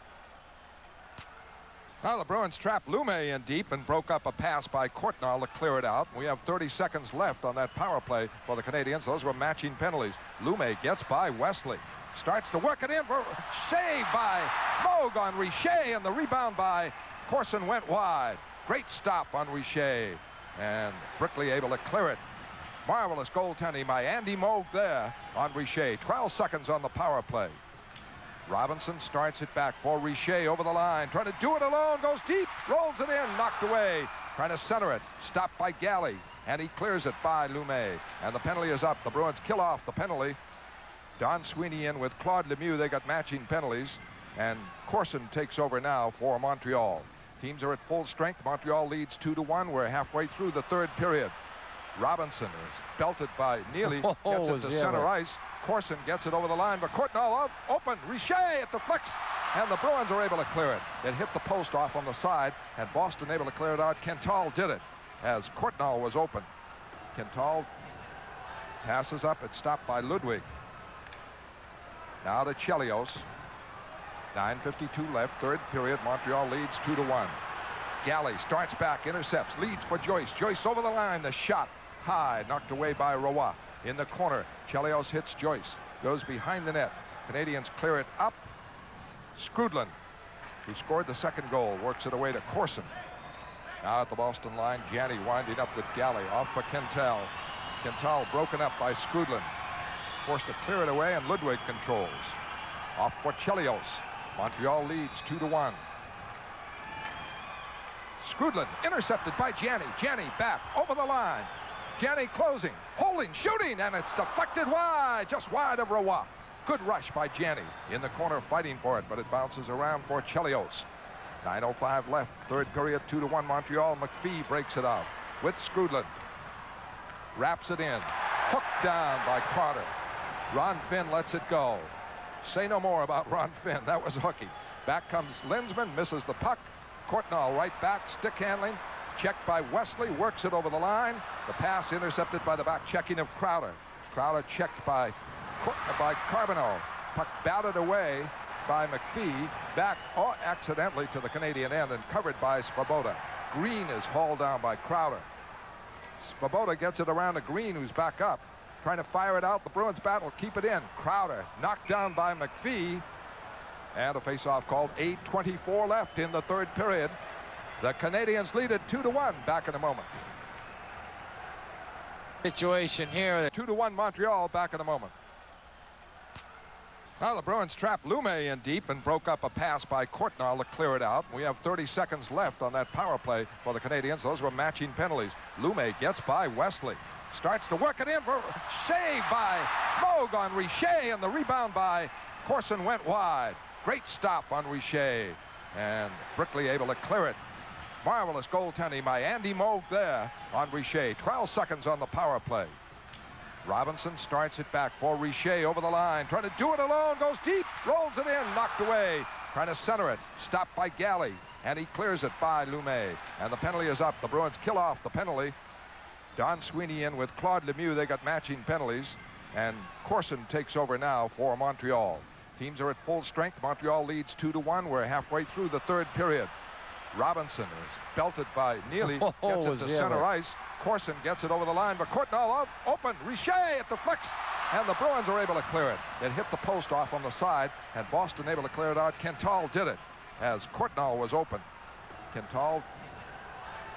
Now the Bruins trapped Lumet in deep and broke up a pass by Courtnall to clear it out. We have 30 seconds left on that power play for the Canadiens. Those were matching penalties. Lumet gets by Wesley. Starts to work it in for save by Moog on Richer, and the rebound by Corson went wide. Great stop on Richer. And Brickley able to clear it. Marvelous goaltending by Andy Moog there on Richer. 12 seconds on the power play. Robinson starts it back for Richer over the line. Trying to do it alone. Goes deep. Rolls it in. Knocked away. Trying to center it. Stopped by Galley. And he clears it by Lumet. And the penalty is up. The Bruins kill off the penalty. Don Sweeney in with Claude Lemieux. They got matching penalties. And Corson takes over now for Montreal. Teams are at full strength. Montreal leads 2-1. We're halfway through the third period. Robinson is belted by Neely. Gets it to center ice. Corson gets it over the line, but Courtnall open. Richer at the flicks, and the Bruins are able to clear it. It hit the post off on the side, and Boston able to clear it out. Quintal did it as Courtnall was open. Quintal passes up. It's stopped by Ludwig. Now to Chelios. 9:52 left, third period. Montreal leads 2-1. Galley starts back, intercepts, leads for Joyce. Joyce over the line. The shot high, knocked away by Roy. In the corner, Chelios hits Joyce. Goes behind the net. Canadiens clear it up. Skrudland, who scored the second goal, works it away to Corson. Now at the Boston line, Janney winding up with Galley. Off for Quintal. Quintal broken up by Skrudland. Forced to clear it away, and Ludwig controls. Off for Chelios. Montreal leads 2-1. Skrudland intercepted by Janney. Janney back over the line. Janney closing, holding, shooting, and it's deflected wide, just wide of Roy. Good rush by Janney. In the corner fighting for it, but it bounces around for Chelios. 9:05 left, third period, 2-1 Montreal. McPhee breaks it out with Skrudland. Wraps it in. Hooked down by Carter. Ron Finn lets it go. Say no more about Ron Finn. That was hooky. Back comes Linsman, misses the puck. Courtnall right back, stick handling. Checked by Wesley, works it over the line. The pass intercepted by the back checking of Crowder. Crowder checked by Carbonneau. Puck batted away by McPhee. Back accidentally to the Canadian end and covered by Svoboda. Green is hauled down by Crowder. Svoboda gets it around to Green, who's back up. Trying to fire it out. The Bruins battle. Keep it in. Crowder knocked down by McPhee. And a face-off called. 8:24 left in the third period. The Canadiens lead it 2-1. Back in a moment. Situation here. 2-1 Montreal. Back in a moment. Now the Bruins trapped Lume in deep and broke up a pass by Courtnall to clear it out. We have 30 seconds left on that power play for the Canadiens. Those were matching penalties. Lume gets by Wesley. Starts to work it in for save by Moog on Richer, and the rebound by Corson went wide. Great stop on Richer, and Brickley able to clear it. Marvelous goaltending by Andy Moog there on Richer. 12 seconds on the power play. Robinson starts it back for Richer over the line. Trying to do it alone. Goes deep. Rolls it in. Knocked away. Trying to center it. Stopped by Galley. And he clears it by Lume. And the penalty is up. The Bruins kill off the penalty. Don Sweeney in with Claude Lemieux. They got matching penalties. And Corson takes over now for Montreal. Teams are at full strength. Montreal leads 2-1. We're halfway through the third period. Robinson is belted by Neely. Gets it to center ice. Corson gets it over the line, but Courtnall out open. Richer at the flicks, and the Bruins are able to clear it. It hit the post off on the side, and Boston able to clear it out. Quintal did it as Courtnall was open. Quintal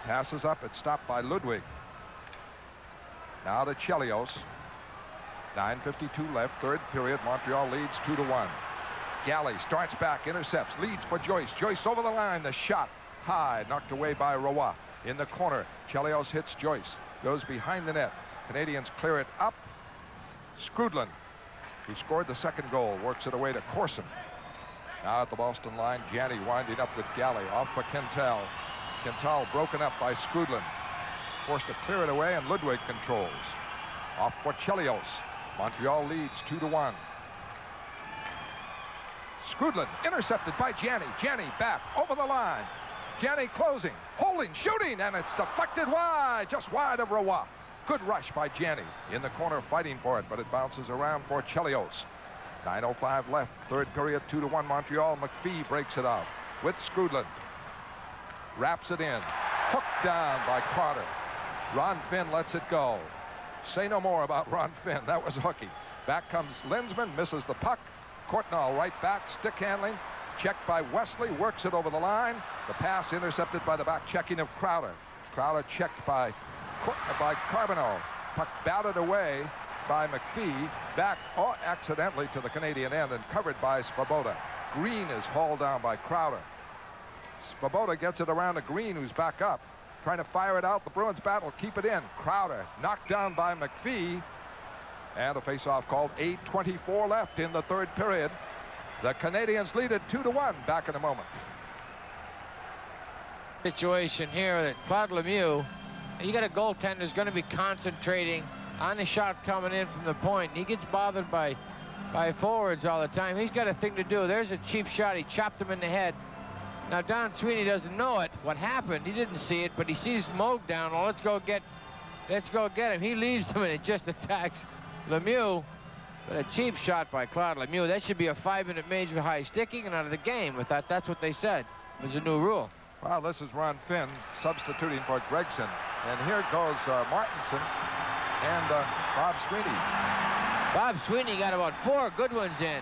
passes up. It's stopped by Ludwig. Now to Chelios. 9:52 left, third period. Montreal leads 2-1. Galley starts back, intercepts, leads for Joyce. Joyce over the line. The shot high, knocked away by Roy. In the corner, Chelios hits Joyce. Goes behind the net. Canadiens clear it up. Skrudland, who scored the second goal, works it away to Corson. Now at the Boston line, Janney winding up with Galley. Off for Quintal. Quintal broken up by Skrudland. Forced to clear it away, and Ludwig controls. Off for Chelios. Montreal leads 2-1. Skrudland intercepted by Janney. Janney back over the line. Janney closing, holding, shooting, and it's deflected wide, just wide of Roy. Good rush by Janney. In the corner fighting for it, but it bounces around for Chelios. 9:05 left, third period, 2-1 Montreal. McPhee breaks it out with Skrudland. Wraps it in. Hooked down by Carter. Ron Finn lets it go. Say no more about Ron Finn. That was hooky. Back comes Linsman, misses the puck. Courtnall right back, stick handling. Checked by Wesley, works it over the line. The pass intercepted by the back checking of Crowder. Crowder checked by Carbonneau. Puck batted away by McPhee. Back accidentally to the Canadian end and covered by Svoboda. Green is hauled down by Crowder. Svoboda gets it around to Green, who's back up. Trying to fire it out. The Bruins battle. Keep it in. Crowder knocked down by McPhee. And a face-off called. 8:24 left in the third period. The Canadiens lead it 2-1. Back in a moment. Situation here that Claude Lemieux, you got a goaltender who's going to be concentrating on the shot coming in from the point. He gets bothered by forwards all the time. He's got a thing to do. There's a cheap shot. He chopped him in the head. Now Don Sweeney doesn't know it. What happened? He didn't see it, but he sees Moog down. Well, let's go get him. He leaves him and it just attacks Lemieux. But a cheap shot by Claude Lemieux. That should be a 5-minute major high sticking and out of the game. But that's what they said. It was a new rule. Well, this is Ron Finn substituting for Gregson. And here goes Martinson and Bob Sweeney. Bob Sweeney got about 4 good ones in.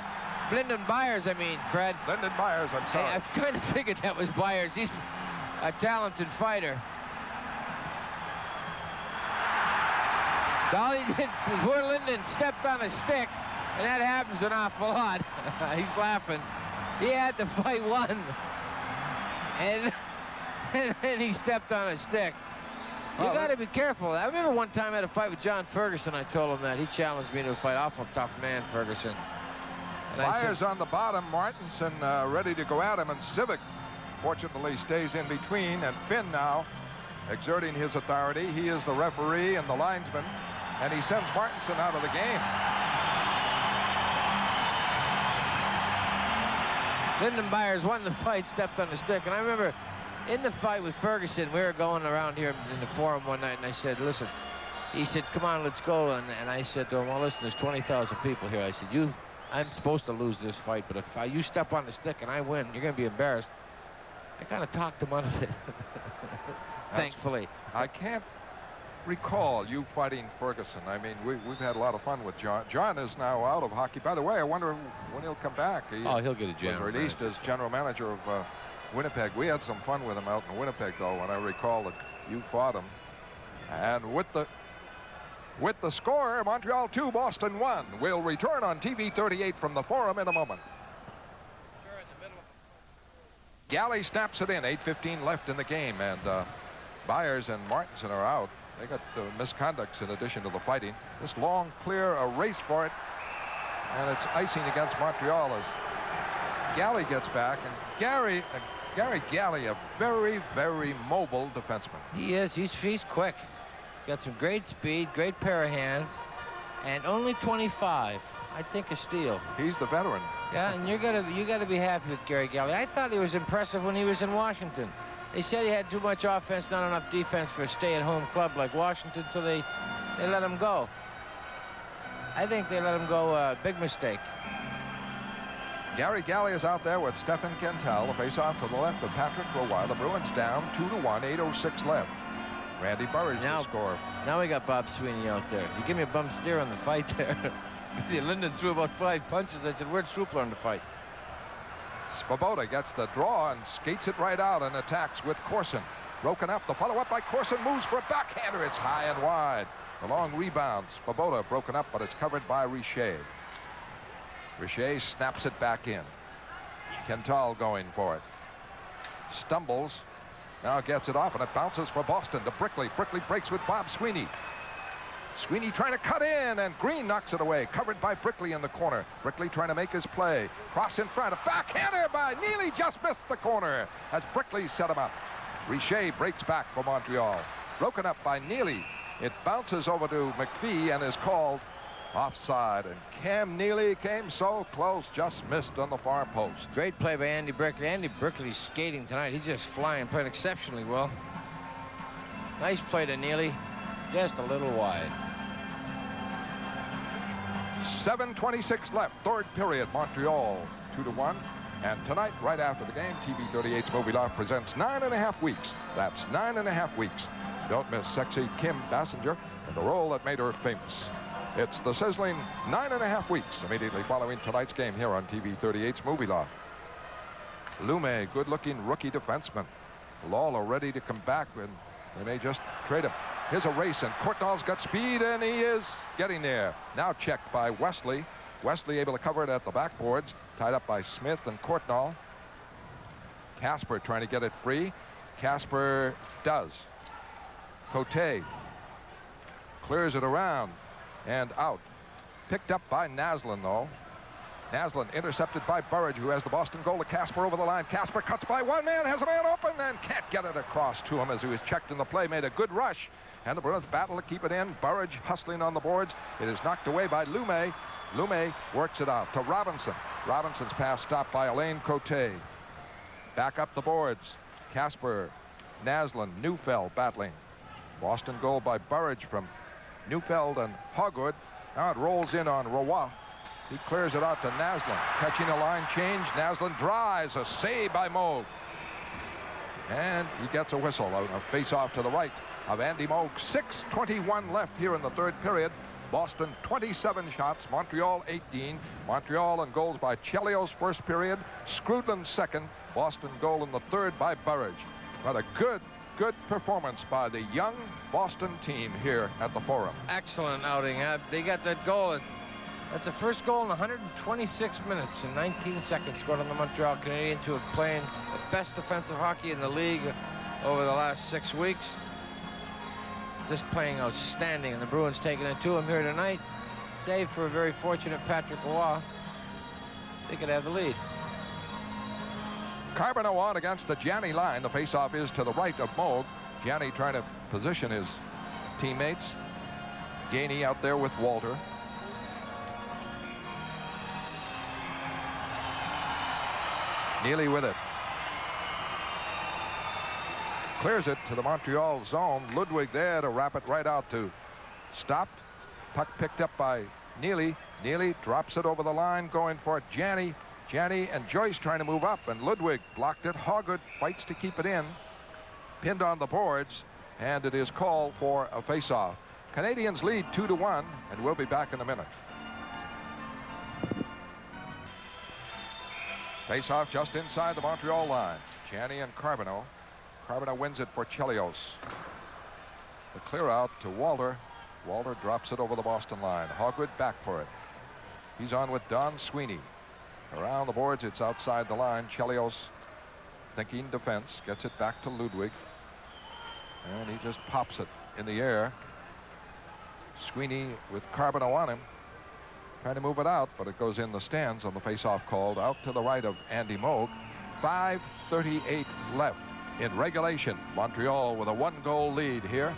Lyndon Byers, I mean, Fred. Lyndon Byers, I'm sorry. Hey, I kind of figured that was Byers. He's a talented fighter. All he did, poor Lyndon stepped on a stick, and that happens an awful lot. He's laughing. He had to fight one, and then he stepped on a stick. You got to be careful. I remember one time I had a fight with John Ferguson. I told him that. He challenged me to a fight. Awful tough man, Ferguson. Byers on the bottom, Martinson ready to go at him, and Civic fortunately stays in between, and Finn now exerting his authority. He is the referee and the linesman, and he sends Martinson out of the game. Lyndon Byers won the fight, stepped on the stick, and I remember in the fight with Ferguson, we were going around here in the forum one night, and I said, listen, he said, come on, let's go, and I said to him, well, listen, there's 20,000 people here. I said, I'm supposed to lose this fight, but if you step on the stick and I win, you're going to be embarrassed. I kind of talked him out of it, thankfully. I can't recall you fighting Ferguson. I mean, we've had a lot of fun with John. John is now out of hockey. By the way, I wonder when he'll come back. He'll get a general was released as general manager of Winnipeg. We had some fun with him out in Winnipeg, though, when I recall that you fought him. And with the score, Montreal 2, Boston 1. We'll return on TV 38 from the Forum in a moment. Galley snaps it in. 8:15 left in the game, and Byers and Martinson are out. They got misconducts in addition to the fighting. This long clear, a race for it, and it's icing against Montreal as Galley gets back, and Gary Galley, a very, very mobile defenseman. He is. He's quick. He's got some great speed, great pair of hands, and only 25. I think a steal. He's the veteran. Yeah, and you gotta be happy with Gary Galley. I thought he was impressive when he was in Washington. They said he had too much offense, not enough defense for a stay-at-home club like Washington, so they let him go. I think they let him go. Big mistake. Gary Galley is out there with Stephen Gentile. The face-off to the left of Patrick Roy. The Bruins down 2-1, 8:06 left. Randy Burridge to score. Now we got Bob Sweeney out there. You give me a bum steer on the fight there. Linden threw about 5 punches. I said, where'd Swoopler on the fight? Svoboda gets the draw and skates it right out and attacks with Corson. Broken up. The follow-up by Corson moves for a backhander. It's high and wide. The long rebound. Svoboda broken up, but it's covered by Richer. Richer snaps it back in. Kental going for it. Stumbles. Now gets it off, and it bounces for Boston to Brickley. Brickley breaks with Bob Sweeney. Sweeney trying to cut in, and Green knocks it away. Covered by Brickley in the corner. Brickley trying to make his play. Cross in front. A backhander by Neely. Just missed the corner as Brickley set him up. Richer breaks back for Montreal. Broken up by Neely. It bounces over to McPhee and is called offside. And Cam Neely came so close, just missed on the far post. Great play by Andy Brickley. Andy Brickley's skating tonight. He's just flying, playing exceptionally well. Nice play to Neely. Just a little wide. 7:26 left, third period. Montreal 2-1. And tonight, right after the game, TV 38's Movie Loft presents 9.5 weeks. That's 9.5 weeks. Don't miss sexy Kim Basinger and the role that made her famous. It's the sizzling 9.5 weeks immediately following tonight's game here on TV 38's Movie Loft. Lume, good-looking rookie defenseman. Lawler ready to come back, and they may just trade him. Here's a race, and Courtnall's got speed, and he is getting there. Now checked by Wesley. Wesley able to cover it at the backboards, tied up by Smith and Courtnall. Casper trying to get it free. Casper does. Cote clears it around and out. Picked up by Naslin, though. Naslin intercepted by Burridge, who has the Boston goal to Casper over the line. Casper cuts by one man, has a man open, and can't get it across to him as he was checked in the play. Made a good rush, and the Bruins battle to keep it in. Burridge hustling on the boards. It is knocked away by Lume. Lume works it out to Robinson. Robinson's pass stopped by Alain Cote. Back up the boards. Casper, Naslin, Neufeld battling. Boston goal by Burridge from Neufeld and Hogwood. Now it rolls in on Roy. He clears it out to Naslin. Catching a line change. Naslin drives. A save by Moog. And he gets a whistle. A face-off to the right of Andy Moog. 6:21 left here in the third period. Boston 27 shots. Montreal 18. Montreal and goals by Chelios first period. Scrudland second. Boston goal in the third by Burridge. But a good performance by the young Boston team here at the Forum. Excellent outing. They got that goal. That's the first goal in 126 minutes and 19 seconds scored on the Montreal Canadiens, who have played the best defensive hockey in the league over the last 6 weeks. Just playing outstanding, and the Bruins taking it to him here tonight. Save for a very fortunate Patrick Roy. they could have the lead. Carbonneau on against the Janney line. The faceoff is to the right of Moog. Janney trying to position his teammates. Gainey out there with Walter. Neely with it. Clears it to the Montreal zone. Ludwig there to wrap it right out to stopped. Puck picked up by Neely. Neely drops it over the line, going for Janney. Janney and Joyce trying to move up, and Ludwig blocked it. Hoggood fights to keep it in. Pinned on the boards, and it is called for a face-off. Canadiens lead 2-1, and we'll be back in a minute. Face-off just inside the Montreal line. Janney and Carbonneau. Carbonneau wins it for Chelios. The clear out to Walter. Walter drops it over the Boston line. Hogwood back for it. He's on with Don Sweeney. Around the boards, it's outside the line. Chelios thinking defense. Gets it back to Ludwig. And he just pops it in the air. Sweeney with Carbonneau on him. Trying to move it out, but it goes in the stands on the face-off called out to the right of Andy Moog. 5:38 left in regulation. Montreal with a 1-goal lead here.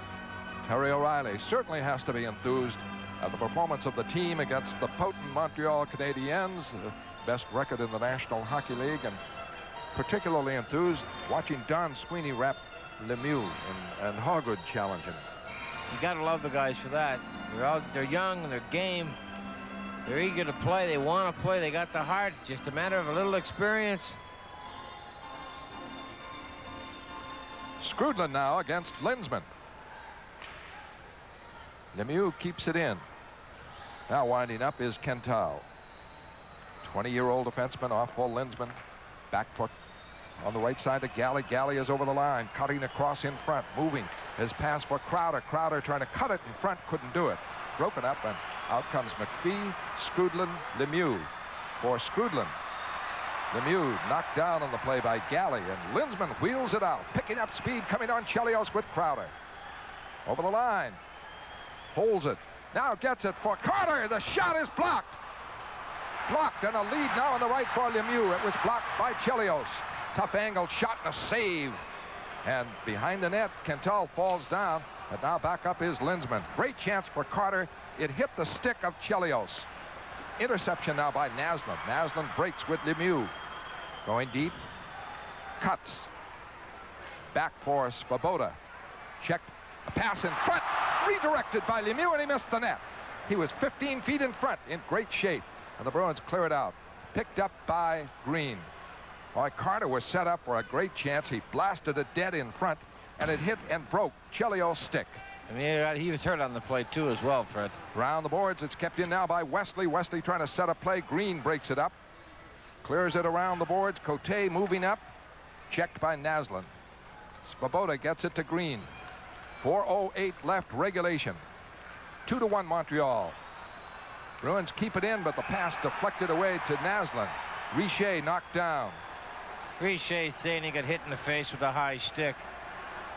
Terry O'Reilly certainly has to be enthused at the performance of the team against the potent Montreal Canadiens, the best record in the National Hockey League, and particularly enthused watching Don Sweeney wrap Lemieux and Hoggood challenge him. You got to love the guys for that. They're young and they're game. They're eager to play. They want to play. They got the heart. It's just a matter of a little experience. Skrudland now against Linsman. Lemieux keeps it in. Now winding up is Kental. 20-year-old defenseman off for Linsman. Back foot on the right side to Galley. Galley is over the line, cutting across in front, moving. His pass for Crowder. Crowder trying to cut it in front, couldn't do it. Broken up, and out comes McPhee, Skrudland, Lemieux. For Skrudland. Lemieux knocked down on the play by Galley, and Linsman wheels it out, picking up speed, coming on Chelios with Crowder. Over the line. Holds it. Now gets it for Carter. The shot is blocked. Blocked, and a lead now on the right for Lemieux. It was blocked by Chelios. Tough angle shot and a save. And behind the net, Kental falls down. But now back up is Linsman. Great chance for Carter. It hit the stick of Chelios. Interception now by Naslund. Naslund breaks with Lemieux. Going deep. Cuts. Back for Svoboda. Checked. A pass in front. Redirected by Lemieux, and he missed the net. He was 15 feet in front, in great shape. And the Bruins clear it out. Picked up by Green. Boy, Carter was set up for a great chance. He blasted it dead in front, and it hit and broke Chelios' stick. And he was hurt on the play, too, as well, Fred. Round the boards, it's kept in now by Wesley. Wesley trying to set a play. Green breaks it up. Clears it around the boards. Cote moving up. Checked by Naslund. Svoboda gets it to Green. 4:08 left regulation. 2-1 Montreal. Bruins keep it in, but the pass deflected away to Naslund. Richer knocked down. Richer saying he got hit in the face with a high stick.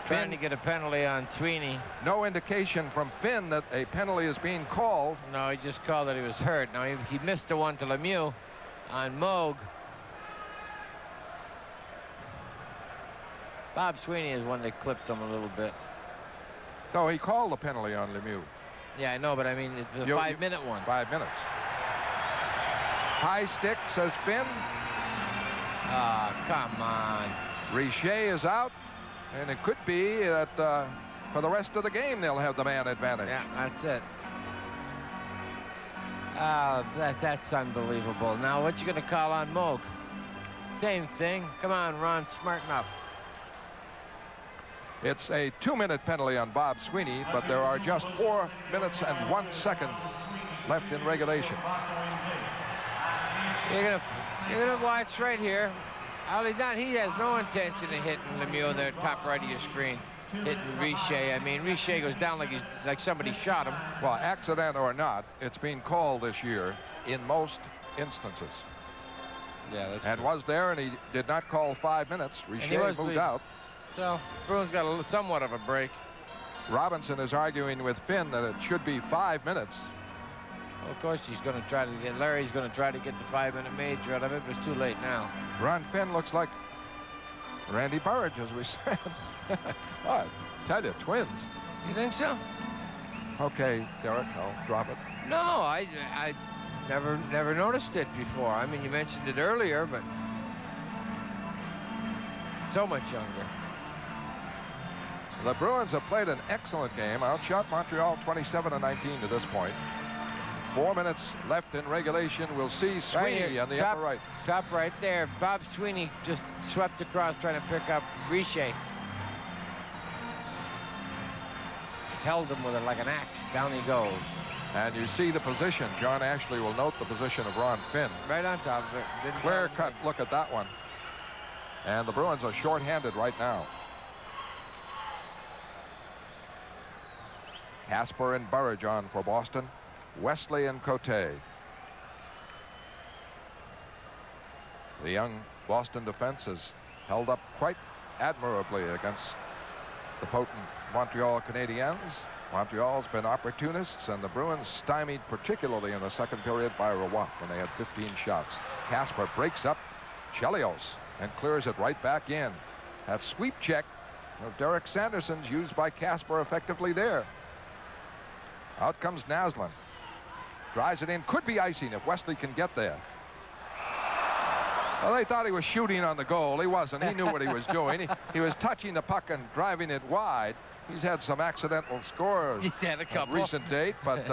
Trying to get a penalty on Sweeney. No indication from Finn that a penalty is being called. No, he just called that he was hurt. Now, he missed the one to Lemieux on Moog. Bob Sweeney is one that clipped him a little bit. No, he called the penalty on Lemieux. Yeah, I know, but I mean, it's a 5-minute one. 5 minutes. High stick, says Finn. Oh, come on. Richer is out, and it could be that for the rest of the game they'll have the man advantage. Yeah, that's it. That's unbelievable. Now, what you going to call on Moog? Same thing. Come on, Ron, smarten up. It's a 2-minute penalty on Bob Sweeney, but there are just 4 minutes and 1 second left in regulation. You're gonna watch right here. He has no intention of hitting Lemieux in the top right of your screen. Hitting Richer. I mean, Richer goes down like somebody shot him. Well, accident or not, it's been called this year in most instances. Yeah, that's and true. Was there, and he did not call 5 minutes. Richer moved out. So, Bruins got somewhat of a break. Robinson is arguing with Finn that it should be 5 minutes. Of course, he's going to try to get, Larry's going to try to get the 5-minute major out of it, but it's too late now. Ron Finn looks like Randy Burridge, as we said. Oh, I tell you, twins. You think so? Okay, Derek, I'll drop it. No, I never noticed it before. I mean, you mentioned it earlier, but so much younger. The Bruins have played an excellent game. Outshot Montreal 27-19 to this point. 4 minutes left in regulation. We'll see Sweeney on the upper right. Top right there. Bob Sweeney just swept across trying to pick up Richer. Held him with it like an axe. Down he goes. And you see the position. John Ashley will note the position of Ron Finn. Right on top of it. Clear cut look at that one. And the Bruins are short-handed right now. Casper and Burridge on for Boston. Wesley and Cote. The young Boston defense has held up quite admirably against the potent Montreal Canadiens. Montreal's been opportunists, and the Bruins stymied particularly in the second period by Roy when they had 15 shots. Casper breaks up Chelios and clears it right back in. That sweep check of Derek Sanderson's used by Casper effectively there. Out comes Naslund. Drives it in. Could be icing if Wesley can get there. Well, they thought he was shooting on the goal. He wasn't. He knew what he was doing. He was touching the puck and driving it wide. He's had some accidental scores He's had a couple. recent date, but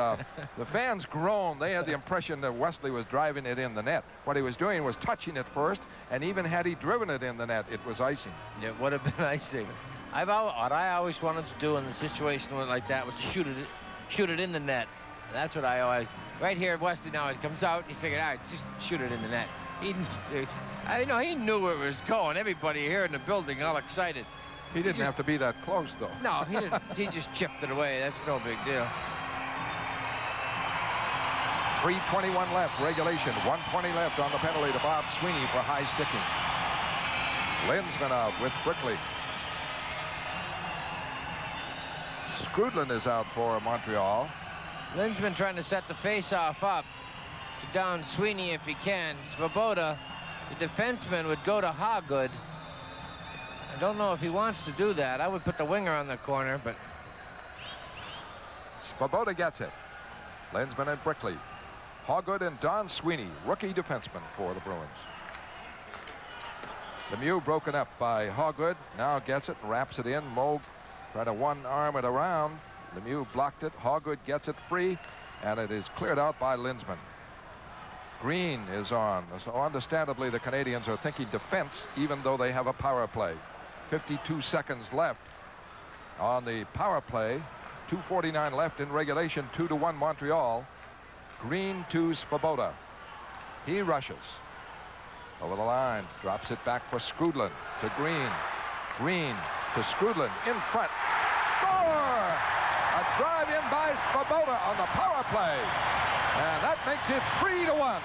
the fans groaned. They had the impression that Wesley was driving it in the net. What he was doing was touching it first, and even had he driven it in the net, it was icing. It would have been icing. What I always wanted to do in a situation like that was to shoot it in the net. That's what I always. Right here, Wesley now he comes out. He figured, all right, just shoot it in the net. He knew where it was going. Everybody here in the building all excited. He didn't have to be that close, though. No, he didn't. He just chipped it away. That's no big deal. 3:21 left, regulation. 1:20 left on the penalty to Bob Sweeney for high sticking. Linsman out with Brickley. Skrudland is out for Montreal. Linsman trying to set the face-off up to down Sweeney if he can. Svoboda, the defenseman, would go to Hoggood. I don't know if he wants to do that. I would put the winger on the corner, but Svoboda gets it. Linsman and Brickley. Hoggood and Don Sweeney, rookie defenseman for the Bruins. Lemieux broken up by Hoggood. Now gets it and wraps it in. Moog tried to one-arm it around. Lemieux blocked it. Hoggood gets it free, and it is cleared out by Linsman. Green is on. So understandably, the Canadiens are thinking defense, even though they have a power play. 52 seconds left on the power play. 2:49 left in regulation. 2-1 Montreal. Green to Svoboda. He rushes over the line, drops it back for Skrudland to Green. Green to Skrudland in front. Score! A drive in by Svoboda on the power play, and that makes it 3-1.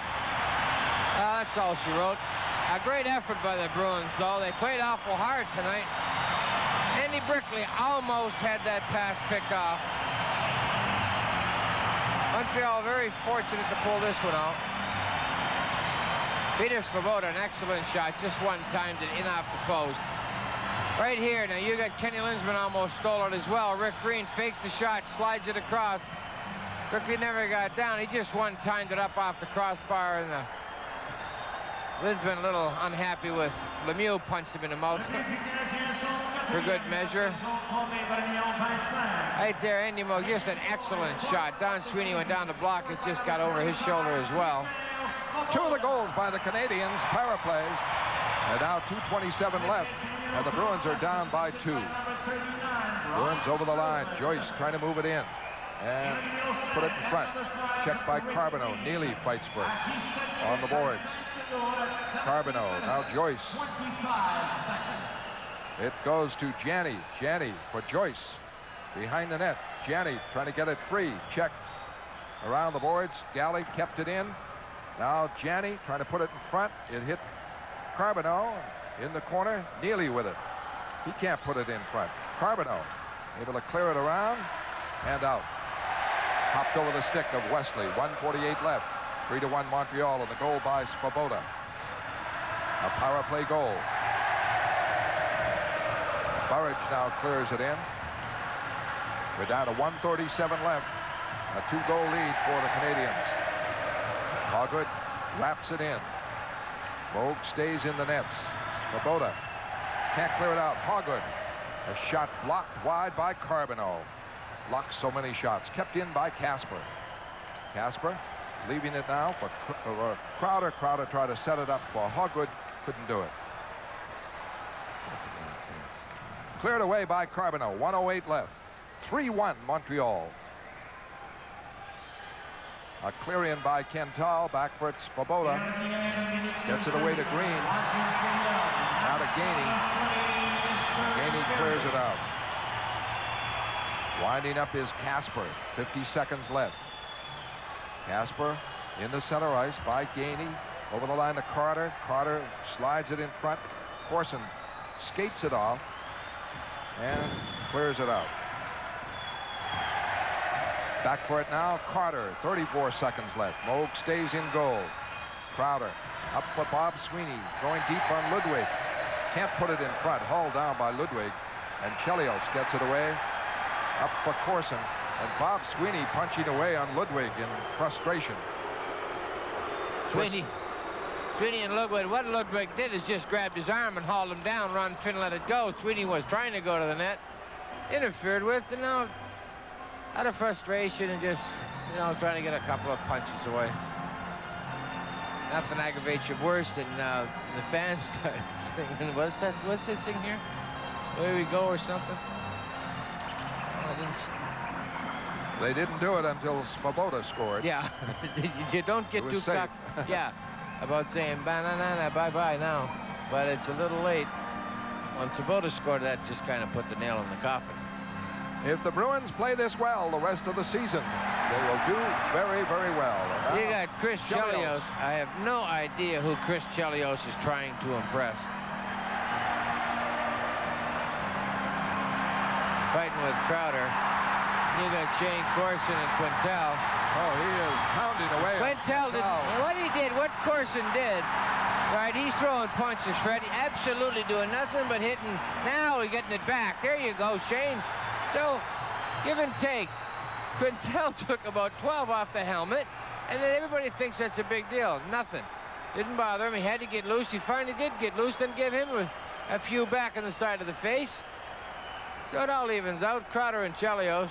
That's all she wrote. A great effort by the Bruins, though. They played awful hard tonight. Andy Brickley almost had that pass picked off. Montreal very fortunate to pull this one out. Peter Svoboda, an excellent shot, just one timed it in off the post. Right here, now you got Kenny Linsman almost stole it as well. Rick Green fakes the shot, slides it across. Brickley never got down. He just one timed it up off the crossbar, and Linsman a little unhappy with Lemieux punched him in the mouth for good measure. Right there, Andy Moog, just an excellent shot. Don Sweeney went down the block. It just got over his shoulder as well. Two of the goals by the Canadiens, power plays. And now 2:27 left, and the Bruins are down by 2. Bruins over the line. Joyce trying to move it in and put it in front. Checked by Carbonneau. Neely fights for it on the boards. Carbonneau, now Joyce. It goes to Janney. Janney for Joyce. Behind the net. Janney trying to get it free. Check around the boards. Galley kept it in. Now Janney trying to put it in front. It hit Carbonneau in the corner. Neely with it. He can't put it in front. Carbonneau able to clear it around and out. Popped over the stick of Wesley. 1:48 left. 3-1 Montreal, and the goal by Svoboda. A power play goal. Burridge now clears it in. We're down to 1:37 left. A 2-goal lead for the Canadiens. Hogwood wraps it in. Moog stays in the nets. Svoboda can't clear it out. Hogwood. A shot blocked wide by Carbonneau. Blocks so many shots. Kept in by Casper. Casper leaving it now for Crowder. Crowder tried to set it up for Hogwood. Couldn't do it. Cleared away by Carbonneau. 1:08 left. 3-1 Montreal. A clear in by Kental. Back for it, Svoboda. Gets it away to Green. Now to Gainey. Gainey clears it out. Winding up is Casper. 50 seconds left. Casper in the center ice by Gainey. Over the line to Carter. Carter slides it in front. Corson skates it off and clears it out. Back for it now, Carter. 34 seconds left. Moog stays in goal. Crowder up for Bob Sweeney. Going deep on Ludwig. Can't put it in front. Hauled down by Ludwig. And Chelios gets it away. Up for Corson. And Bob Sweeney punching away on Ludwig in frustration. Sweeney and Ludwig. What Ludwig did is just grabbed his arm and hauled him down. Ron Finn let it go. Sweeney was trying to go to the net. Interfered with. And now out of frustration and just, trying to get a couple of punches away. Nothing aggravates you worse than the fans start singing. What's it sing here? Where we go or something? They didn't do it until Svoboda scored. Yeah. You don't get too cocked. Yeah. About saying banana, bye-bye now. But it's a little late. When Svoboda scored, that just kind of put the nail in the coffin. If the Bruins play this well the rest of the season, they will do very, very well. You got Chris Chelios. I have no idea who Chris Chelios is trying to impress. Fighting with Crowder. You got Shane Corson and Quintal. Oh, he is pounding away. Quintal did what he did, what Corson did. Right, he's throwing punches, Fred. Absolutely doing nothing but hitting. Now he's getting it back. There you go, Shane. So, give and take. Quintal took about 12 off the helmet, and then everybody thinks that's a big deal. Nothing. Didn't bother him. He had to get loose. He finally did get loose, then gave him a few back on the side of the face. So it all evens out. Crowder and Chelios.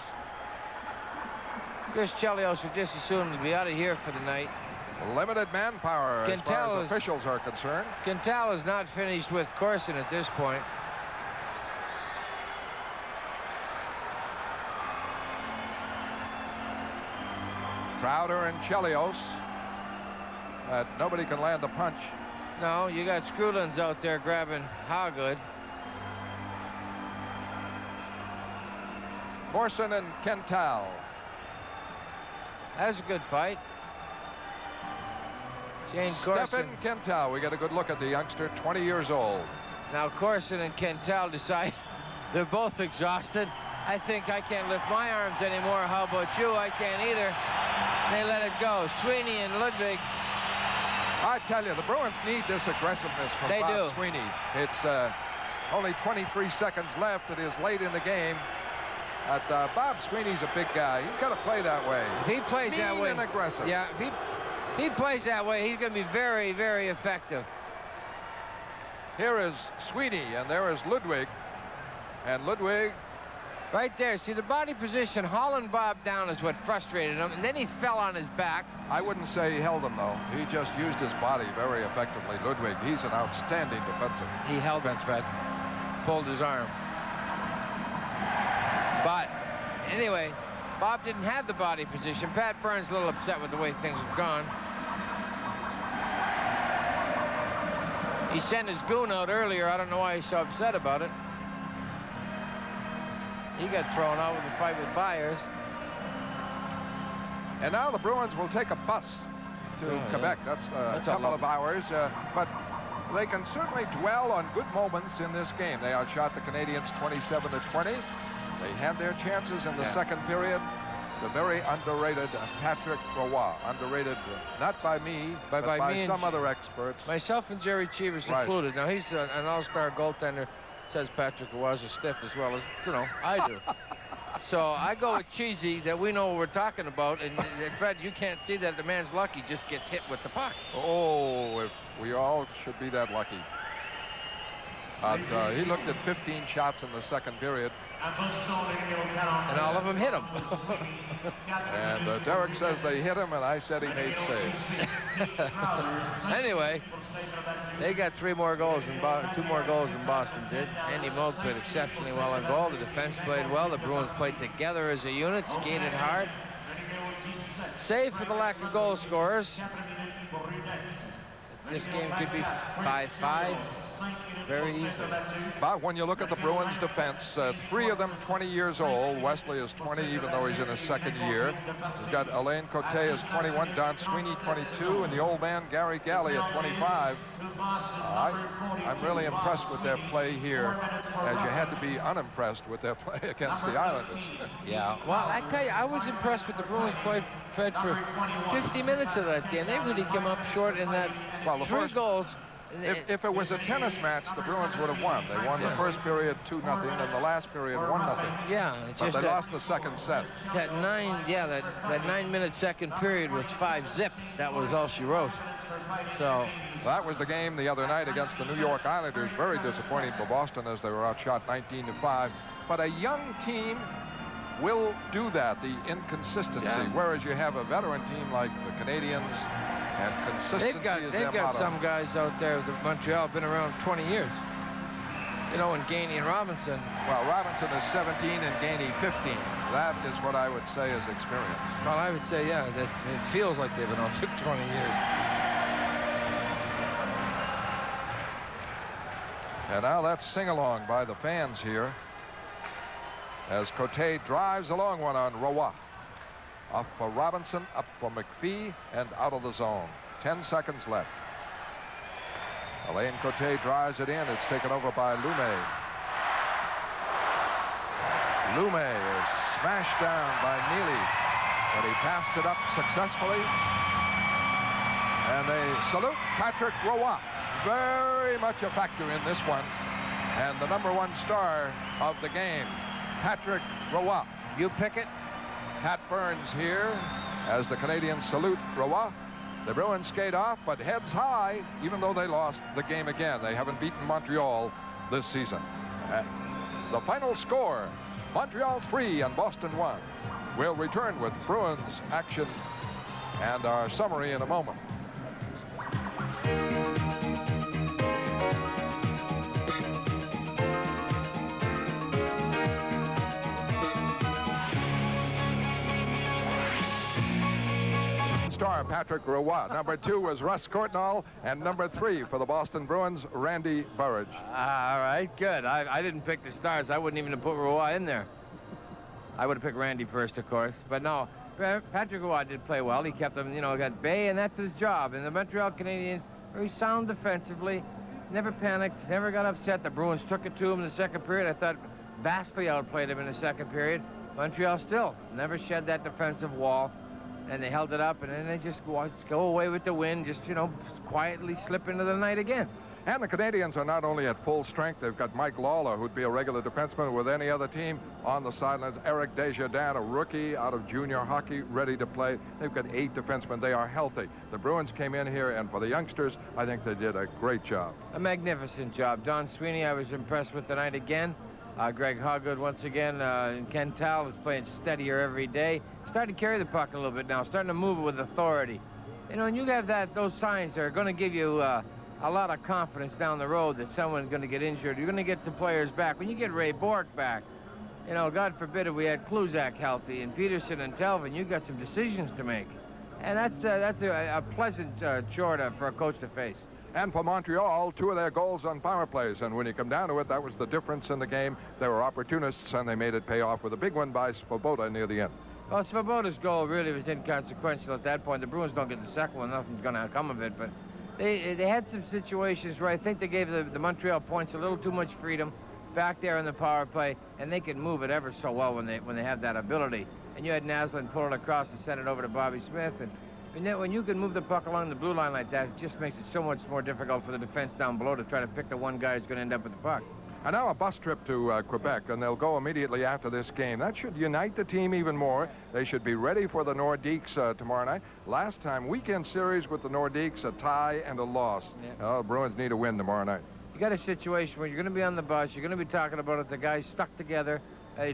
Chris Chelios would just as soon be out of here for the night. Limited manpower as far as officials are concerned. Quintal is not finished with Corson at this point. Crowder and Chelios. Nobody can land a punch. No, you got Screwlands out there grabbing Hogwood. Corson and Quintal. That was a good fight. Shane Corson. Stephen Quintal. We got a good look at the youngster, 20 years old. Now Corson and Quintal decide they're both exhausted. I think I can't lift my arms anymore. How about you? I can't either. They let it go. Sweeney and Ludwig. I tell you, the Bruins need this aggressiveness from Bob Sweeney. It's only 23 seconds left. It is late in the game. Bob Sweeney's a big guy. He's got to play that way. If he plays that way. And aggressive. Yeah, if he plays that way, he's going to be very, very effective. Here is Sweeney, and there is Ludwig. And Ludwig. Right there. See, the body position, hauling Bob down is what frustrated him, and then he fell on his back. I wouldn't say he held him, though. He just used his body very effectively. Ludwig, he's an outstanding defensive. He held him, Fred. Pulled his arm. But, anyway, Bob didn't have the body position. Pat Burns a little upset with the way things have gone. He sent his goon out earlier. I don't know why he's so upset about it. He got thrown out with a fight with Byers. And now the Bruins will take a bus to Quebec. That's a couple of hours. But they can certainly dwell on good moments in this game. They outshot the Canadiens 27-20. They had their chances in the second period. the very underrated Patrick Roy. Underrated not by me, but by me some other experts. Myself and Jerry Cheevers included. Now, he's an all-star goaltender. Says Patrick Roy's a stiff as well as, I do. So I go with Cheesy, that we know what we're talking about. And Fred, you can't see that the man's lucky, just gets hit with the puck. Oh, if we all should be that lucky. He looked at 15 shots in the second period. And all of them hit him. And Derek says they hit him, and I said he made saves. Anyway, they got 3 more goals, and 2 more goals than Boston did. Andy Moak played exceptionally well on goal. The defense played well. The Bruins played together as a unit, skated hard. Save for the lack of goal scorers. This game could be 5-5. Very easily. But when you look at the Bruins defense, 3 of them 20 years old. Wesley is 20, even though he's in his second year. He's got Alain Cote is 21, Don Sweeney 22, and the old man Gary Galley at 25. I'm really impressed with their play here, as you had to be unimpressed with their play against the Islanders. Yeah. Well, I tell you, I was impressed with the Bruins play, Fred, for 50 minutes of that game. They really came up short in that 3 goals. If it was a tennis match, the Bruins would have won. They won the first period 2-0, and the last period 1-0. Yeah, but they lost the second set. That 9-minute second period was 5-zip. That was all she wrote. So that was the game the other night against the New York Islanders. Very disappointing for Boston as they were outshot 19-5. But a young team will do that, the inconsistency. Whereas you have a veteran team like the Canadiens, and consistency they've got some guys out there that Montreal have been around 20 years. And Gainey and Robinson. Well, Robinson is 17 and Gainey 15. That is what I would say is experience. Well, I would say, that it feels like they've been on 20 years. And now that's sing-along by the fans here, as Cote drives a long one on Roy. Up for Robinson, up for McPhee, and out of the zone. 10 seconds left. Alain Cote drives it in. It's taken over by Lumet. Lumet is smashed down by Neely, but he passed it up successfully. And they salute Patrick Roy. Very much a factor in this one. And the #1 star of the game, Patrick Roy. You pick it. Pat Burns here as the Canadiens salute Roy. The Bruins skate off, but heads high, even though they lost the game again. They haven't beaten Montreal this season. The final score, Montreal 3 and Boston 1. We'll return with Bruins action and our summary in a moment. Star Patrick Roy. #2 was Russ Courtnall, and #3 for the Boston Bruins, Randy Burridge. All right, good. I didn't pick the stars. I wouldn't even have put Roy in there. I would have picked Randy first, of course. But no, Patrick Roy did play well. He kept them, got Bay, and that's his job. And the Montreal Canadiens, very sound defensively, never panicked, never got upset. The Bruins took it to him in the second period. I thought vastly outplayed him in the second period. Montreal still never shed that defensive wall. And they held it up, and then they just go away with the wind, just, quietly slip into the night again. And the Canadiens are not only at full strength, they've got Mike Lawler, who'd be a regular defenseman with any other team, on the sidelines. Eric Desjardins, a rookie out of junior hockey, ready to play. They've got 8 defensemen. They are healthy. The Bruins came in here, and for the youngsters, I think they did a great job. A magnificent job. Don Sweeney, I was impressed with tonight again. Greg Hoggood, once again, and Ken Tal is playing steadier every day. Starting to carry the puck a little bit now, starting to move it with authority. And you have those signs that are going to give you a lot of confidence down the road that someone's going to get injured. You're going to get some players back. When you get Ray Bork back, God forbid if we had Kluzak healthy and Peterson and Telvin, you got some decisions to make. And that's a pleasant chore for a coach to face. And for Montreal, 2 of their goals on power plays. And when you come down to it, that was the difference in the game. They were opportunists, and they made it pay off with a big one by Svoboda near the end. Well, Svoboda's goal really was inconsequential at that point. The Bruins don't get the second one. Nothing's going to come of it. But they had some situations where I think they gave the Montreal points a little too much freedom back there in the power play, and they can move it ever so well when they have that ability. and you had Naslund pull it across and send it over to Bobby Smith. And then when you can move the puck along the blue line like that, it just makes it so much more difficult for the defense down below to try to pick the one guy who's going to end up with the puck. And now a bus trip to Quebec, and they'll go immediately after this game. That should unite the team even more. They should be ready for the Nordiques tomorrow night. Last time, weekend series with the Nordiques, a tie and a loss. Yeah. The Bruins need a win tomorrow night. You got a situation where you're going to be on the bus, you're going to be talking about it, the guys stuck together,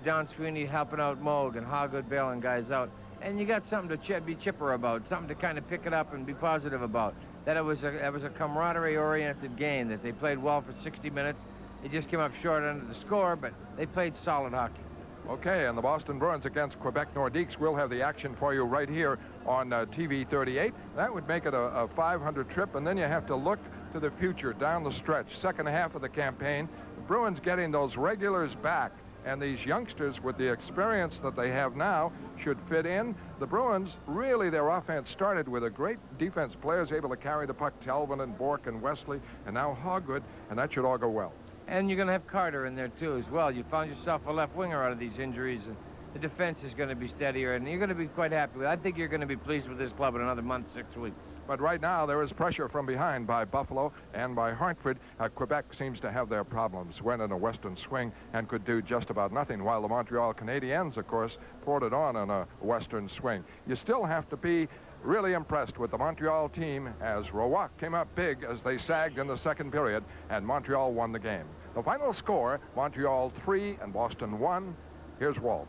Don Sweeney helping out Moog and Hoggood bailing guys out. And you got something to be chipper about, something to kind of pick it up and be positive about. That it was a camaraderie-oriented game, that they played well for 60 minutes. They just came up short under the score, but they played solid hockey. Okay, and the Boston Bruins against Quebec Nordiques. We'll have the action for you right here on TV 38. That would make it a 500 trip, and then you have to look to the future, down the stretch, second half of the campaign. The Bruins getting those regulars back, and these youngsters with the experience that they have now should fit in. The Bruins, really, their offense started with a great defense, players able to carry the puck, Talbot and Bork and Wesley, and now Hoggood, and that should all go well. And you're going to have Carter in there, too, as well. You found yourself a left winger out of these injuries, and the defense is going to be steadier, and you're going to be quite happy with it. I think you're going to be pleased with this club in another month, 6 weeks. But right now, there is pressure from behind by Buffalo and by Hartford. Quebec seems to have their problems, went in a western swing and could do just about nothing, while the Montreal Canadiens, of course, poured it on a western swing. You still have to be really impressed with the Montreal team, as Roark came up big as they sagged in the second period, and Montreal won the game. The final score, Montreal 3 and Boston 1. Here's Walt.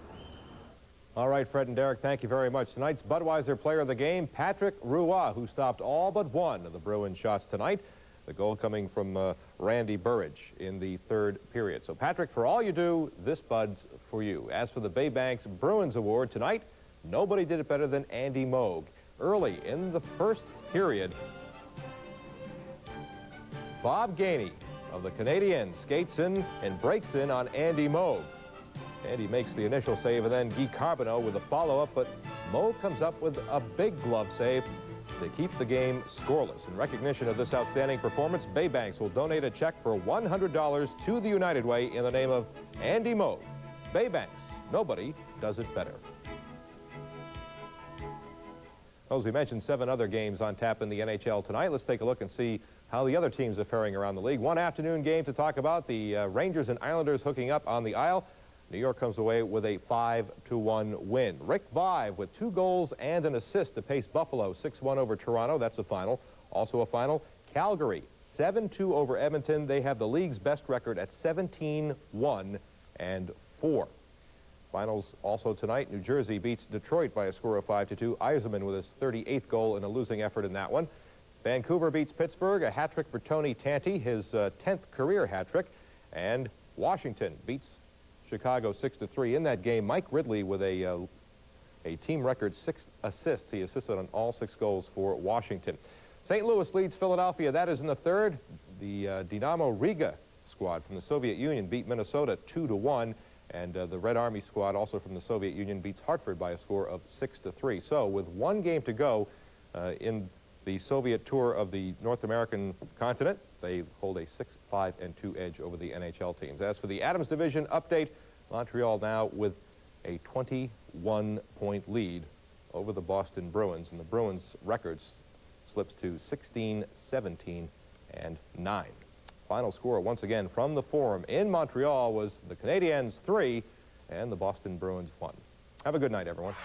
All right, Fred and Derek, thank you very much. Tonight's Budweiser player of the game, Patrick Roy, who stopped all but one of the Bruins shots tonight. The goal coming from Randy Burridge in the third period. So, Patrick, for all you do, this Bud's for you. As for the Baybanks Bruins Award tonight, nobody did it better than Andy Moog. Early in the first period, Bob Gainey of the Canadiens skates in and breaks in on Andy Moog. Andy makes the initial save, and then Guy Carbonneau with a follow-up, but Moog comes up with a big glove save to keep the game scoreless. In recognition of this outstanding performance, Baybanks will donate a check for $100 to the United Way in the name of Andy Moog. Baybanks, nobody does it better. Well, as we mentioned, 7 other games on tap in the NHL tonight. Let's take a look and see how the other teams are faring around the league. One afternoon game to talk about, the Rangers and Islanders hooking up on the Isle. New York comes away with a 5-1 win. Rick Vive with 2 goals and an assist to pace Buffalo 6-1 over Toronto. That's the final. Also a final. Calgary 7-2 over Edmonton. They have the league's best record at 17-1-4. Finals also tonight. New Jersey beats Detroit by a score of 5-2. Yzerman with his 38th goal in a losing effort in that one. Vancouver beats Pittsburgh, a hat-trick for Tony Tanti, his 10th career hat-trick. And Washington beats Chicago 6-3. In that game, Mike Ridley with a team record 6 assists. He assisted on all 6 goals for Washington. St. Louis leads Philadelphia. That is in the third. The Dinamo Riga squad from the Soviet Union beat Minnesota 2-1. And the Red Army squad, also from the Soviet Union, beats Hartford by a score of 6-3. So with 1 game to go in the Soviet tour of the North American continent, they hold a 6-5-2 edge over the NHL teams. As for the Adams Division update, Montreal now with a 21-point lead over the Boston Bruins, and the Bruins' record slips to 16-17-9. Final score, once again, from the Forum in Montreal was the Canadiens 3 and the Boston Bruins 1. Have a good night, everyone.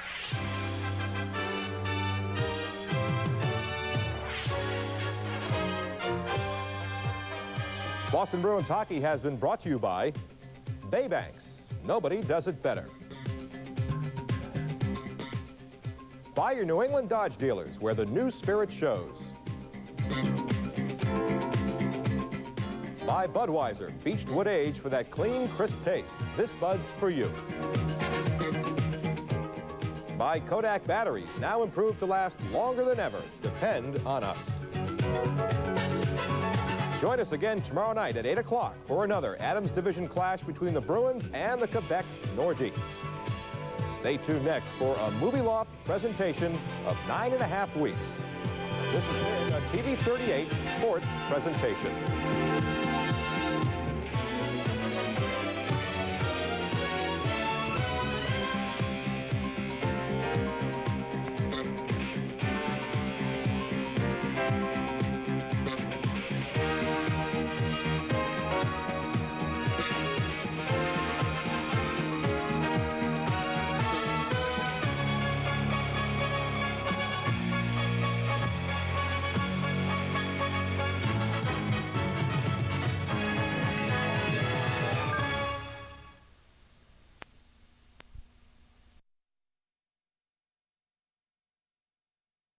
Boston Bruins hockey has been brought to you by Baybanks. Nobody does it better. By your New England Dodge dealers, where the new spirit shows. By Budweiser, beached wood age for that clean, crisp taste. This Bud's for you. By Kodak batteries, now improved to last longer than ever. Depend on us. Join us again tomorrow night at 8 o'clock for another Adams Division clash between the Bruins and the Quebec Nordiques. Stay tuned next for a Movie Loft presentation of 9.5 weeks. This has been a TV 38 sports presentation.